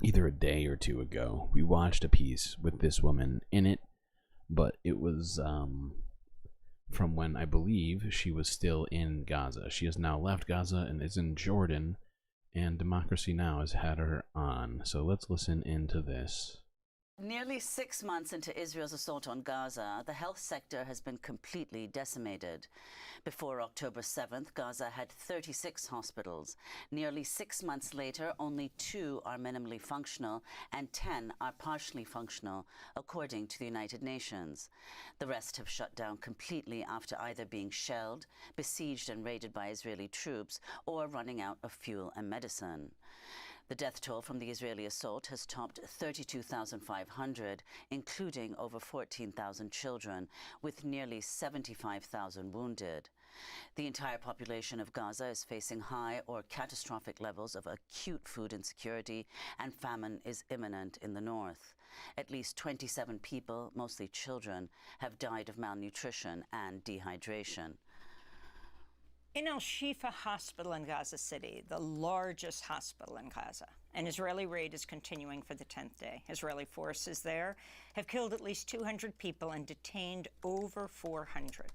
either a day or two ago, we watched a piece with this woman in it, but it was from when I believe she was still in Gaza. She has now left Gaza and is in Jordan, and Democracy Now! Has had her on. So let's listen into this. Nearly 6 months into Israel's assault on Gaza, the health sector has been completely decimated. Before October 7th, Gaza had 36 hospitals. Nearly 6 months later, only 2 are minimally functional and 10 are partially functional, according to the United Nations. The rest have shut down completely after either being shelled, besieged and raided by Israeli troops, or running out of fuel and medicine. The death toll from the Israeli assault has topped 32,500, including over 14,000 children, with nearly 75,000 wounded. The entire population of Gaza is facing high or catastrophic levels of acute food insecurity, and famine is imminent in the north. At least 27 people, mostly children, have died of malnutrition and dehydration. In Al-Shifa Hospital in Gaza City, the largest hospital in Gaza, an Israeli raid is continuing for the 10th day. Israeli forces there have killed at least 200 people and detained over 400.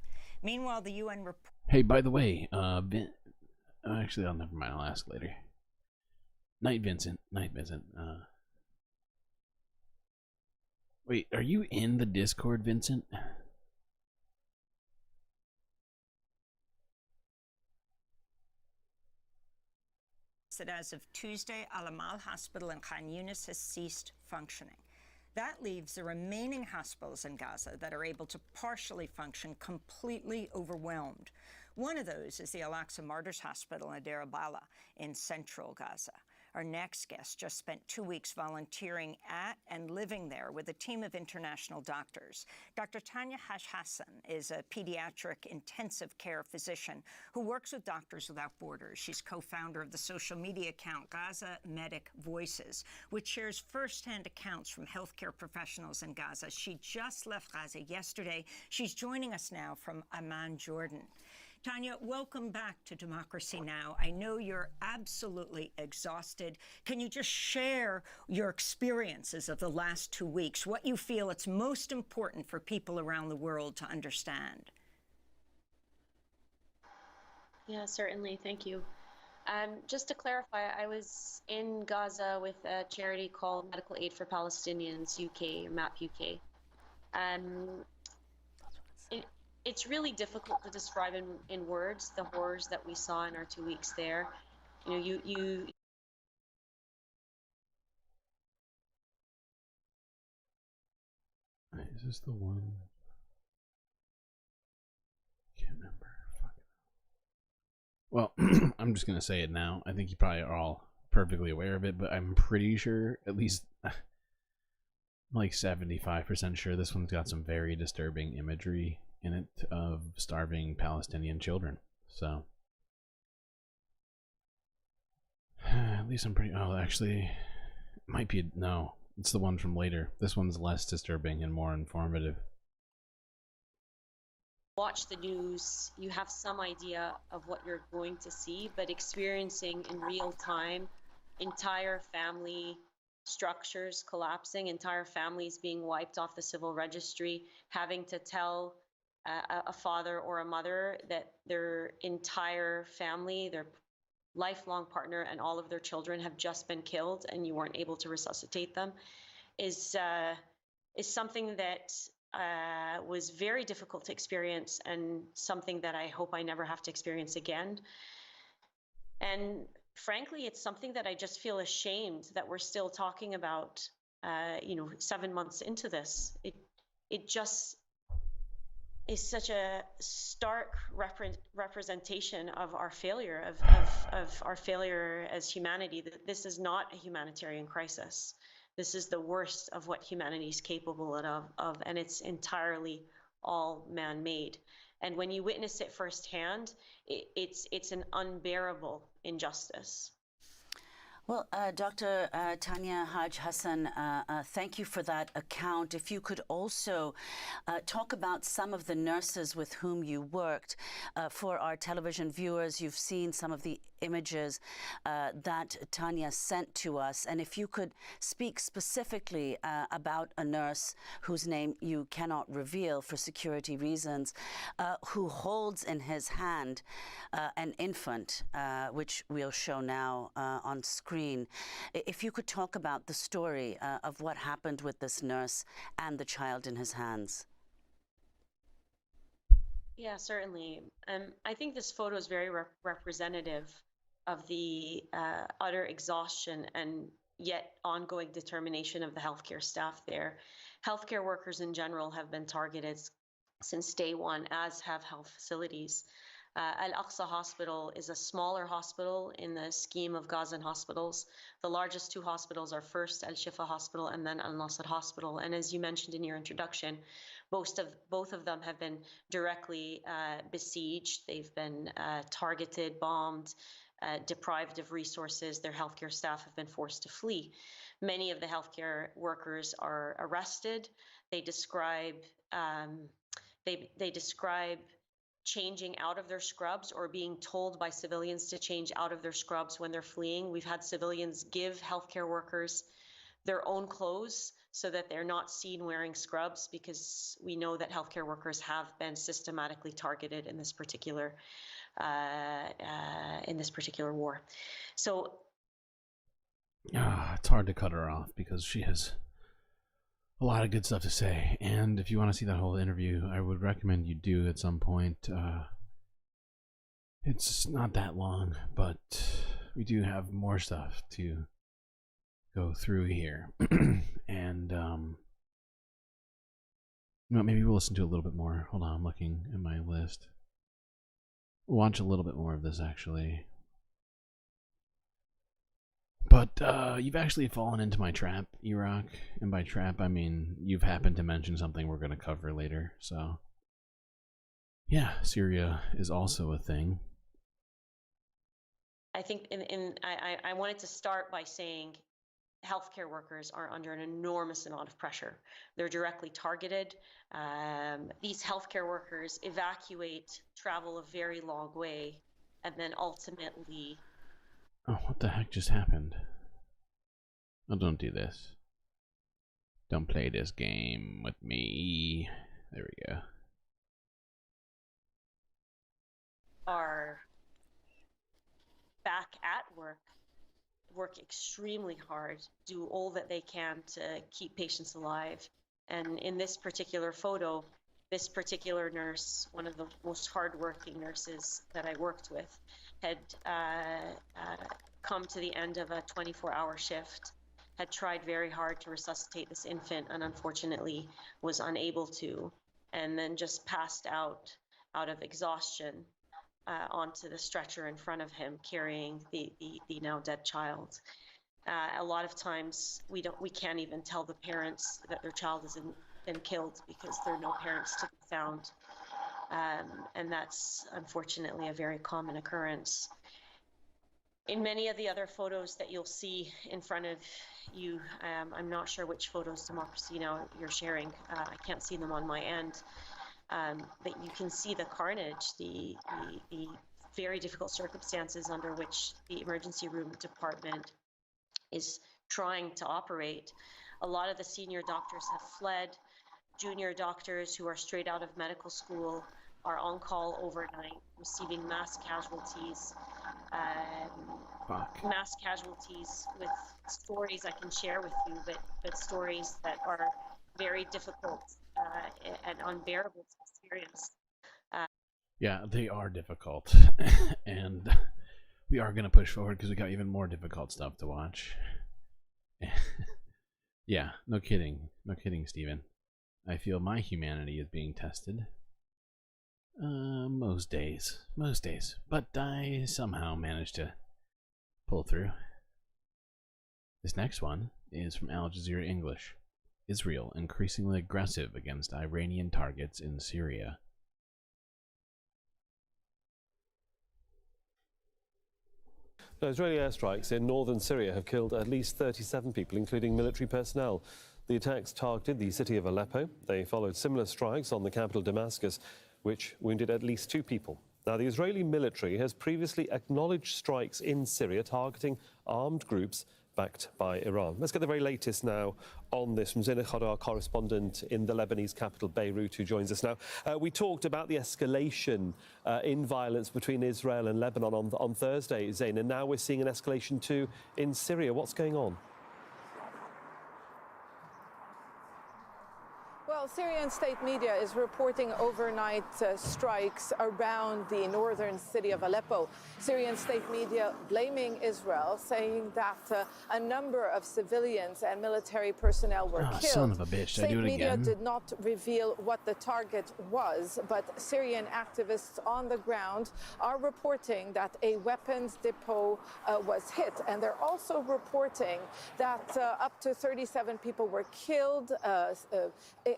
Meanwhile, the UN report... Hey, by the way, actually, I'll never mind. I'll ask later. Night, Vincent. Night, Vincent. Wait, are you in the Discord, Vincent? that as of Tuesday, Al-Amal Hospital in Khan Yunis has ceased functioning. That leaves the remaining hospitals in Gaza that are able to partially function completely overwhelmed. One of those is the Al-Aqsa Martyrs Hospital in Deir al-Balah in central Gaza. Our next guest just spent 2 weeks volunteering at and living there with a team of international doctors. Dr. Tanya Haj Hassan is a pediatric intensive care physician who works with Doctors Without Borders. She's co-founder of the social media account Gaza Medic Voices, which shares firsthand accounts from healthcare professionals in Gaza. She just left Gaza yesterday. She's joining us now from Amman, Jordan. Tanya, welcome back to Democracy Now! I know you're absolutely exhausted. Can you just share your experiences of the last 2 weeks, what you feel it's most important for people around the world to understand? Yeah, certainly. Thank you. Just to clarify, I was in Gaza with a charity called Medical Aid for Palestinians UK, or MAP UK. It's really difficult to describe in words the horrors that we saw in our 2 weeks there. You know, you Is this the one? Can't remember. Well, I'm just gonna say it now. I think you probably are all perfectly aware of it, but I'm pretty sure, at least like 75% sure, this one's got some very disturbing imagery in it of starving Palestinian children. So at least I'm pretty... Oh, actually, it might be... No, it's the one from later. This one's less disturbing and more informative. watch the news, you have some idea of what you're going to see, but experiencing in real time entire family structures collapsing, entire families being wiped off the civil registry, having to tell a father or a mother that their entire family, their lifelong partner and all of their children have just been killed and you weren't able to resuscitate them, is something that was very difficult to experience, and something that I hope I never have to experience again. And frankly, it's something that I just feel ashamed that we're still talking about, 7 months into this. It just is such a stark representation of our failure, of our failure as humanity. That this is not a humanitarian crisis. This is the worst of what humanity is capable of, and it's entirely all man-made. And when you witness it firsthand, it's an unbearable injustice. Well, Dr. Tanya Haj Hassan, thank you for that account. If you could also talk about some of the nurses with whom you worked. For our television viewers, you've seen some of the images that Tanya sent to us. And if you could speak specifically about a nurse whose name you cannot reveal for security reasons, who holds in his hand an infant, which we'll show now on screen. If you could talk about the story of what happened with this nurse and the child in his hands. Yeah, certainly. I think this photo is very representative of the utter exhaustion and yet ongoing determination of the healthcare staff there. Healthcare workers in general have been targeted since day one, as have health facilities. Al-Aqsa Hospital is a smaller hospital in the scheme of Gazan hospitals. The largest two hospitals are first Al-Shifa Hospital and then Al-Nasser Hospital. And as you mentioned in your introduction, both of them have been directly besieged. They've been targeted, bombed, deprived of resources. Their healthcare staff have been forced to flee. Many of the healthcare workers are arrested. They describe changing out of their scrubs or being told by civilians to change out of their scrubs when they're fleeing. We've had civilians give healthcare workers their own clothes so that they're not seen wearing scrubs, because we know that healthcare workers have been systematically targeted in this particular war. So it's hard to cut her off because she has a lot of good stuff to say. And if you want to see that whole interview, I would recommend you do at some point. It's not that long, but we do have more stuff to go through here. And maybe we'll listen to a little bit more. Hold on, I'm looking at my list. We'll watch a little bit more of this, actually. But you've actually fallen into my trap, Iraq. And by trap, I mean you've happened to mention something we're going to cover later. So, yeah, Syria is also a thing. I think I wanted to start by saying healthcare workers are under an enormous amount of pressure. They're directly targeted. These healthcare workers evacuate, travel a very long way, and then ultimately... Oh, what the heck just happened? Oh, don't do this. Don't play this game with me. There we go. Are back at work extremely hard, do all that they can to keep patients alive. And in this particular photo, this particular nurse, one of the most hardworking nurses that I worked with, had come to the end of a 24-hour shift, had tried very hard to resuscitate this infant and unfortunately was unable to, and then just passed out of exhaustion onto the stretcher in front of him, carrying the now dead child. A lot of times we can't even tell the parents that their child has been killed because there are no parents to be found, and that's unfortunately a very common occurrence. In many of the other photos that you'll see in front of you, I'm not sure which photos, Democracy Now! You're sharing. I can't see them on my end. But you can see the carnage, the very difficult circumstances under which the emergency room department is trying to operate. A lot of the senior doctors have fled. Junior doctors who are straight out of medical school are on call overnight, receiving mass casualties. Mass casualties with stories I can share with you, but stories that are very difficult and unbearable to experience. Yeah, they are difficult. And we are going to push forward because we got even more difficult stuff to watch. Yeah, no kidding. No kidding, Steven. I feel my humanity is being tested. Most days. But I somehow managed to pull through. This next one is from Al Jazeera English. Israel increasingly aggressive against Iranian targets in Syria. Israeli airstrikes in northern Syria have killed at least 37 people, including military personnel. The attacks targeted the city of Aleppo. They followed similar strikes on the capital Damascus, which wounded at least 2 people. Now, the Israeli military has previously acknowledged strikes in Syria targeting armed groups backed by Iran. Let's get the very latest now on this from Zina Khadar, our correspondent in the Lebanese capital, Beirut, who joins us now. We talked about the escalation in violence between Israel and Lebanon on Thursday, Zain, and now we're seeing an escalation too in Syria. What's going on? Well, Syrian state media is reporting overnight strikes around the northern city of Aleppo. Syrian state media blaming Israel, saying that a number of civilians and military personnel were killed. Son of a bitch, did I do it media again? did not reveal what the target was, but Syrian activists on the ground are reporting that a weapons depot was hit. And they're also reporting that up to 37 people were killed,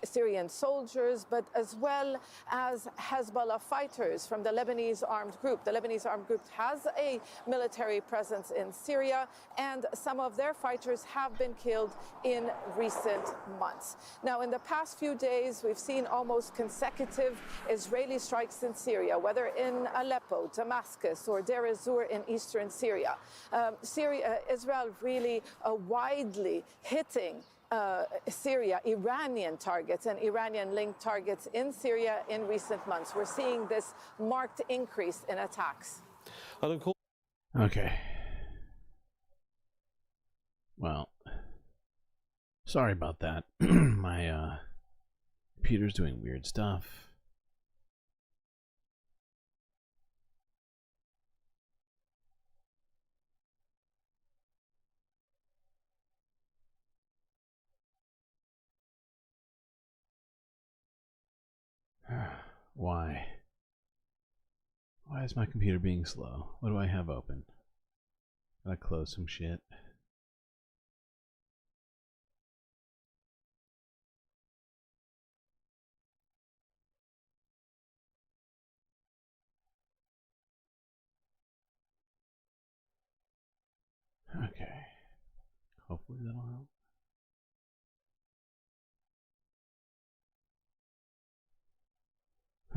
Syrian soldiers, but as well as Hezbollah fighters from the Lebanese armed group. The Lebanese armed group has a military presence in Syria, and some of their fighters have been killed in recent months. Now, in the past few days, we've seen almost consecutive Israeli strikes in Syria, whether in Aleppo, Damascus, or Deir ez-Zor in eastern Syria. Israel really widely hitting Syria, Iranian targets and Iranian-linked targets in Syria in recent months. We're seeing this marked increase in attacks. Okay. Well, sorry about that. My computer's doing weird stuff. Why? Why is my computer being slow? What do I have open? Gotta close some shit. Okay. Hopefully that'll help.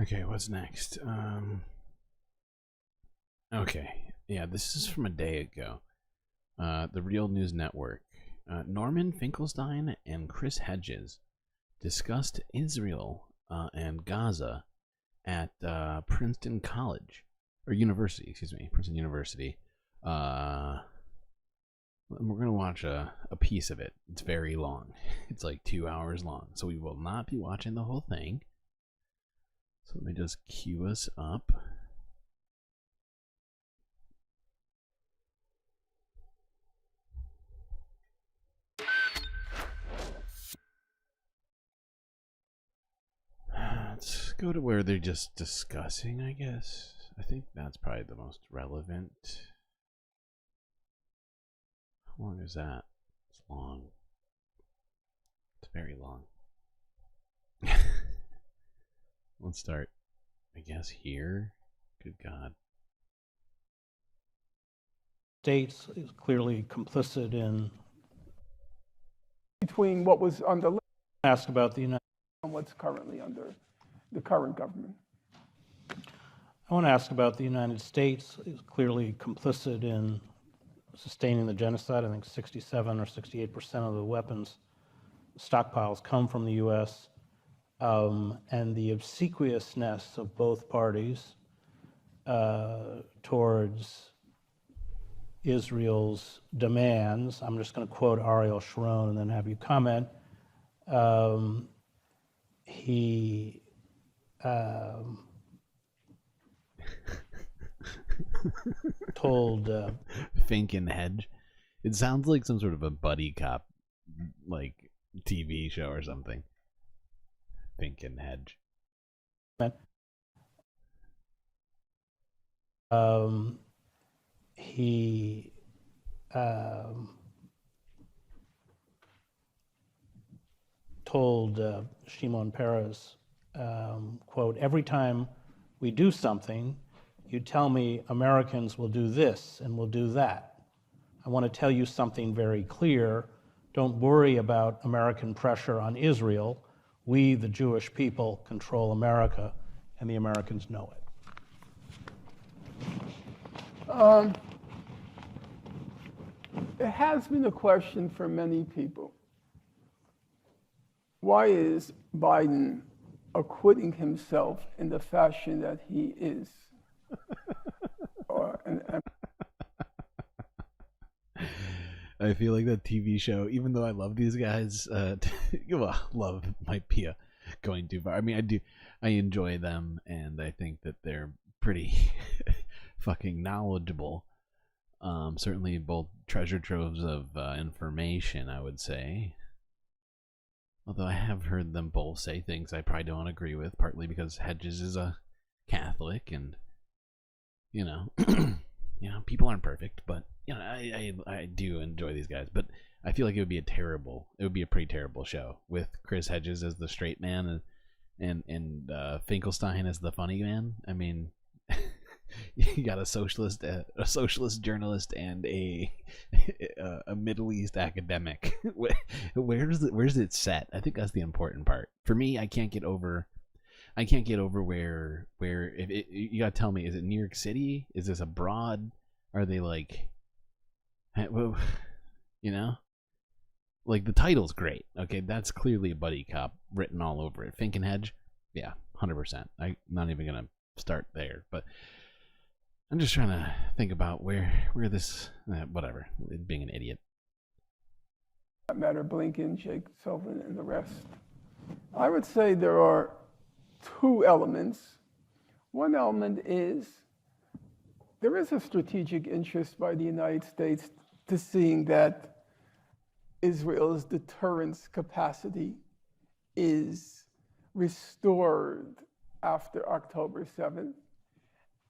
Okay, what's next? Okay, yeah, this is from a day ago. The Real News Network. Norman Finkelstein and Chris Hedges discussed Israel and Gaza at Princeton College, or University, excuse me, Princeton University. We're gonna watch a piece of it. It's very long. It's like 2 hours long, so we will not be watching the whole thing. So let me just cue us up. Let's go to where they're just discussing, I guess. I think that's probably the most relevant. How long is that? It's long. It's very long. Let's start, I guess, here. Good God. States is clearly complicit in between what was under ask about the United and what's currently under the current government. I want to ask about the United States is clearly complicit in sustaining the genocide. I think 67 or 68% of the weapons stockpiles come from the U.S. And the obsequiousness of both parties towards Israel's demands. I'm just going to quote Ariel Sharon and then have you comment. He told Fink and Hedge. It sounds like some sort of a buddy cop like TV show or something. Fink and Hedge. He told Shimon Peres, quote, every time we do something, you tell me Americans will do this and will do that. I want to tell you something very clear. Don't worry about American pressure on Israel. We, the Jewish people, control America, and the Americans know it. It has been a question for many people. Why is Biden acquitting himself in the fashion that he is? I feel like that TV show, even though I love these guys, well, love might be going too far. I mean, I enjoy them, and I think that they're pretty fucking knowledgeable. Certainly both treasure troves of information, I would say. Although I have heard them both say things I probably don't agree with, partly because Hedges is a Catholic, and you know, people aren't perfect, but I do enjoy these guys. But I feel like it would be a pretty terrible show with Chris Hedges as the straight man and Finkelstein as the funny man. I mean, you got a socialist journalist, and a Middle East academic. Where's it set? I think that's the important part. For me, I can't get over where you gotta tell me, is it New York City? Is this abroad? Are they like, like the title's great. Okay, that's clearly a buddy cop written all over it. Fink and Hedge, yeah, 100%. I'm not even gonna start there, but I'm just trying to think about where this, whatever, being an idiot. That matter, Blinken, Jake Sullivan, and the rest. I would say there are two elements. One element is there is a strategic interest by the United States to seeing that Israel's deterrence capacity is restored after October 7th.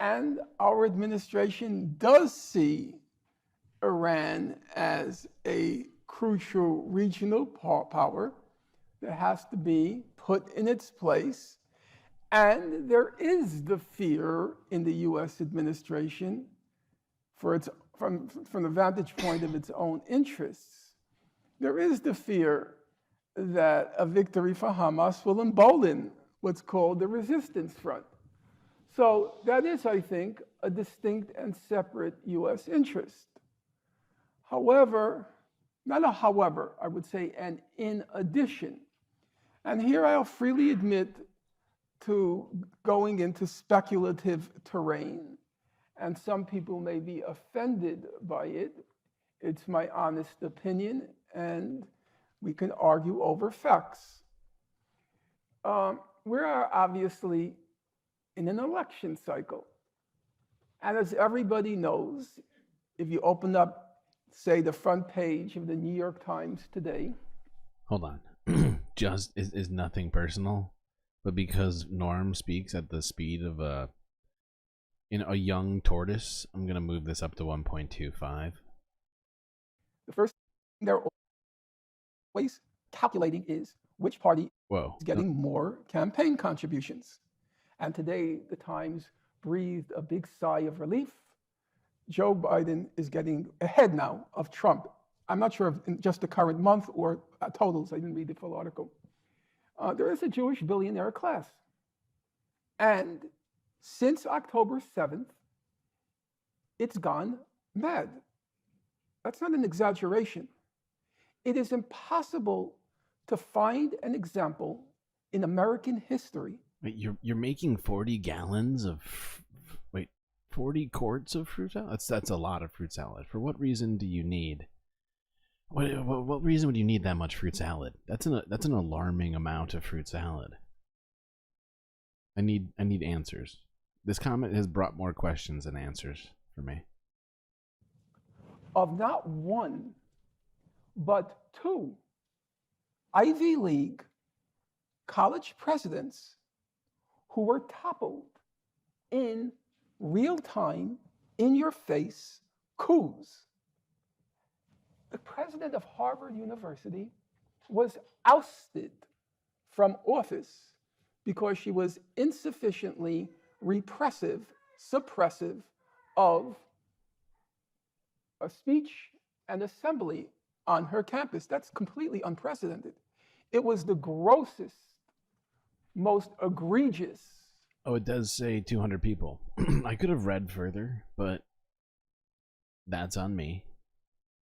And our administration does see Iran as a crucial regional power that has to be put in its place. And there is the fear in the U.S. administration from the vantage point of its own interests. There is the fear that a victory for Hamas will embolden what's called the resistance front. So that is, I think, a distinct and separate U.S. interest. However, not a however, I would say an in addition. And here I'll freely admit to going into speculative terrain. And some people may be offended by it. It's my honest opinion, and we can argue over facts. We are obviously in an election cycle. And as everybody knows, if you open up, say, the front page of the New York Times today. Hold on. Just is nothing personal, but because Norm speaks at the speed of a young tortoise, I'm going to move this up to 1.25. The first thing they're always calculating is which party is getting more campaign contributions. And today, the Times breathed a big sigh of relief. Joe Biden is getting ahead now of Trump. I'm not sure if in just the current month or totals. I didn't read the full article. There is a Jewish billionaire class. And since October 7th, it's gone mad. That's not an exaggeration. It is impossible to find an example in American history. Wait, you're making 40 gallons of 40 quarts of fruit salad? That's a lot of fruit salad. For what reason do you need? What reason would you need that much fruit salad? That's an alarming amount of fruit salad. I need answers. This comment has brought more questions than answers for me. Of not one, but two Ivy League college presidents who were toppled in real time, in your face coups. The president of Harvard University was ousted from office because she was insufficiently repressive, suppressive of a speech and assembly on her campus. That's completely unprecedented. It was the grossest, most egregious. Oh, it does say 200 people. I could have read further, but That's on me.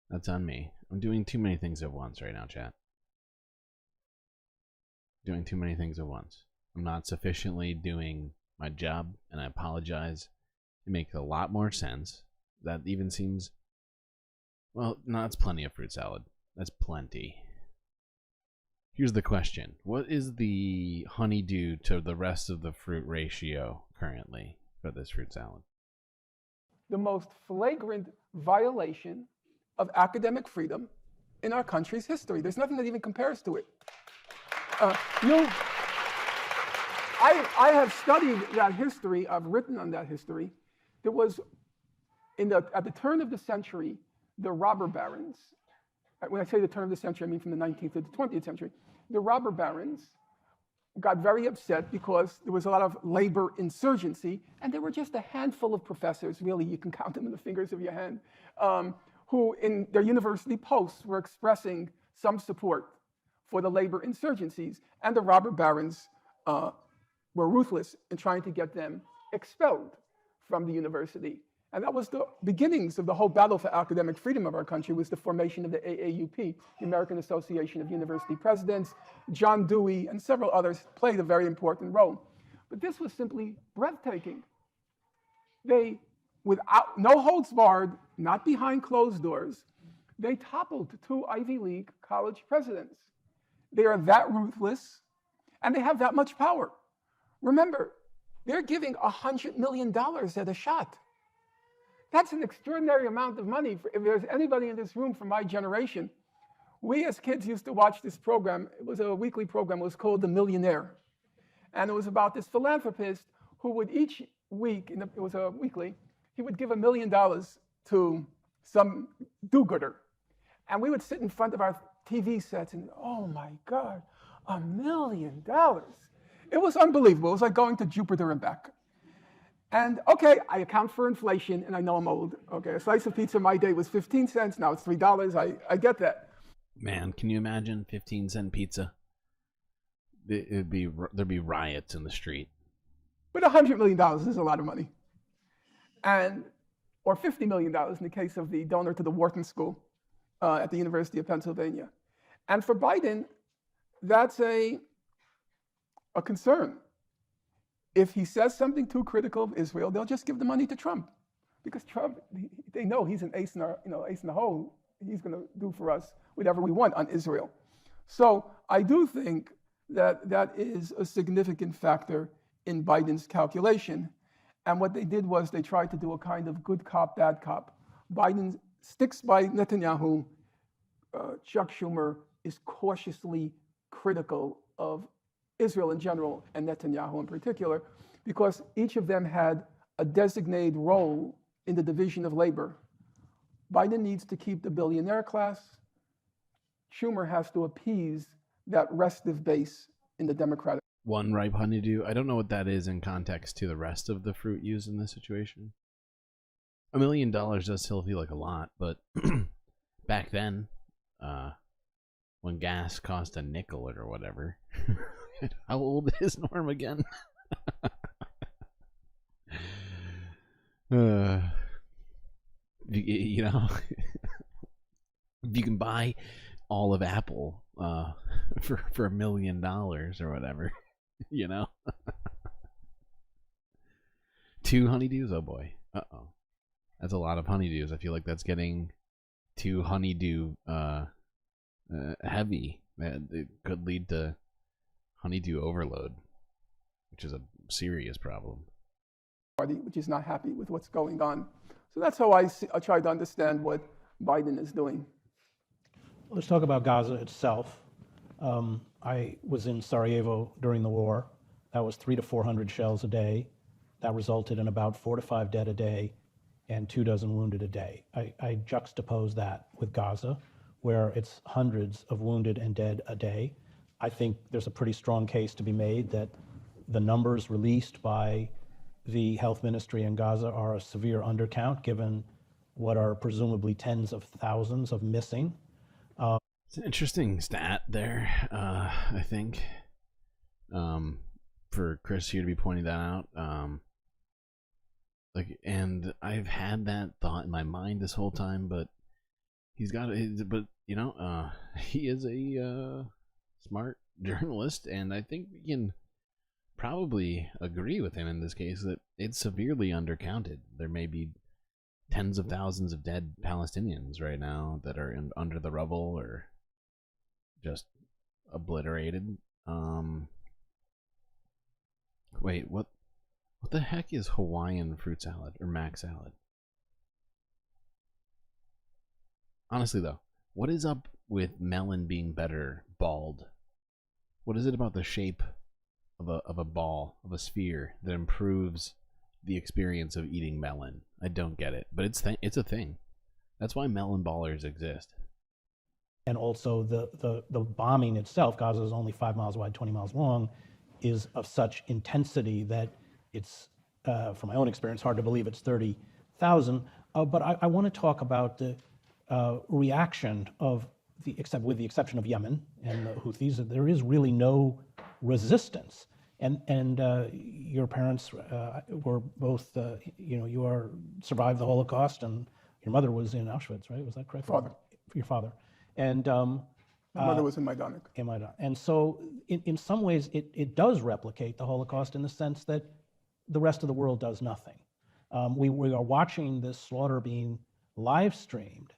That's on me. I'm doing too many things at once right now, chat. Doing too many things at once. I'm not sufficiently doing my job, and I apologize. It makes a lot more sense. That even seems... Well, no, that's plenty of fruit salad. That's plenty. Here's the question. What is the honeydew to the rest of the fruit ratio currently for this fruit salad? The most flagrant violation of academic freedom in our country's history. There's nothing that even compares to it. I have studied that history. I've written on that history. There was, at the turn of the century, the robber barons. When I say the turn of the century, I mean from the 19th to the 20th century. The robber barons got very upset because there was a lot of labor insurgency, and there were just a handful of professors, really, you can count them in the fingers of your hand, who in their university posts were expressing some support for the labor insurgencies, and the robber barons were ruthless in trying to get them expelled from the university. And that was the beginnings of the whole battle for academic freedom of our country, was the formation of the AAUP, the American Association of University Presidents. John Dewey and several others played a very important role. But this was simply breathtaking. They, without no holds barred, not behind closed doors, they toppled 2 Ivy League college presidents. They are that ruthless, and they have that much power. Remember, they're giving $100 million at a shot. That's an extraordinary amount of money. If there's anybody in this room from my generation, we as kids used to watch this program. It was a weekly program. It was called The Millionaire. And it was about this philanthropist who would each week, it was a weekly, he would give $1 million to some do-gooder. And we would sit in front of our TV sets and, oh my God, $1 million. It was unbelievable. It was like going to Jupiter and back. And okay, I account for inflation, and I know I'm old. Okay, a slice of pizza in my day was 15 cents. Now it's $3. I get that. Man, can you imagine 15-cent pizza? There'd be riots in the street. But $100 million is a lot of money, or $50 million in the case of the donor to the Wharton School at the University of Pennsylvania. And for Biden, that's a concern. If he says something too critical of Israel, they'll just give the money to Trump, because Trump, they know he's an ace in the hole. He's going to do for us whatever we want on Israel. So I do think that is a significant factor in Biden's calculation. And what they did was they tried to do a kind of good cop, bad cop. Biden sticks by Netanyahu. Chuck Schumer is cautiously critical of Israel in general and Netanyahu in particular, because each of them had a designated role in the division of labor. Biden needs to keep the billionaire class. Schumer has to appease that restive base in the Democratic. One ripe honeydew. I don't know what that is in context to the rest of the fruit used in this situation. $1 million does still feel like a lot, but back then, when gas cost a nickel or whatever. How old is Norm again? You know, if you can buy all of Apple for $1 million or whatever, you know. 2 honeydews? Oh boy. Uh-oh. That's a lot of honeydews. I feel like that's getting too honeydew heavy. It could lead to honeydew overload, which is a serious problem. Party, which is not happy with what's going on. So that's how I try to understand what Biden is doing. Let's talk about Gaza itself. I was in Sarajevo during the war. That was 300 to 400 shells a day. That resulted in about 4 to 5 dead a day and 24 wounded a day. I juxtapose that with Gaza, where it's hundreds of wounded and dead a day. I think there's a pretty strong case to be made that the numbers released by the health ministry in Gaza are a severe undercount, given what are presumably tens of thousands of missing. It's an interesting stat there, I think, for Chris here to be pointing that out. Like, and I've had that thought in my mind this whole time, but but you know, he is a smart journalist, and I think we can probably agree with him in this case that it's severely undercounted. There may be tens of thousands of dead Palestinians right now that are under the rubble or just obliterated. Wait, what the heck is Hawaiian fruit salad or mac salad? Honestly though, what is up with melon being better bald? What is it about the shape of a ball, of a sphere, that improves the experience of eating melon? I don't get it, but it's a thing. That's why melon ballers exist. And also the bombing itself, Gaza is only 5 miles wide, 20 miles long, is of such intensity that it's, from my own experience, hard to believe it's 30,000. But I want to talk about the reaction of with the exception of Yemen and the Houthis. There is really no resistance. And your parents were both, you survived the Holocaust, and your mother was in Auschwitz, right? Was that correct? Father. Your father. And my mother was in Majdanek. And so in some ways it does replicate the Holocaust in the sense that the rest of the world does nothing. We are watching this slaughter being live streamed,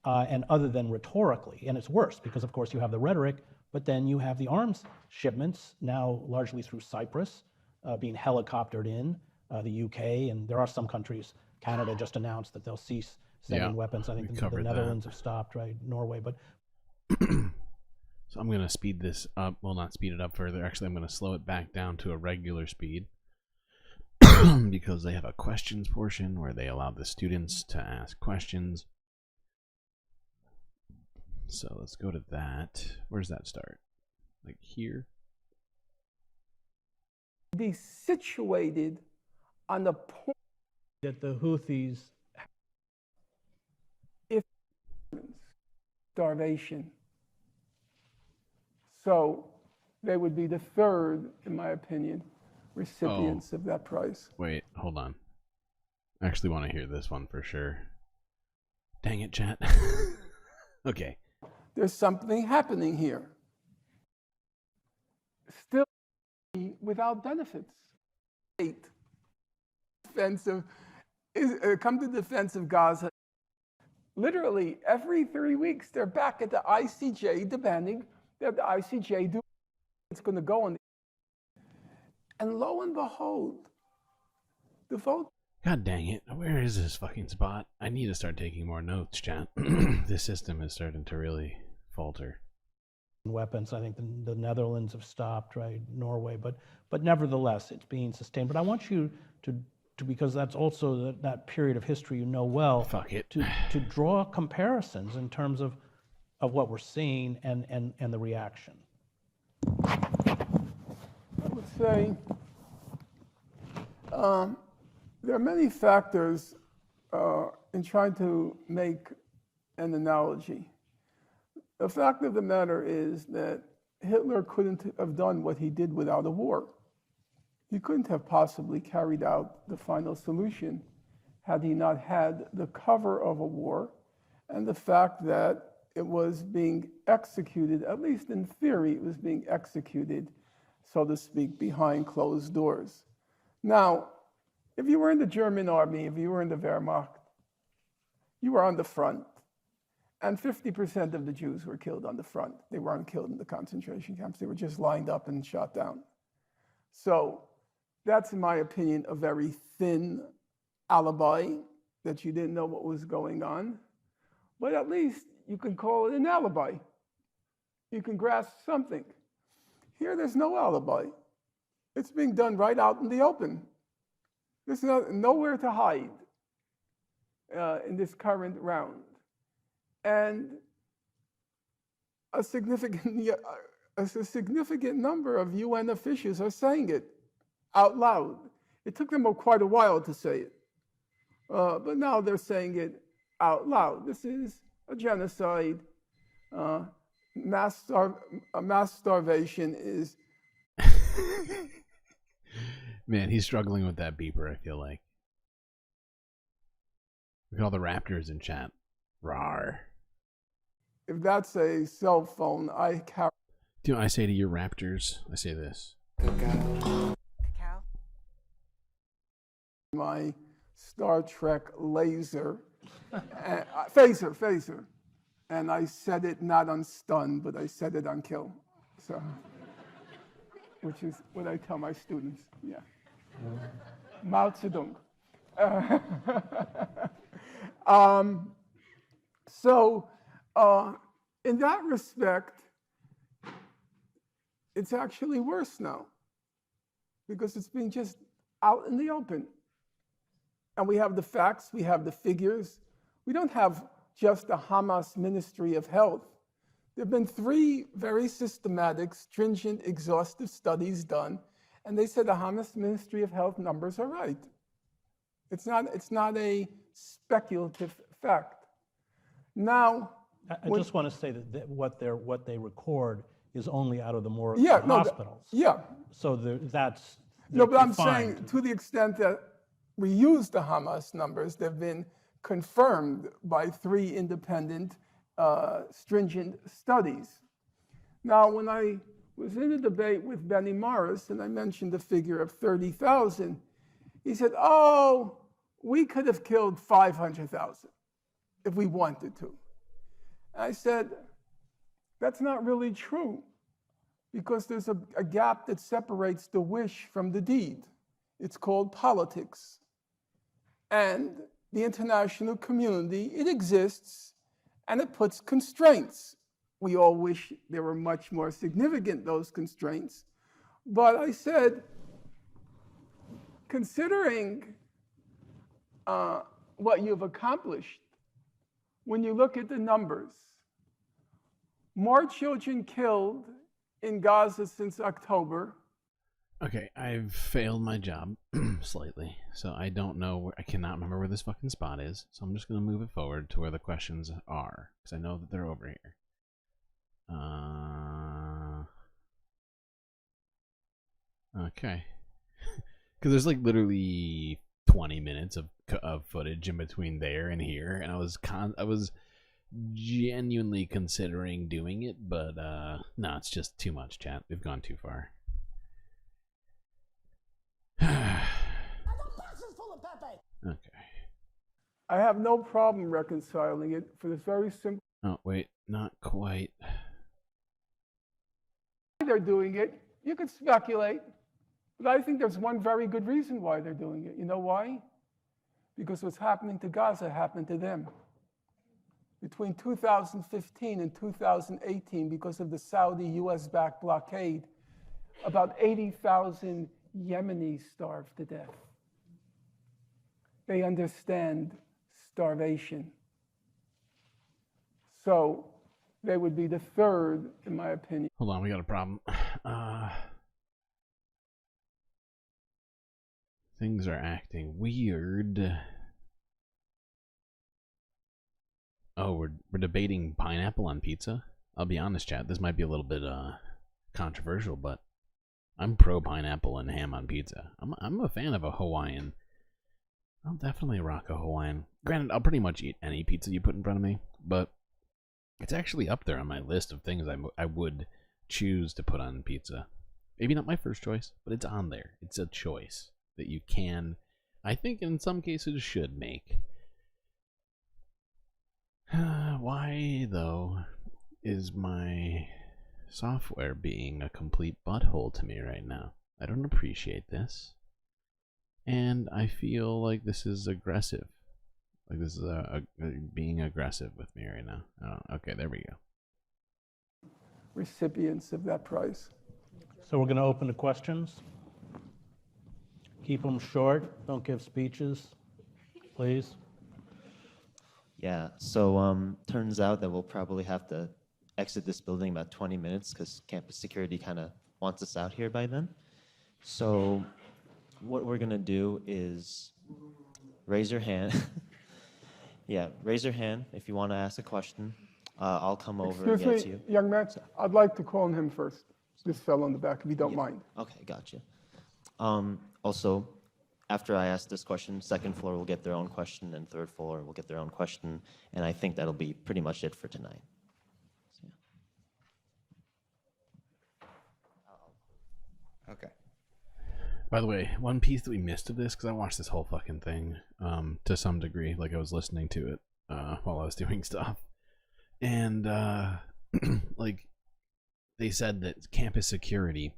and other than rhetorically, and it's worse because of course you have the rhetoric, but then you have the arms shipments now largely through Cyprus being helicoptered in, the UK, and there are some countries, Canada just announced that they'll cease sending weapons. I think the Netherlands have stopped, right? Norway, but so I'm going to speed this up. Well, not speed it up further. Actually, I'm going to slow it back down to a regular speed because they have a questions portion where they allow the students to ask questions. So let's go to that. Where does that start? Like here? Be situated on the point that the Houthis, if starvation. So they would be the third, in my opinion, recipients of that prize. Wait, hold on. I actually want to hear this one for sure. Dang it, chat. Okay. There's something happening here. Still without benefits. Come to the defense of Gaza. Literally every 3 weeks, they're back at the ICJ demanding that the ICJ do it's going to go on. And lo and behold, the vote. God dang it. Where is this fucking spot? I need to start taking more notes, chat. This system is starting to really falter. Weapons, I think the Netherlands have stopped, right? Norway, but nevertheless, it's being sustained. But I want you to because that's also that period of history you know well. Fuck it. To draw comparisons in terms of what we're seeing and the reaction. I would say there are many factors in trying to make an analogy. The fact of the matter is that Hitler couldn't have done what he did without a war. He couldn't have possibly carried out the final solution had he not had the cover of a war and the fact that it was being executed, at least in theory, it was being executed, so to speak, behind closed doors. Now, if you were in the German army, if you were in the Wehrmacht, you were on the front. And 50% of the Jews were killed on the front. They weren't killed in the concentration camps. They were just lined up and shot down. So that's, in my opinion, a very thin alibi that you didn't know what was going on. But at least you can call it an alibi. You can grasp something. Here, there's no alibi. It's being done right out in the open. There's nowhere to hide in this current round. And a significant number of UN officials are saying it out loud. It took them quite a while to say it, but now they're saying it out loud. This is a genocide. Mass starvation is. Man, he's struggling with that beeper, I feel like. Look at all the raptors in chat. Rawr. If that's a cell phone, I carry. Do you know what I say to your raptors? I say this. My Star Trek laser, phaser, and I set it not on stun, but I set it on kill. So, which is what I tell my students. Yeah, Mao Zedong. In that respect, it's actually worse now because it's being just out in the open. And we have the facts, we have the figures. We don't have just the Hamas Ministry of Health. There have been 3 very systematic, stringent, exhaustive studies done, and they said the Hamas Ministry of Health numbers are right. It's not a speculative fact. Now, I just want to say that what they record is only out of the morgue yeah, of no, hospitals. Yeah. So that's no, but I'm saying to the extent that we use the Hamas numbers, they've been confirmed by 3 independent, stringent studies. Now, when I was in a debate with Benny Morris and I mentioned the figure of 30,000, he said, oh, we could have killed 500,000 if we wanted to. I said, that's not really true because there's a gap that separates the wish from the deed. It's called politics. And the international community, it exists and it puts constraints. We all wish they were much more significant, those constraints. But I said, considering what you've accomplished, when you look at the numbers, more children killed in Gaza since October. Okay, I've failed my job slightly, so I don't know I cannot remember where this fucking spot is, so I'm just going to move it forward to where the questions are, because I know that they're over here. Okay. Because there's like literally 20 minutes of footage in between there and here, and I was genuinely considering doing it, but no, it's just too much, chat. We've gone too far. Okay. I have no problem reconciling it for this very simple. Oh, wait, not quite. They're doing it. You could speculate, but I think there's one very good reason why they're doing it. You know why? Because what's happening to Gaza happened to them. Between 2015 and 2018, because of the Saudi US-backed blockade, about 80,000 Yemenis starved to death. They understand starvation. So they would be the third, in my opinion. Hold on, we got a problem. Things are acting weird. Oh, we're debating pineapple on pizza? I'll be honest, chat, this might be a little bit controversial, but I'm pro pineapple and ham on pizza. I'm a fan of a Hawaiian. I'll definitely rock a Hawaiian. Granted, I'll pretty much eat any pizza you put in front of me, but it's actually up there on my list of things I would choose to put on pizza. Maybe not my first choice, but it's on there. It's a choice that you can, I think in some cases, should make. Why, though, is my software being a complete butthole to me right now? I don't appreciate this. And I feel like this is aggressive. Like this is being aggressive with me right now. Okay, there we go. Recipients of that prize. So we're going to open to questions. Keep them short. Don't give speeches, please. Yeah, so turns out that we'll probably have to exit this building in about 20 minutes because campus security kind of wants us out here by then. So what we're going to do is raise your hand. Yeah, raise your hand if you want to ask a question. I'll come over and get to you. Young man, I'd like to call on him first. This fellow in the back, if you don't mind. Okay, gotcha. Also, after I ask this question, second floor will get their own question, and third floor will get their own question, and I think that'll be pretty much it for tonight. So, yeah. Okay. By the way, one piece that we missed of this, because I watched this whole fucking thing to some degree, like I was listening to it while I was doing stuff, and like they said that campus security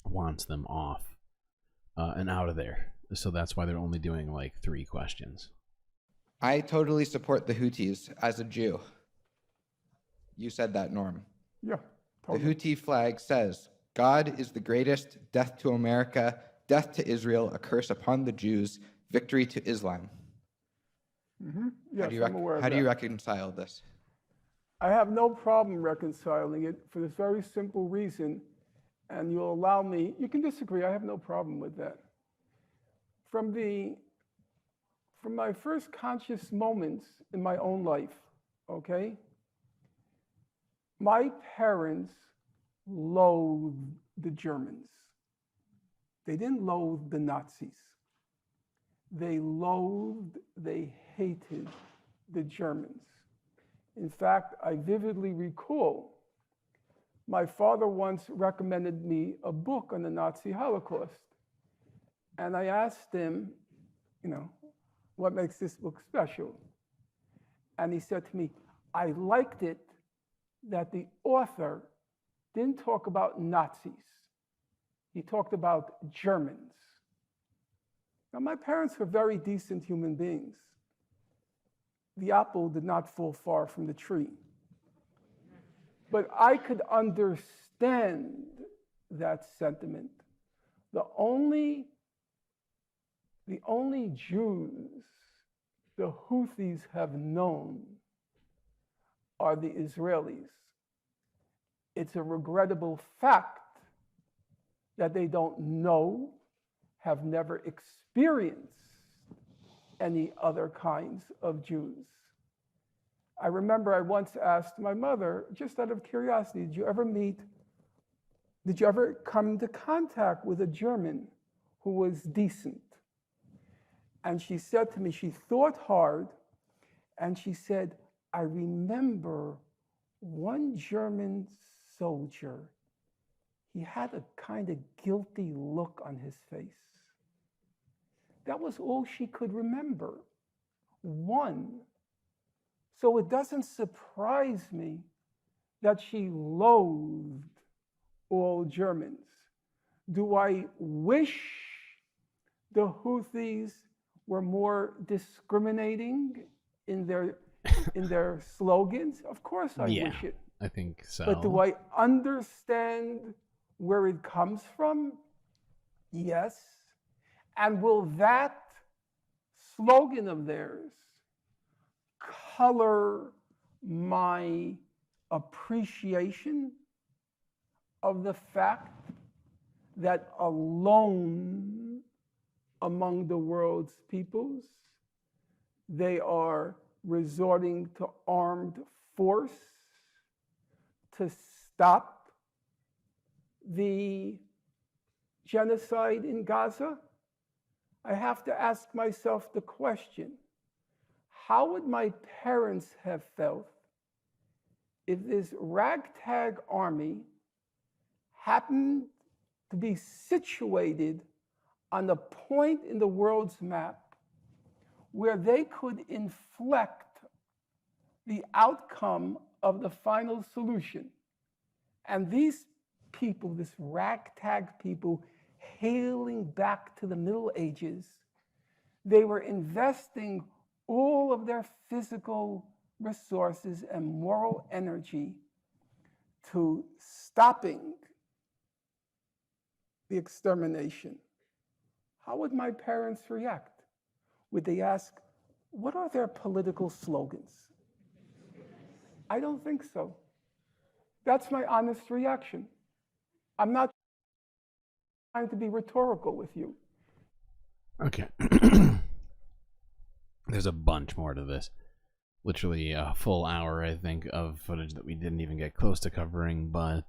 wants them off and out of there, so that's why they're only doing like 3 questions. I totally support the Houthis as a Jew. You said that, Norm. Yeah, totally. The Houthi flag says, "God is the greatest, death to America, death to Israel, a curse upon the Jews, victory to Islam." Mm-hmm. Yes, I'm aware of that. How do you reconcile this? I have no problem reconciling it for this very simple reason, and you'll allow me, you can disagree, I have no problem with that. From my first conscious moments in my own life, okay, my parents loathed the Germans. They didn't loathe the Nazis. They loathed, they hated the Germans. In fact, I vividly recall my father once recommended me a book on the Nazi Holocaust. And I asked him, you know, what makes this book special? And he said to me, I liked it that the author didn't talk about Nazis. He talked about Germans. Now, my parents were very decent human beings. The apple did not fall far from the tree. But I could understand that sentiment. The only Jews the Houthis have known are the Israelis. It's a regrettable fact that they don't know, have never experienced any other kinds of Jews. I remember I once asked my mother, just out of curiosity, did you ever come into contact with a German who was decent? And she said to me, she thought hard, and she said, I remember one German soldier, he had a kind of guilty look on his face. That was all she could remember. One. So it doesn't surprise me that she loathed all Germans. Do I wish the Houthis were more discriminating in their slogans? Of course I wish it. I think so. But do I understand where it comes from? Yes. And will that slogan of theirs color my appreciation of the fact that alone among the world's peoples, they are resorting to armed force to stop the genocide in Gaza? I have to ask myself the question, how would my parents have felt if this ragtag army happened to be situated on a point in the world's map where they could inflect the outcome of the final solution? And these people, this ragtag people, hailing back to the Middle Ages, they were investing all of their physical resources and moral energy to stopping the extermination. How would my parents react? Would they ask, what are their political slogans? I don't think so. That's my honest reaction. I'm not trying to be rhetorical with you. Okay. There's a bunch more to this. Literally a full hour, I think, of footage that we didn't even get close to covering, but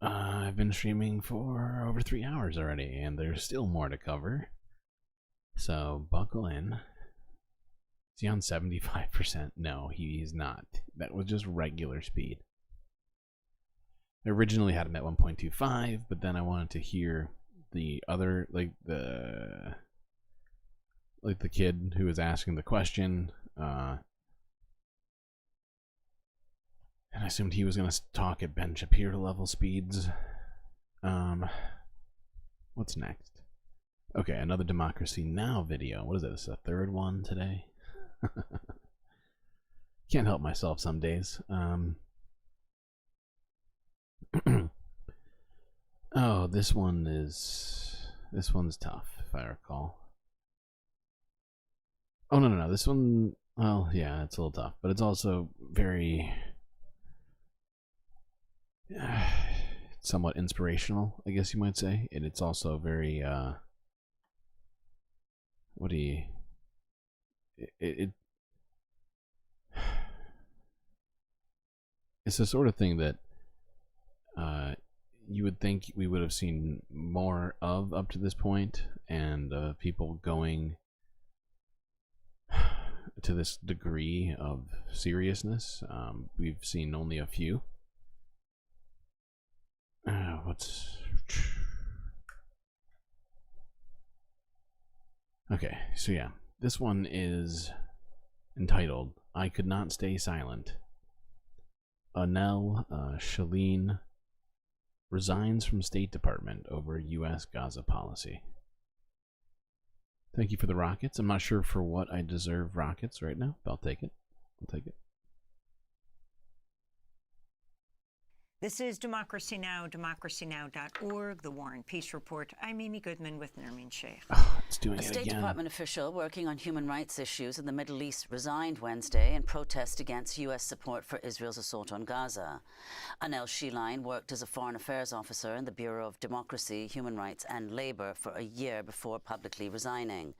I've I've been streaming for over 3 hours already, and there's still more to cover. So buckle in. Is he on 75%? No, he's not. That was just regular speed. I originally had him at 1.25, but then I wanted to hear the other, like the kid who was asking the question, and I assumed he was going to talk at Ben Shapiro level speeds. What's next? Okay, another Democracy Now! Video. What is this, a third one today? Can't help myself some days. Oh, this one's tough, if I recall. Oh, no, this one, well, yeah, it's a little tough, but it's also very somewhat inspirational, I guess you might say, and it's also very it's the sort of thing that you would think we would have seen more of up to this point, and people going to this degree of seriousness. We've seen only a few. Okay, so yeah, this one is entitled "I Could Not Stay Silent." Anel Shalin resigns from State Department over U.S. Gaza policy. Thank you for the rockets. I'm not sure for what I deserve rockets right now, but I'll take it. This is Democracy Now!, democracynow.org, The War and Peace Report. I'm Amy Goodman with Nermeen Sheikh. It's doing A it State again. Department official working on human rights issues in the Middle East resigned Wednesday in protest against U.S. support for Israel's assault on Gaza. Anel Shalin worked as a foreign affairs officer in the Bureau of Democracy, Human Rights and Labor for a year before publicly resigning.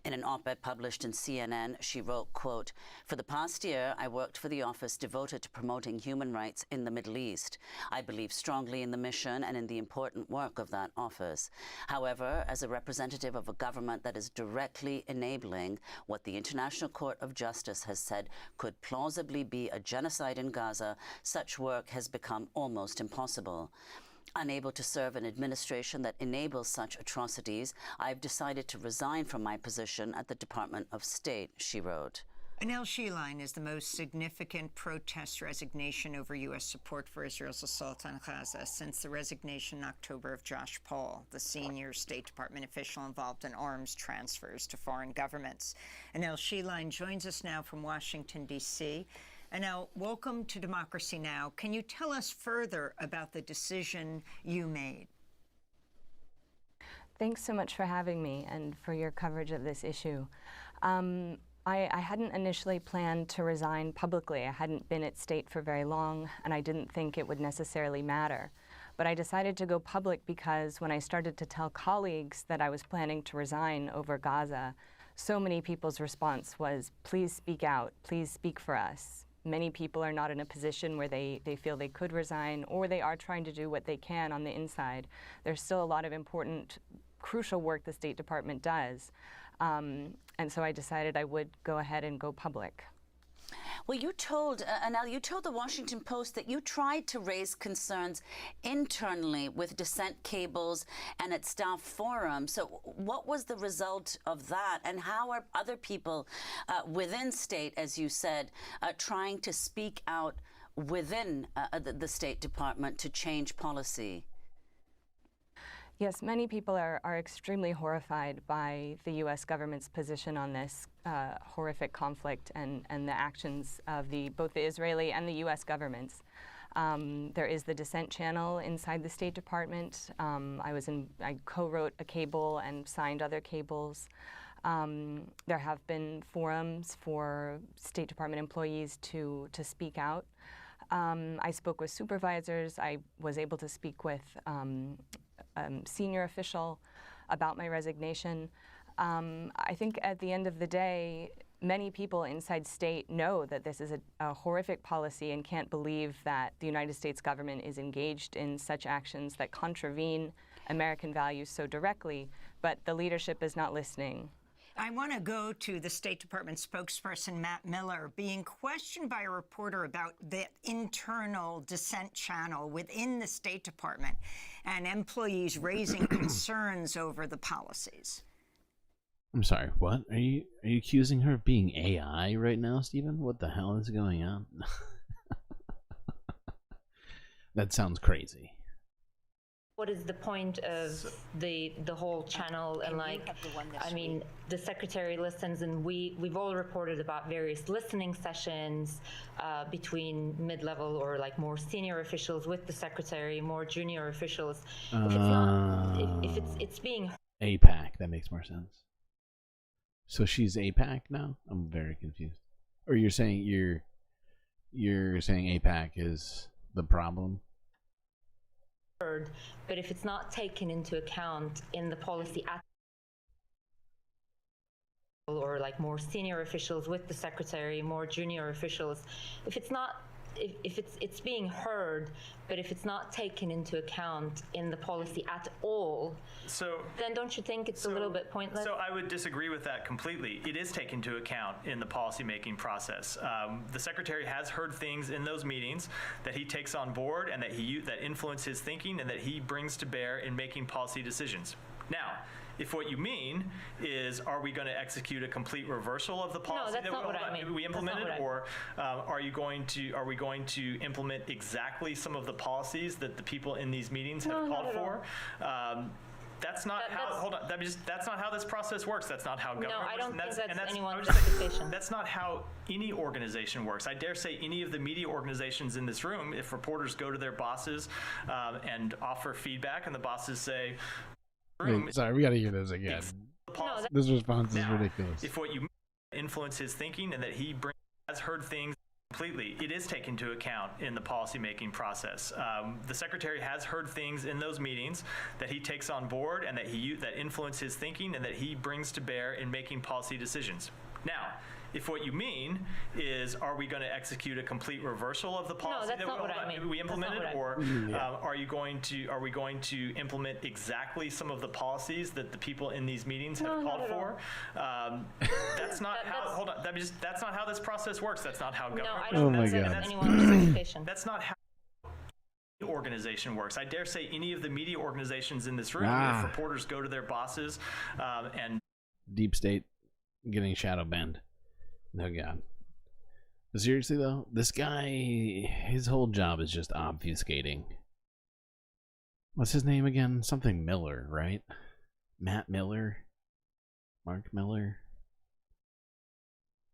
In an op-ed published in CNN, she wrote, quote, "For the past year, I worked for the office devoted to promoting human rights in the Middle East. I believe strongly in the mission and in the important work of that office. However, as a representative of a government that is directly enabling what the International Court of Justice has said could plausibly be a genocide in Gaza, such work has become almost impossible. Unable to serve an administration that enables such atrocities, I've decided to resign from my position at the Department of State," she wrote. Anel Shalin is the most significant protest resignation over U.S. support for Israel's assault on Gaza since the resignation in October of Josh Paul, the senior State Department official involved in arms transfers to foreign governments. Anel Shalin joins us now from Washington, D.C. Anel, welcome to Democracy Now! Can you tell us further about the decision you made? Thanks so much for having me and for your coverage of this issue. I hadn't initially planned to resign publicly. I hadn't been at State for very long, and I didn't think it would necessarily matter. But I decided to go public because when I started to tell colleagues that I was planning to resign over Gaza, so many people's response was, "Please speak out, please speak for us." Many people are not in a position where they feel they could resign, or they are trying to do what they can on the inside. There's still a lot of important, crucial work the State Department does. And so I decided I would go ahead and go public. Well, you told, Anel, you told the Washington Post that you tried to raise concerns internally with dissent cables and at staff forums. So what was the result of that? And how are other people within State, as you said, trying to speak out within the State Department to change policy? Yes, many people are extremely horrified by the U.S. government's position on this horrific conflict and the actions of both the Israeli and the U.S. governments. There is the dissent channel inside the State Department. I co-wrote a cable and signed other cables. There have been forums for State Department employees to speak out. I spoke with supervisors. I was able to speak with senior official about my resignation. I think at the end of the day, many people inside state know that this is a horrific policy and can't believe that the United States government is engaged in such actions that contravene American values so directly, but the leadership is not listening. I want to go to the State Department spokesperson, Matt Miller, being questioned by a reporter about the internal dissent channel within the State Department and employees raising concerns over the policies. I'm sorry, what? Are you accusing her of being AI right now, Stephen? What the hell is going on? That sounds crazy. What is the point of the whole channel? And like, I mean, the secretary listens, and we've all reported about various listening sessions between mid-level or like more senior officials with the secretary, more junior officials. If it's not, if it's being APAC, that makes more sense. So she's APAC now? I'm very confused. Or you're saying APAC is the problem? heard, but if it's not taken into account in the policy at or like more senior officials with the secretary, more junior officials, if it's not, if it's being heard, but if it's not taken into account in the policy at all, then don't you think it's a little bit pointless? So I would disagree with that completely. It is taken into account in the policymaking process. The secretary has heard things in those meetings that he takes on board and that influence his thinking and that he brings to bear in making policy decisions. Now, if what you mean is, are we going to execute a complete reversal of the policy we implemented, or are we going to implement exactly some of the policies that the people in these meetings have called for? That's not that's not how this process works. That's not how government works. I don't think that's anyone's expectation. That's not how any organization works. I dare say any of the media organizations in this room, if reporters go to their bosses and offer feedback, and the bosses say, wait, sorry, we gotta hear this again. This response is ridiculous. If what you influence his thinking and that he has heard things completely, it is taken into account in the policymaking process. The secretary has heard things in those meetings that he takes on board and that influence his thinking and that he brings to bear in making policy decisions. Now, if what you mean is, are we going to execute a complete reversal of the policy we implemented, or are we going to implement exactly some of the policies that the people in these meetings have called for? That's not how. That's not how this process works. That's not how government works. Oh my God. That's not how organization works. I dare say any of the media organizations in this room, if reporters go to their bosses and deep state getting shadow banned. No God. But seriously though, this guy, his whole job is just obfuscating. What's his name again? Something Miller, right? Matt Miller? Mark Miller?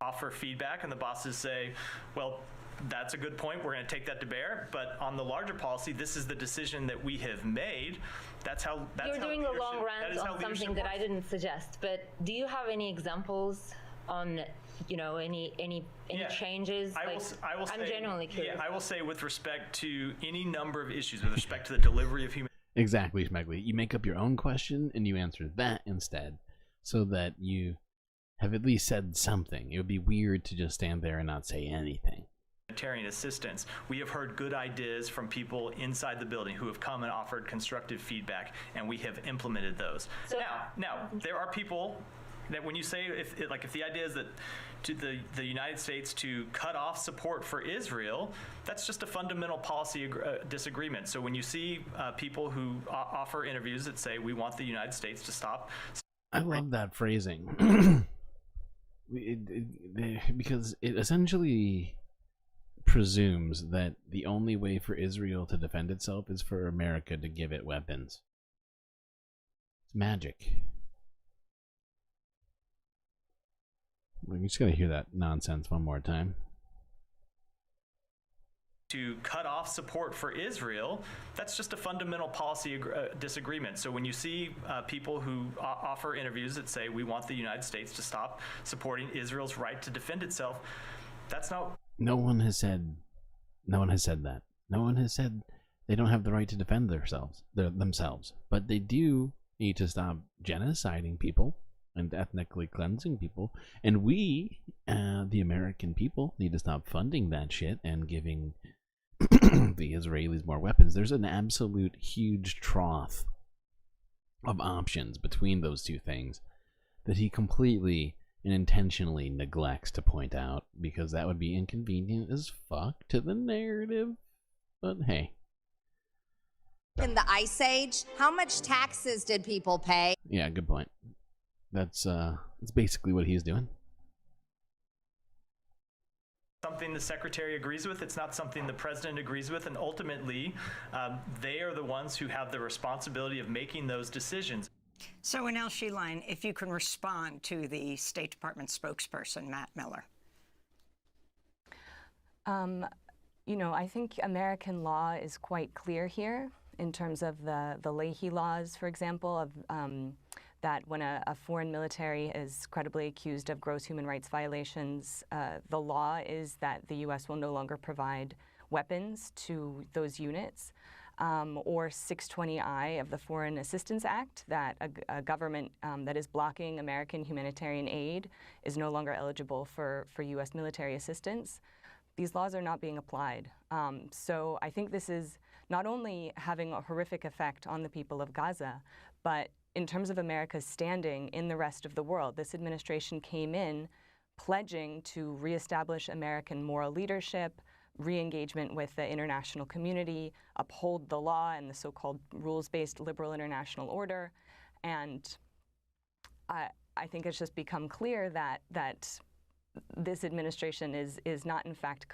Offer feedback and the bosses say, well, that's a good point. We're going to take that to bear. But on the larger policy, this is the decision that we have made. You're doing a long rant on something that I didn't suggest. But do you have any examples on, any changes? I'm genuinely curious. Yeah, I will say with respect to any number of issues, with respect to the delivery of human. Exactly, Schmegley. You make up your own question and you answer that instead, so that you have at least said something. It would be weird to just stand there and not say anything. Humanitarian assistance. We have heard good ideas from people inside the building who have come and offered constructive feedback, and we have implemented those. Now there are people that when you say if the idea is that to the United States to cut off support for Israel, that's just a fundamental policy disagreement. So when you see people who offer interviews that say we want the United States to stop, I love that phrasing because it essentially presumes that the only way for Israel to defend itself is for America to give it weapons. It's magic. We're just gonna hear that nonsense one more time. To cut off support for Israel, that's just a fundamental policy disagreement. So when you see people who offer interviews that say we want the United States to stop supporting Israel's right to defend itself, that's not. No one has said that. No one has said they don't have the right to defend themselves, but they do need to stop genociding people and ethnically cleansing people. And we, the American people, need to stop funding that shit and giving the Israelis more weapons. There's an absolute huge trough of options between those two things that he completely and intentionally neglects to point out, because that would be inconvenient as fuck to the narrative. But hey. In the Ice Age, how much taxes did people pay? Yeah, good point. That's basically what he's doing. Something the secretary agrees with. It's not something the president agrees with, and ultimately, they are the ones who have the responsibility of making those decisions. So, Anel Sheline, if you can respond to the State Department spokesperson, Matt Miller. You know, I think American law is quite clear here in terms of the Leahy laws, for example, of that when a foreign military is credibly accused of gross human rights violations, the law is that the U.S. will no longer provide weapons to those units. Or 620I of the Foreign Assistance Act, that a government that is blocking American humanitarian aid is no longer eligible for U.S. military assistance. These laws are not being applied. So I think this is not only having a horrific effect on the people of Gaza, but in terms of America's standing in the rest of the world. This administration came in pledging to reestablish American moral leadership, re-engagement with the international community, uphold the law and the so-called rules-based liberal international order. And I think it's just become clear that this administration is not in fact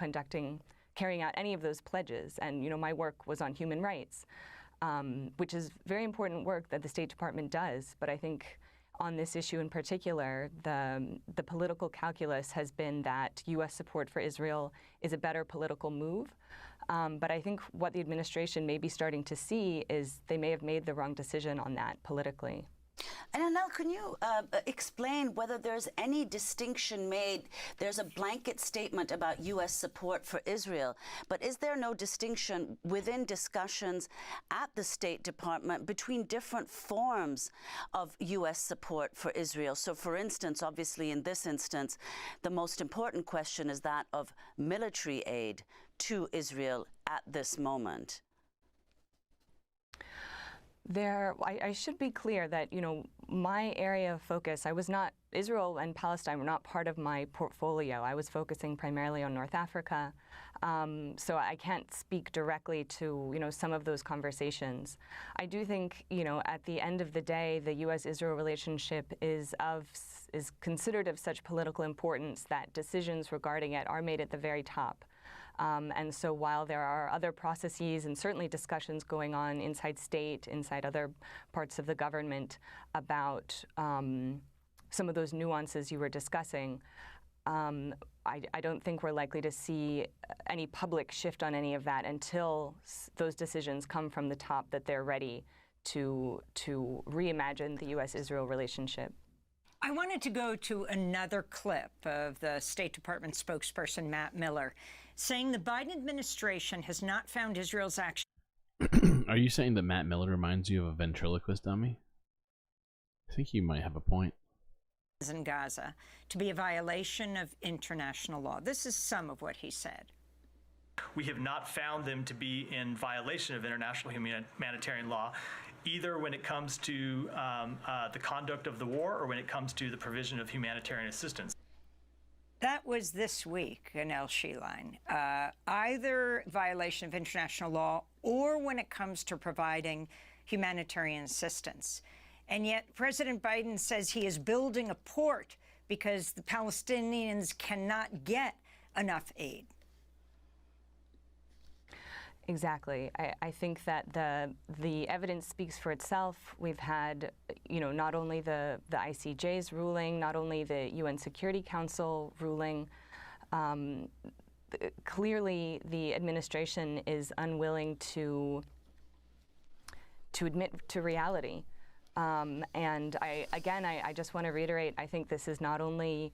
carrying out any of those pledges. And you know, my work was on human rights, which is very important work that the State Department does. But I think on this issue in particular, the political calculus has been that U.S. support for Israel is a better political move. But I think what the administration may be starting to see is they may have made the wrong decision on that politically. And Anel, can you explain whether there's any distinction made? There's a blanket statement about U.S. support for Israel, but is there no distinction within discussions at the State Department between different forms of U.S. support for Israel? So, for instance, obviously in this instance, the most important question is that of military aid to Israel at this moment. I should be clear that, you know, my area of focus, Israel and Palestine were not part of my portfolio. I was focusing primarily on North Africa. So I can't speak directly to, you know, some of those conversations. I do think, you know, at the end of the day, the U.S.-Israel relationship is considered of such political importance that decisions regarding it are made at the very top. And so while there are other processes and certainly discussions going on inside state, inside other parts of the government about some of those nuances you were discussing, I don't think we're likely to see any public shift on any of that until those decisions come from the top that they're ready to reimagine the U.S.-Israel relationship. I wanted to go to another clip of the State Department spokesperson, Matt Miller, saying the Biden administration has not found Israel's action. Are you saying that Matt Miller reminds you of a ventriloquist dummy? I think you might have a point. In Gaza to be a violation of international law. This is some of what he said. We have not found them to be in violation of international humanitarian law, either when it comes to the conduct of the war or when it comes to the provision of humanitarian assistance. That was this week, Anel Sheline. Either violation of international law or when it comes to providing humanitarian assistance. And yet President Biden says he is building a port because the Palestinians cannot get enough aid. Exactly. I think that the evidence speaks for itself. We've had, you know, not only the ICJ's ruling, not only the UN Security Council ruling. Clearly, the administration is unwilling to admit to reality. And I just want to reiterate, I think this is not only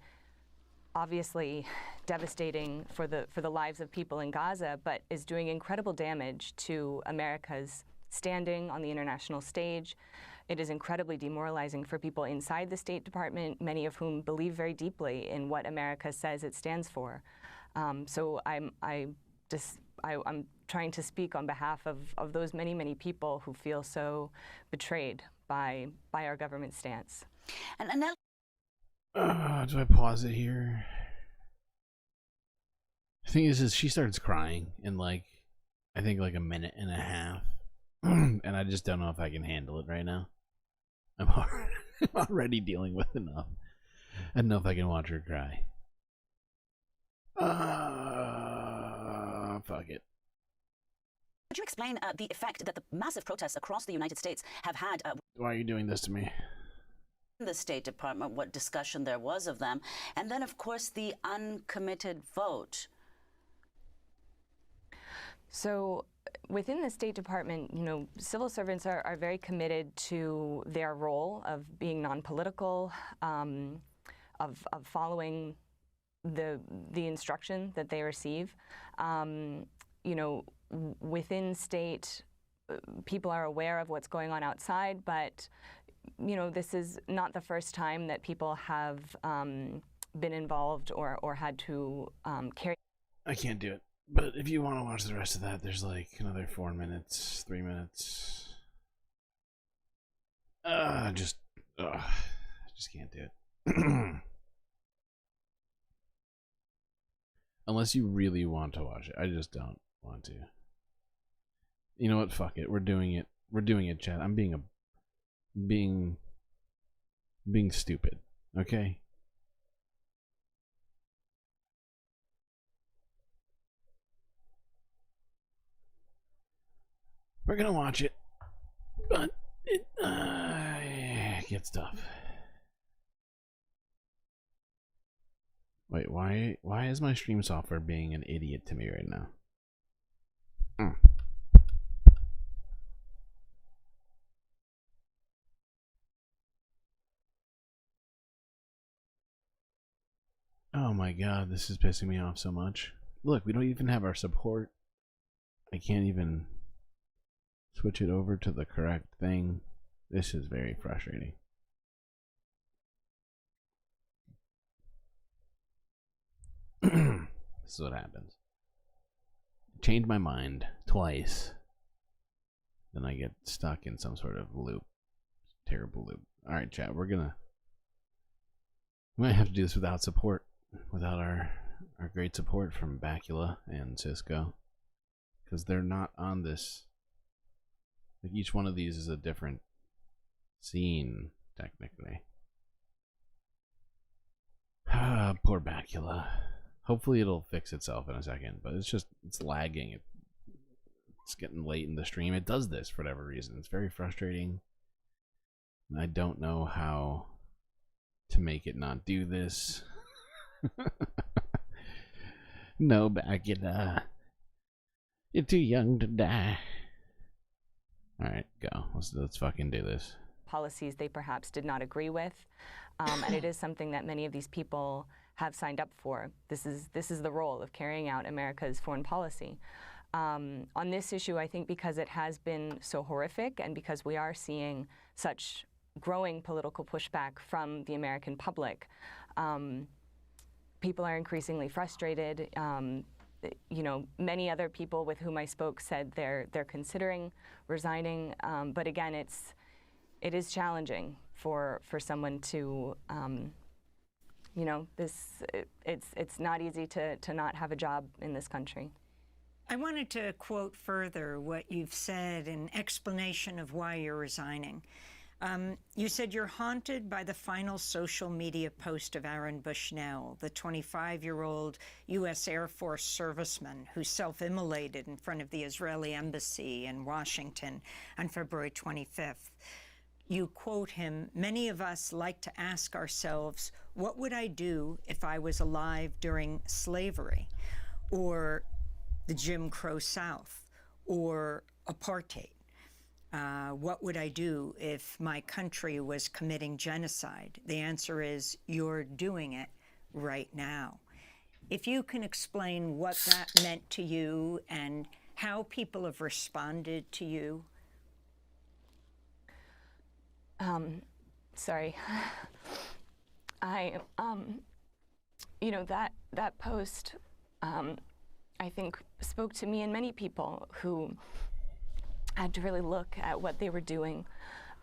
obviously devastating for the lives of people in Gaza, but is doing incredible damage to America's standing on the international stage. It is incredibly demoralizing for people inside the State Department, many of whom believe very deeply in what America says it stands for. So I'm trying to speak on behalf of those many, many people who feel so betrayed by our government stance. And now, do I pause it here? The thing is she starts crying in I think a minute and a half. And I just don't know if I can handle it right now. I'm already dealing with enough. I don't know if I can watch her cry. Fuck it. could you explain the effect that the massive protests across the United States have had? Why are you doing this to me? In the State Department, what discussion there was of them, and then, of course, the uncommitted vote. So within the State Department, you know, civil servants are very committed to their role of being non-political, of following the instruction that they receive. You know, within state, people are aware of what's going on outside, but you know, this is not the first time that people have been involved or had to carry. I can't do it. But if you want to watch the rest of that, there's like another 4 minutes, 3 minutes. I just can't do it. Unless you really want to watch it. I just don't want to. You know what? Fuck it. We're doing it. We're doing it, chat. I'm being stupid. Okay? We're gonna watch it, but it gets tough. Wait, why is my stream software being an idiot to me right now? Oh my god, this is pissing me off so much. Look, we don't even have our support. I can't even switch it over to the correct thing. This is very frustrating. This is what happens. Change my mind twice. Then I get stuck in some sort of loop. Terrible loop. Alright, chat, we might have to do this without support. Without our great support from Bacula and Cisco. Because they're not on this. Like each one of these is a different scene, technically. Poor Bacula. Hopefully it'll fix itself in a second, but it's lagging. It's getting late in the stream. It does this for whatever reason. It's very frustrating. And I don't know how to make it not do this. No, Bacula. You're too young to die. Alright, go. Let's fucking do this. Policies they perhaps did not agree with, and it is something that many of these people have signed up for. This is the role of carrying out America's foreign policy. On this issue, I think because it has been so horrific and because we are seeing such growing political pushback from the American public, people are increasingly frustrated. You know, many other people with whom I spoke said they're considering resigning, but again, it is challenging for someone to, you know, it's not easy to not have a job in this country. I wanted to quote further what you've said in explanation of why you're resigning. You said you're haunted by the final social media post of Aaron Bushnell, the 25-year-old U.S. Air Force serviceman who self-immolated in front of the Israeli embassy in Washington on February 25th. You quote him, "Many of us like to ask ourselves, what would I do if I was alive during slavery, or the Jim Crow South, or apartheid? What would I do if my country was committing genocide?" The answer is, you're doing it right now. If you can explain what that meant to you and how people have responded to you. sorry. I, you know, that post, I think, spoke to me and many people who had to really look at what they were doing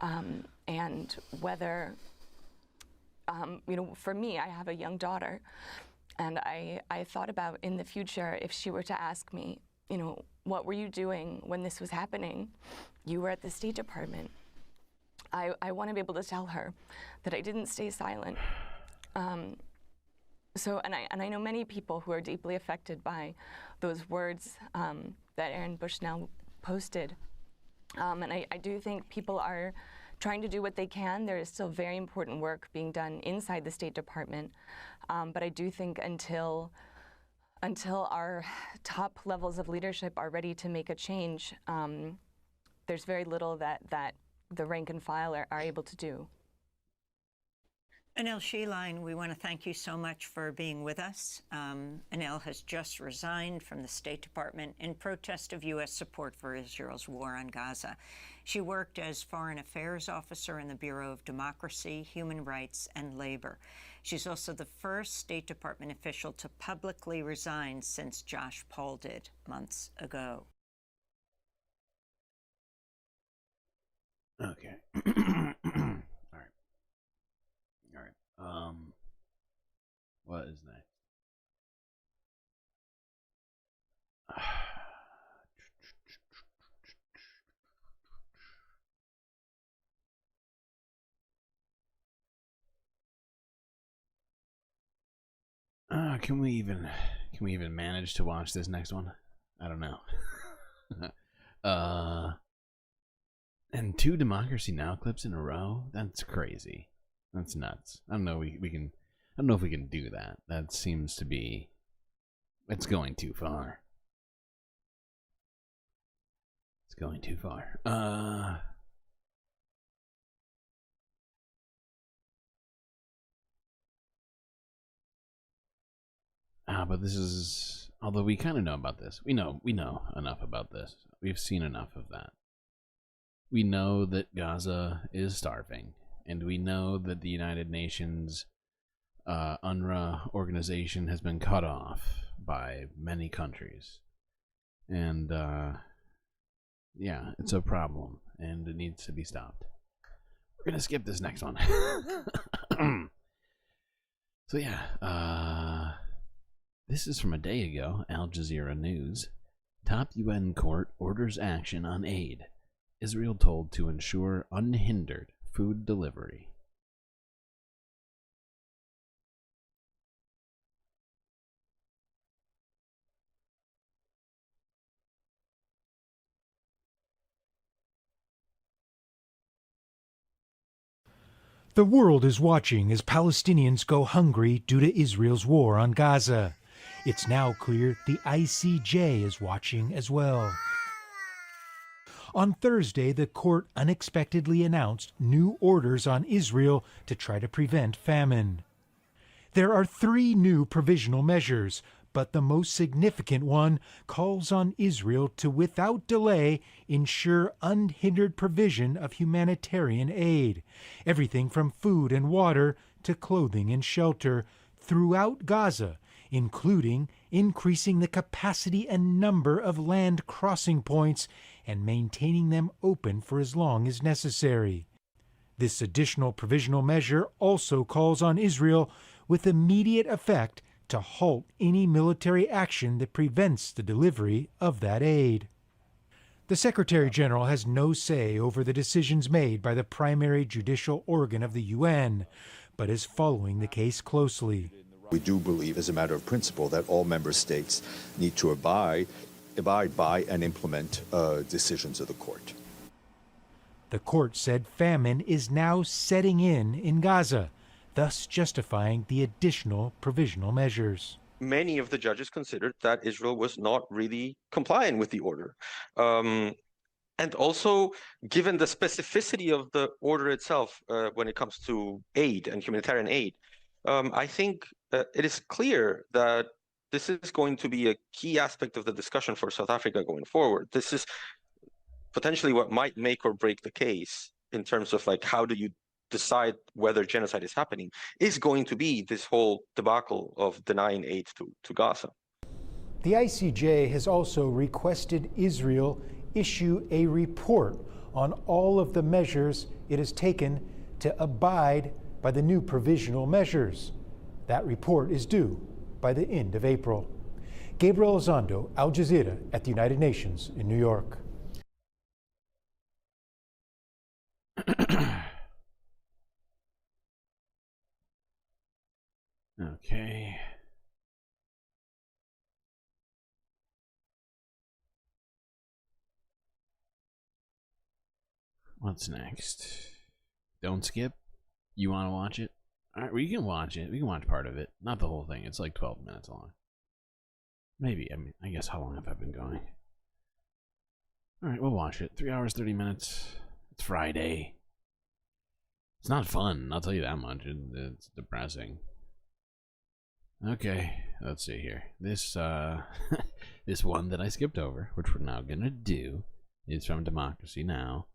and whether, you know, for me, I have a young daughter, and I thought about in the future, if she were to ask me, you know, what were you doing when this was happening? You were at the State Department. I want to be able to tell her that I didn't stay silent. So, and I know many people who are deeply affected by those words that Aaron Bushnell posted. And I do think people are trying to do what they can. There is still very important work being done inside the State Department. But I do think until our top levels of leadership are ready to make a change, there's very little that the rank and file are able to do. Anil Sheeline, we want to thank you so much for being with us. Anil has just resigned from the State Department in protest of U.S. support for Israel's war on Gaza. She worked as Foreign Affairs Officer in the Bureau of Democracy, Human Rights, and Labor. She's also the first State Department official to publicly resign since Josh Paul did months ago. Okay. All right. What is next? Can we even manage to watch this next one? I don't know. And 2 Democracy Now! Clips in a row? That's crazy. That's nuts. I don't know. I don't know if we can do that. That seems to be. It's going too far. It's going too far. But this is. Although we kind of know about this. We know enough about this. We've seen enough of that. We know that Gaza is starving. And we know that the United Nations UNRWA organization has been cut off by many countries. And, yeah, it's a problem, and it needs to be stopped. We're going to skip this next one. So, yeah, this is from a day ago, Al Jazeera News. Top UN court orders action on aid. Israel told to ensure unhindered food delivery. The world is watching as Palestinians go hungry due to Israel's war on Gaza. It's now clear the ICJ is watching as well. On Thursday, the court unexpectedly announced new orders on Israel to try to prevent famine. There are 3 new provisional measures, but the most significant one calls on Israel to, without delay, ensure unhindered provision of humanitarian aid, everything from food and water to clothing and shelter, throughout Gaza, including increasing the capacity and number of land crossing points and maintaining them open for as long as necessary. This additional provisional measure also calls on Israel, with immediate effect, to halt any military action that prevents the delivery of that aid. The Secretary General has no say over the decisions made by the primary judicial organ of the UN, but is following the case closely. We do believe, as a matter of principle, that all member states need to abide by and implement decisions of the court. The court said famine is now setting in Gaza, thus justifying the additional provisional measures. Many of the judges considered that Israel was not really compliant with the order. And also, given the specificity of the order itself when it comes to aid and humanitarian aid, I think it is clear that this is going to be a key aspect of the discussion for South Africa going forward. This is potentially what might make or break the case in terms of like how do you decide whether genocide is happening is going to be this whole debacle of denying aid to Gaza. The ICJ has also requested Israel issue a report on all of the measures it has taken to abide by the new provisional measures. That report is due by the end of April. Gabriel Elizondo, Al Jazeera at the United Nations in New York. Okay. What's next? Don't skip. You want to watch it? All right, we can watch it. We can watch part of it, not the whole thing. It's like 12 minutes long. Maybe. I mean, I guess how long have I been going? All right, we'll watch it. 3 hours, 30 minutes. It's Friday. It's not fun. I'll tell you that much. It's depressing. Okay, let's see here. This this one that I skipped over, which we're now gonna do, is from Democracy Now.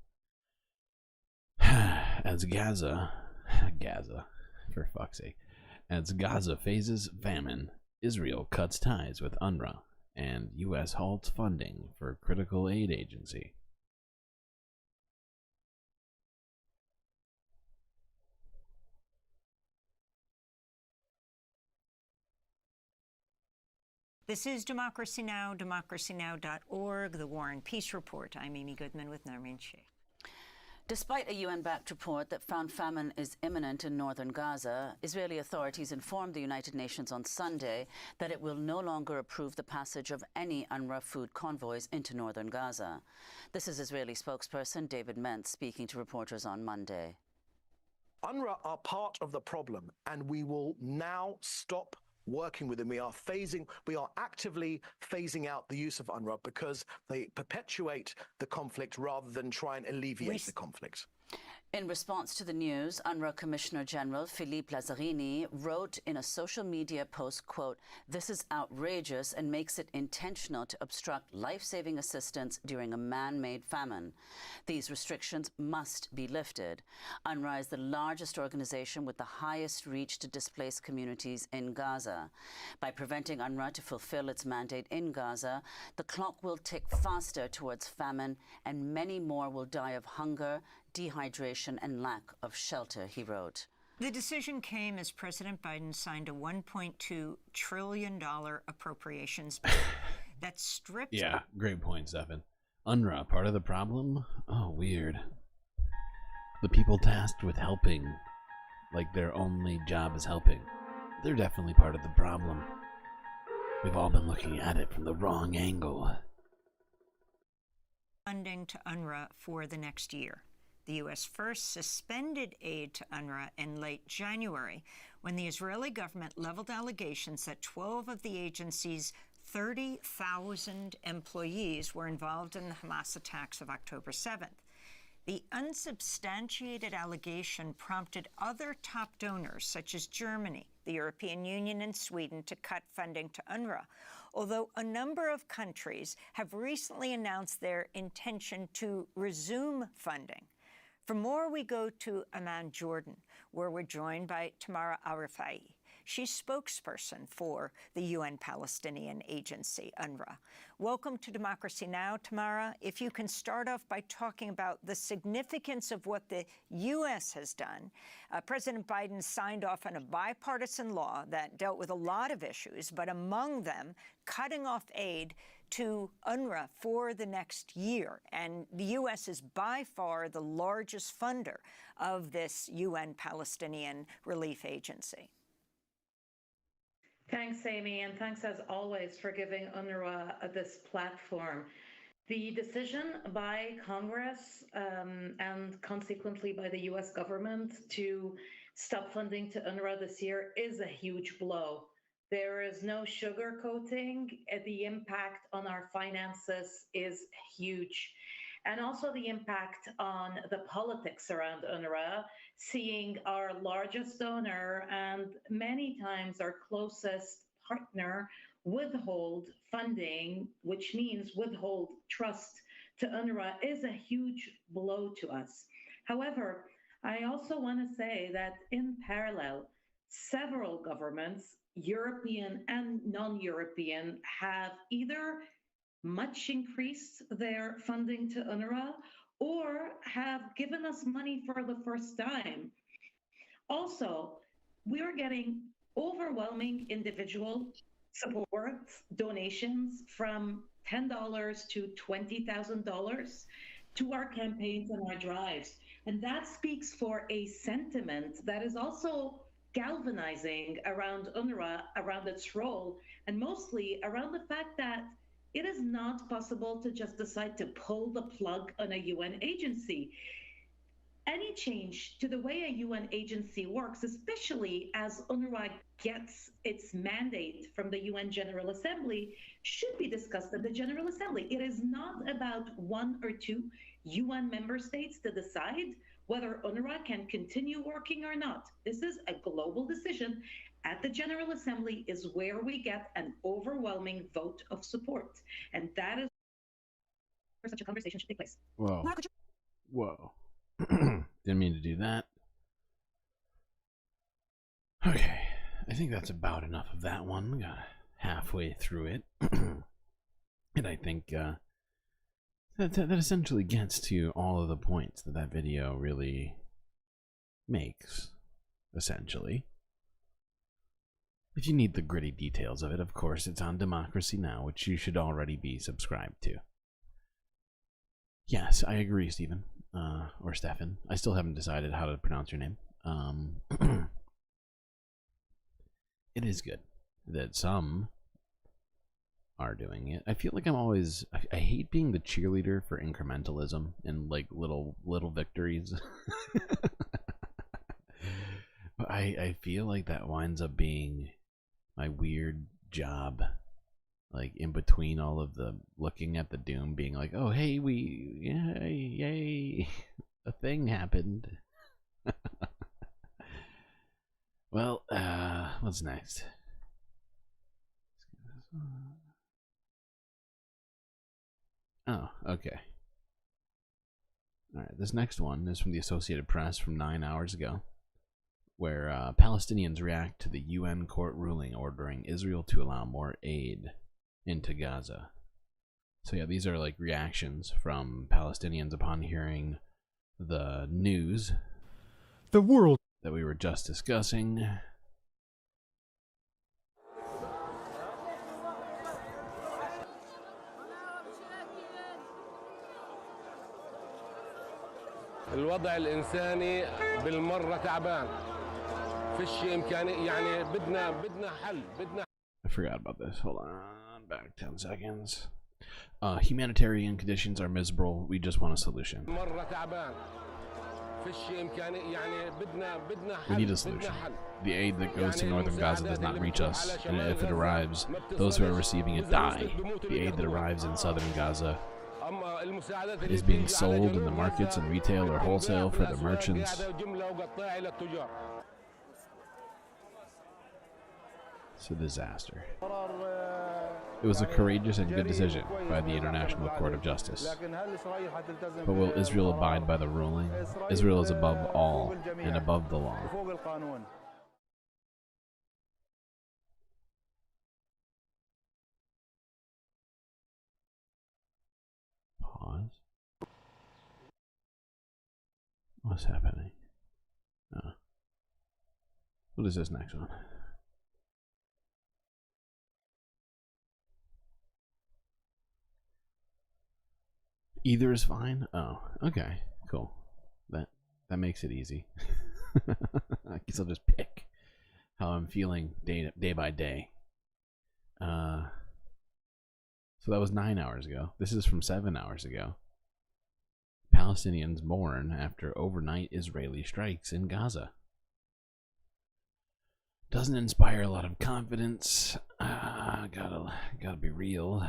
As Gaza, for fuck's sake, as Gaza faces famine, Israel cuts ties with UNRWA, and U.S. halts funding for critical aid agency. This is Democracy Now!, democracynow.org, the War and Peace Report. I'm Amy Goodman with Narmin Sheikh. Despite a UN-backed report that found famine is imminent in northern Gaza, Israeli authorities informed the United Nations on Sunday that it will no longer approve the passage of any UNRWA food convoys into northern Gaza. This is Israeli spokesperson David Mentz speaking to reporters on Monday. UNRWA are part of the problem, and we will now stop working with them. We are actively phasing out the use of UNRWA because they perpetuate the conflict rather than try and alleviate the conflict. In response to the news, UNRWA Commissioner General Philippe Lazzarini wrote in a social media post, quote, "This is outrageous and makes it intentional to obstruct life-saving assistance during a man-made famine. These restrictions must be lifted." UNRWA is the largest organization with the highest reach to displaced communities in Gaza. By preventing UNRWA to fulfill its mandate in Gaza, the clock will tick faster towards famine and many more will die of hunger, dehydration and lack of shelter, he wrote. The decision came as President Biden signed a $1.2 trillion appropriations bill that stripped... Yeah, great point, Stefan. UNRWA, part of the problem? Oh, weird. The people tasked with helping, like their only job is helping, they're definitely part of the problem. We've all been looking at it from the wrong angle. Funding to UNRWA for the next year. The U.S. first suspended aid to UNRWA in late January when the Israeli government leveled allegations that 12 of the agency's 30,000 employees were involved in the Hamas attacks of October 7th. The unsubstantiated allegation prompted other top donors, such as Germany, the European Union, and Sweden, to cut funding to UNRWA, although a number of countries have recently announced their intention to resume funding. For more, we go to Amman, Jordan, where we're joined by Tamara Arifai. She's spokesperson for the UN Palestinian Agency, UNRWA. Welcome to Democracy Now!, Tamara. If you can start off by talking about the significance of what the U.S. has done. President Biden signed off on a bipartisan law that dealt with a lot of issues, but among them, cutting off aid to UNRWA for the next year. And the U.S. is by far the largest funder of this UN Palestinian Relief Agency. Thanks, Amy, and thanks as always for giving UNRWA this platform. The decision by Congress and consequently by the U.S. government to stop funding to UNRWA this year is a huge blow. There is no sugarcoating. The impact on our finances is huge. And also the impact on the politics around UNRWA, seeing our largest donor and many times our closest partner withhold funding, which means withhold trust to UNRWA, is a huge blow to us. However, I also want to say that in parallel, several governments, European and non European, have either much increased their funding to UNRWA or have given us money for the first time. Also, we're getting overwhelming individual support donations from $10 to $20,000 to our campaigns and our drives. And that speaks for a sentiment that is also galvanizing around UNRWA, around its role, and mostly around the fact that it is not possible to just decide to pull the plug on a UN agency. Any change to the way a UN agency works, especially as UNRWA gets its mandate from the UN General Assembly, should be discussed at the General Assembly. It is not about one or two UN member states to decide whether UNRWA can continue working or not. This is a global decision. At the General Assembly is where we get an overwhelming vote of support. And that is where such a conversation should take place. Whoa. Whoa. Didn't mean to do that. Okay. I think that's about enough of that one. We got halfway through it. And I think that essentially gets to all of the points that video really makes, essentially. If you need the gritty details of it, of course, it's on Democracy Now!, which you should already be subscribed to. Yes, I agree, Stephen. Or Stefan. I still haven't decided how to pronounce your name. It is good that some are doing it. I feel like I'm always... I hate being the cheerleader for incrementalism and, like, little victories. But I feel like that winds up being my weird job. Like, in between all of the looking at the doom, being like, oh, hey, yay, a thing happened. Well, what's next? Oh, okay. Alright, this next one is from the Associated Press from 9 hours ago, where Palestinians react to the UN court ruling ordering Israel to allow more aid into Gaza. So yeah, these are like reactions from Palestinians upon hearing the news The world that we were just discussing. الوضع الإنساني بالمرة تعبان. فيش إمكانية يعني بدنا حل I forgot about this. Hold on. Back 10 seconds. Humanitarian conditions are miserable. We just want a solution. We need a solution. The aid that goes to northern Gaza does not reach us, and if it arrives, those who are receiving it die. The aid that arrives in southern Gaza is being sold in the markets and retail or wholesale for the merchants. It's a disaster. It was a courageous and good decision by the International Court of Justice. But will Israel abide by the ruling? Israel is above all and above the law. Pause. What's happening? Oh. What is this next one? Either is fine? Oh, okay. Cool. That makes it easy. I guess I'll just pick how I'm feeling day by day. So that was 9 hours ago. This is from 7 hours ago. Palestinians mourn after overnight Israeli strikes in Gaza. Doesn't inspire a lot of confidence. Gotta be real.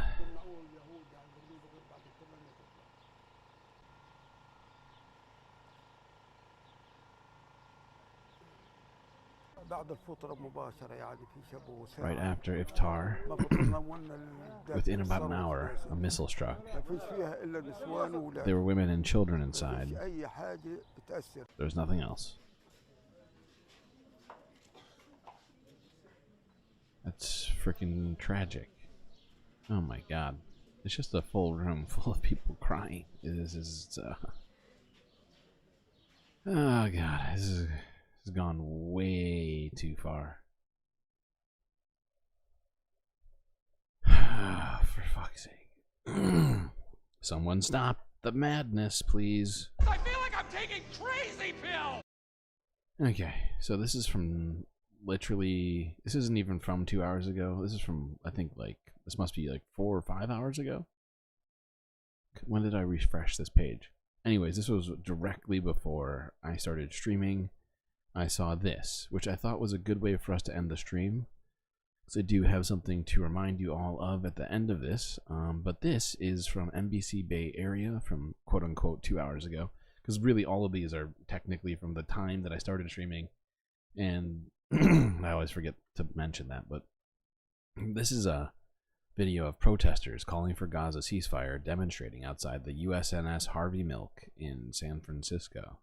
Right after iftar, within about an hour, a missile struck. There were women and children inside. There's nothing else. That's freaking tragic. Oh my god. It's just a full room full of people crying. This is oh god, this has gone way too far. For fuck's sake. Someone stop the madness, please. I feel like I'm taking crazy pills! Okay, so this is from literally, this isn't even from 2 hours ago. This is from, I think, like, this must be like 4 or 5 hours ago. When did I refresh this page? Anyways, this was directly before I started streaming. I saw this, which I thought was a good way for us to end the stream. So I do have something to remind you all of at the end of this. But this is from NBC Bay Area from quote-unquote 2 hours ago. Because really all of these are technically from the time that I started streaming. And I always forget to mention that. But this is a video of protesters calling for Gaza ceasefire demonstrating outside the USNS Harvey Milk in San Francisco.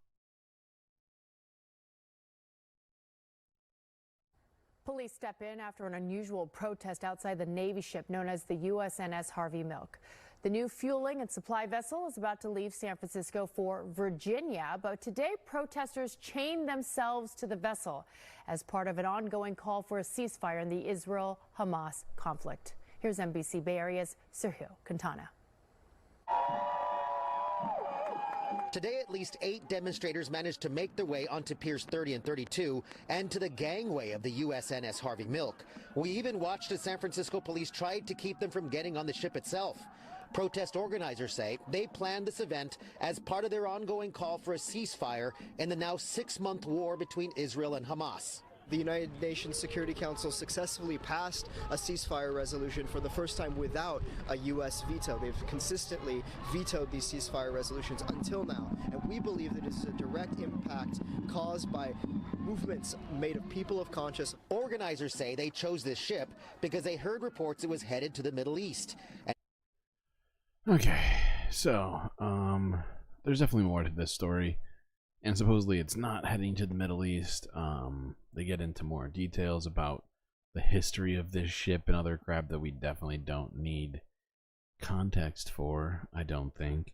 Police step in after an unusual protest outside the Navy ship known as the USNS Harvey Milk. The new fueling and supply vessel is about to leave San Francisco for Virginia, but today protesters chained themselves to the vessel as part of an ongoing call for a ceasefire in the Israel-Hamas conflict. Here's NBC Bay Area's Sergio Quintana. Today, at least 8 demonstrators managed to make their way onto Piers 30 and 32 and to the gangway of the USNS Harvey Milk. We even watched as San Francisco police tried to keep them from getting on the ship itself. Protest organizers say they planned this event as part of their ongoing call for a ceasefire in the now 6-month war between Israel and Hamas. The United Nations Security Council successfully passed a ceasefire resolution for the first time without a U.S. veto. They've consistently vetoed these ceasefire resolutions until now, and we believe that it is a direct impact caused by movements made of people of conscience. Organizers say they chose this ship because they heard reports it was headed to the Middle East. Okay, so there's definitely more to this story. And supposedly it's not heading to the Middle East. They get into more details about the history of this ship and other crap that we definitely don't need context for, I don't think.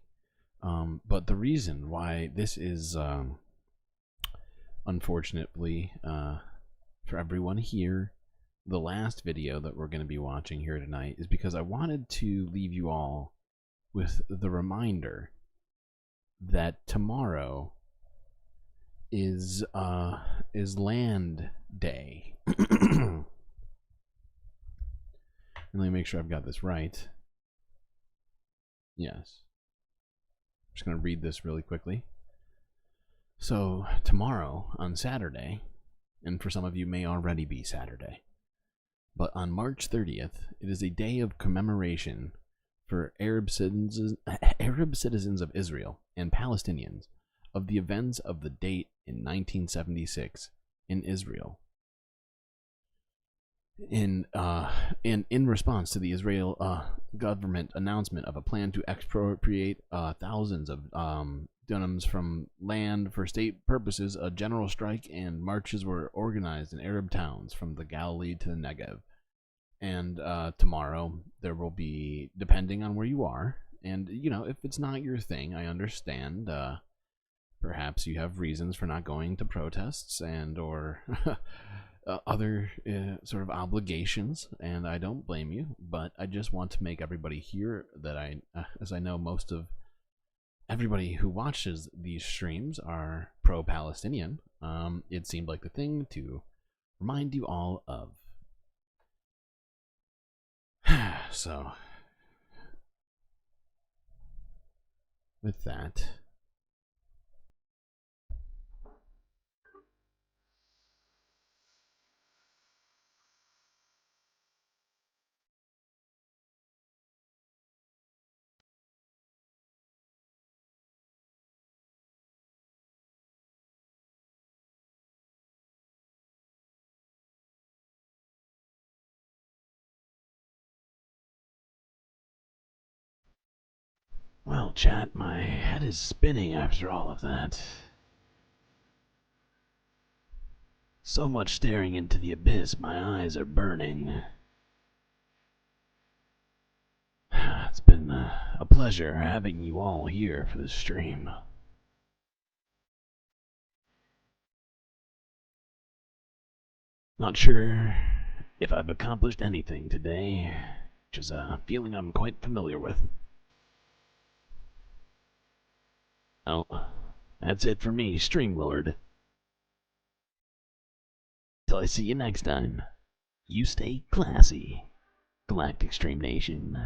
But the reason why this is, unfortunately, for everyone here, the last video that we're going to be watching here tonight is because I wanted to leave you all with the reminder that tomorrow is Land Day. Let me make sure I've got this right. Yes. I'm just going to read this really quickly. So, tomorrow, on Saturday, and for some of you may already be Saturday, but on March 30th, it is a day of commemoration for Arab citizens of Israel and Palestinians of the events of the date in 1976 in Israel. In response to the Israel government announcement of a plan to expropriate thousands of dunams from land for state purposes, a general strike and marches were organized in Arab towns from the Galilee to the Negev. And tomorrow there will be, depending on where you are, and you know, if it's not your thing, I understand. Perhaps you have reasons for not going to protests and or other sort of obligations, and I don't blame you, but I just want to make everybody hear that as I know most of everybody who watches these streams are pro-Palestinian, it seemed like the thing to remind you all of. So, with that, Well, chat, my head is spinning after all of that. So much staring into the abyss, my eyes are burning. It's been a pleasure having you all here for this stream. Not sure if I've accomplished anything today, which is a feeling I'm quite familiar with. Oh, that's it for me, Streamlord. Till I see you next time, you stay classy, Galactic Stream Nation.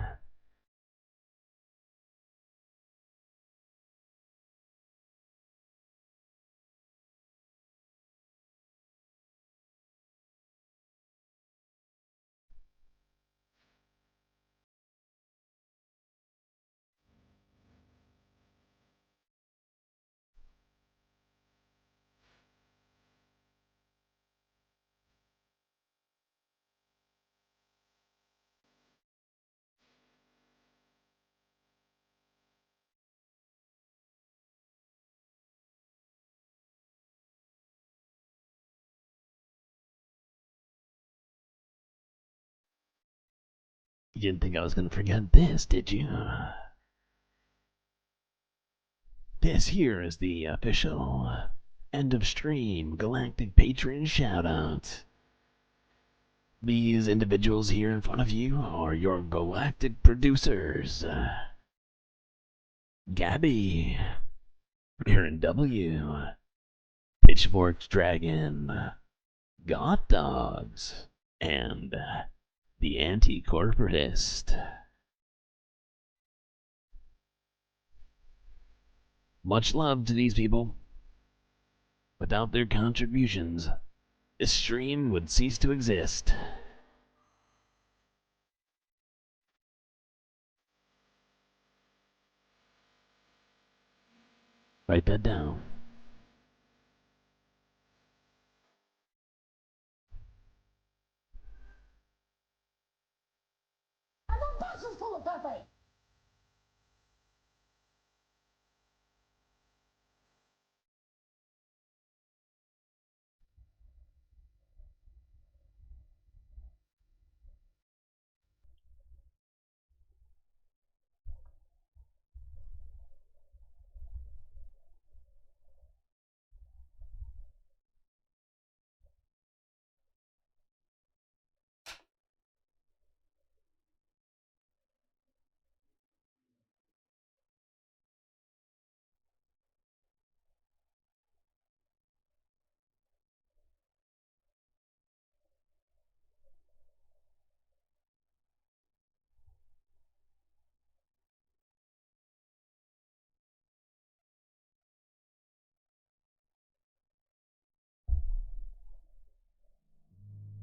You didn't think I was gonna forget this, did you? This here is the official end of stream Galactic Patron shoutout. These individuals here in front of you are your Galactic producers. Gabby, Aaron W, Pitchforks Dragon, Goth Dogs, and the Anti-Corporatist. Much love to these people. Without their contributions, this stream would cease to exist. Write that down. I'm a box full of Pepe.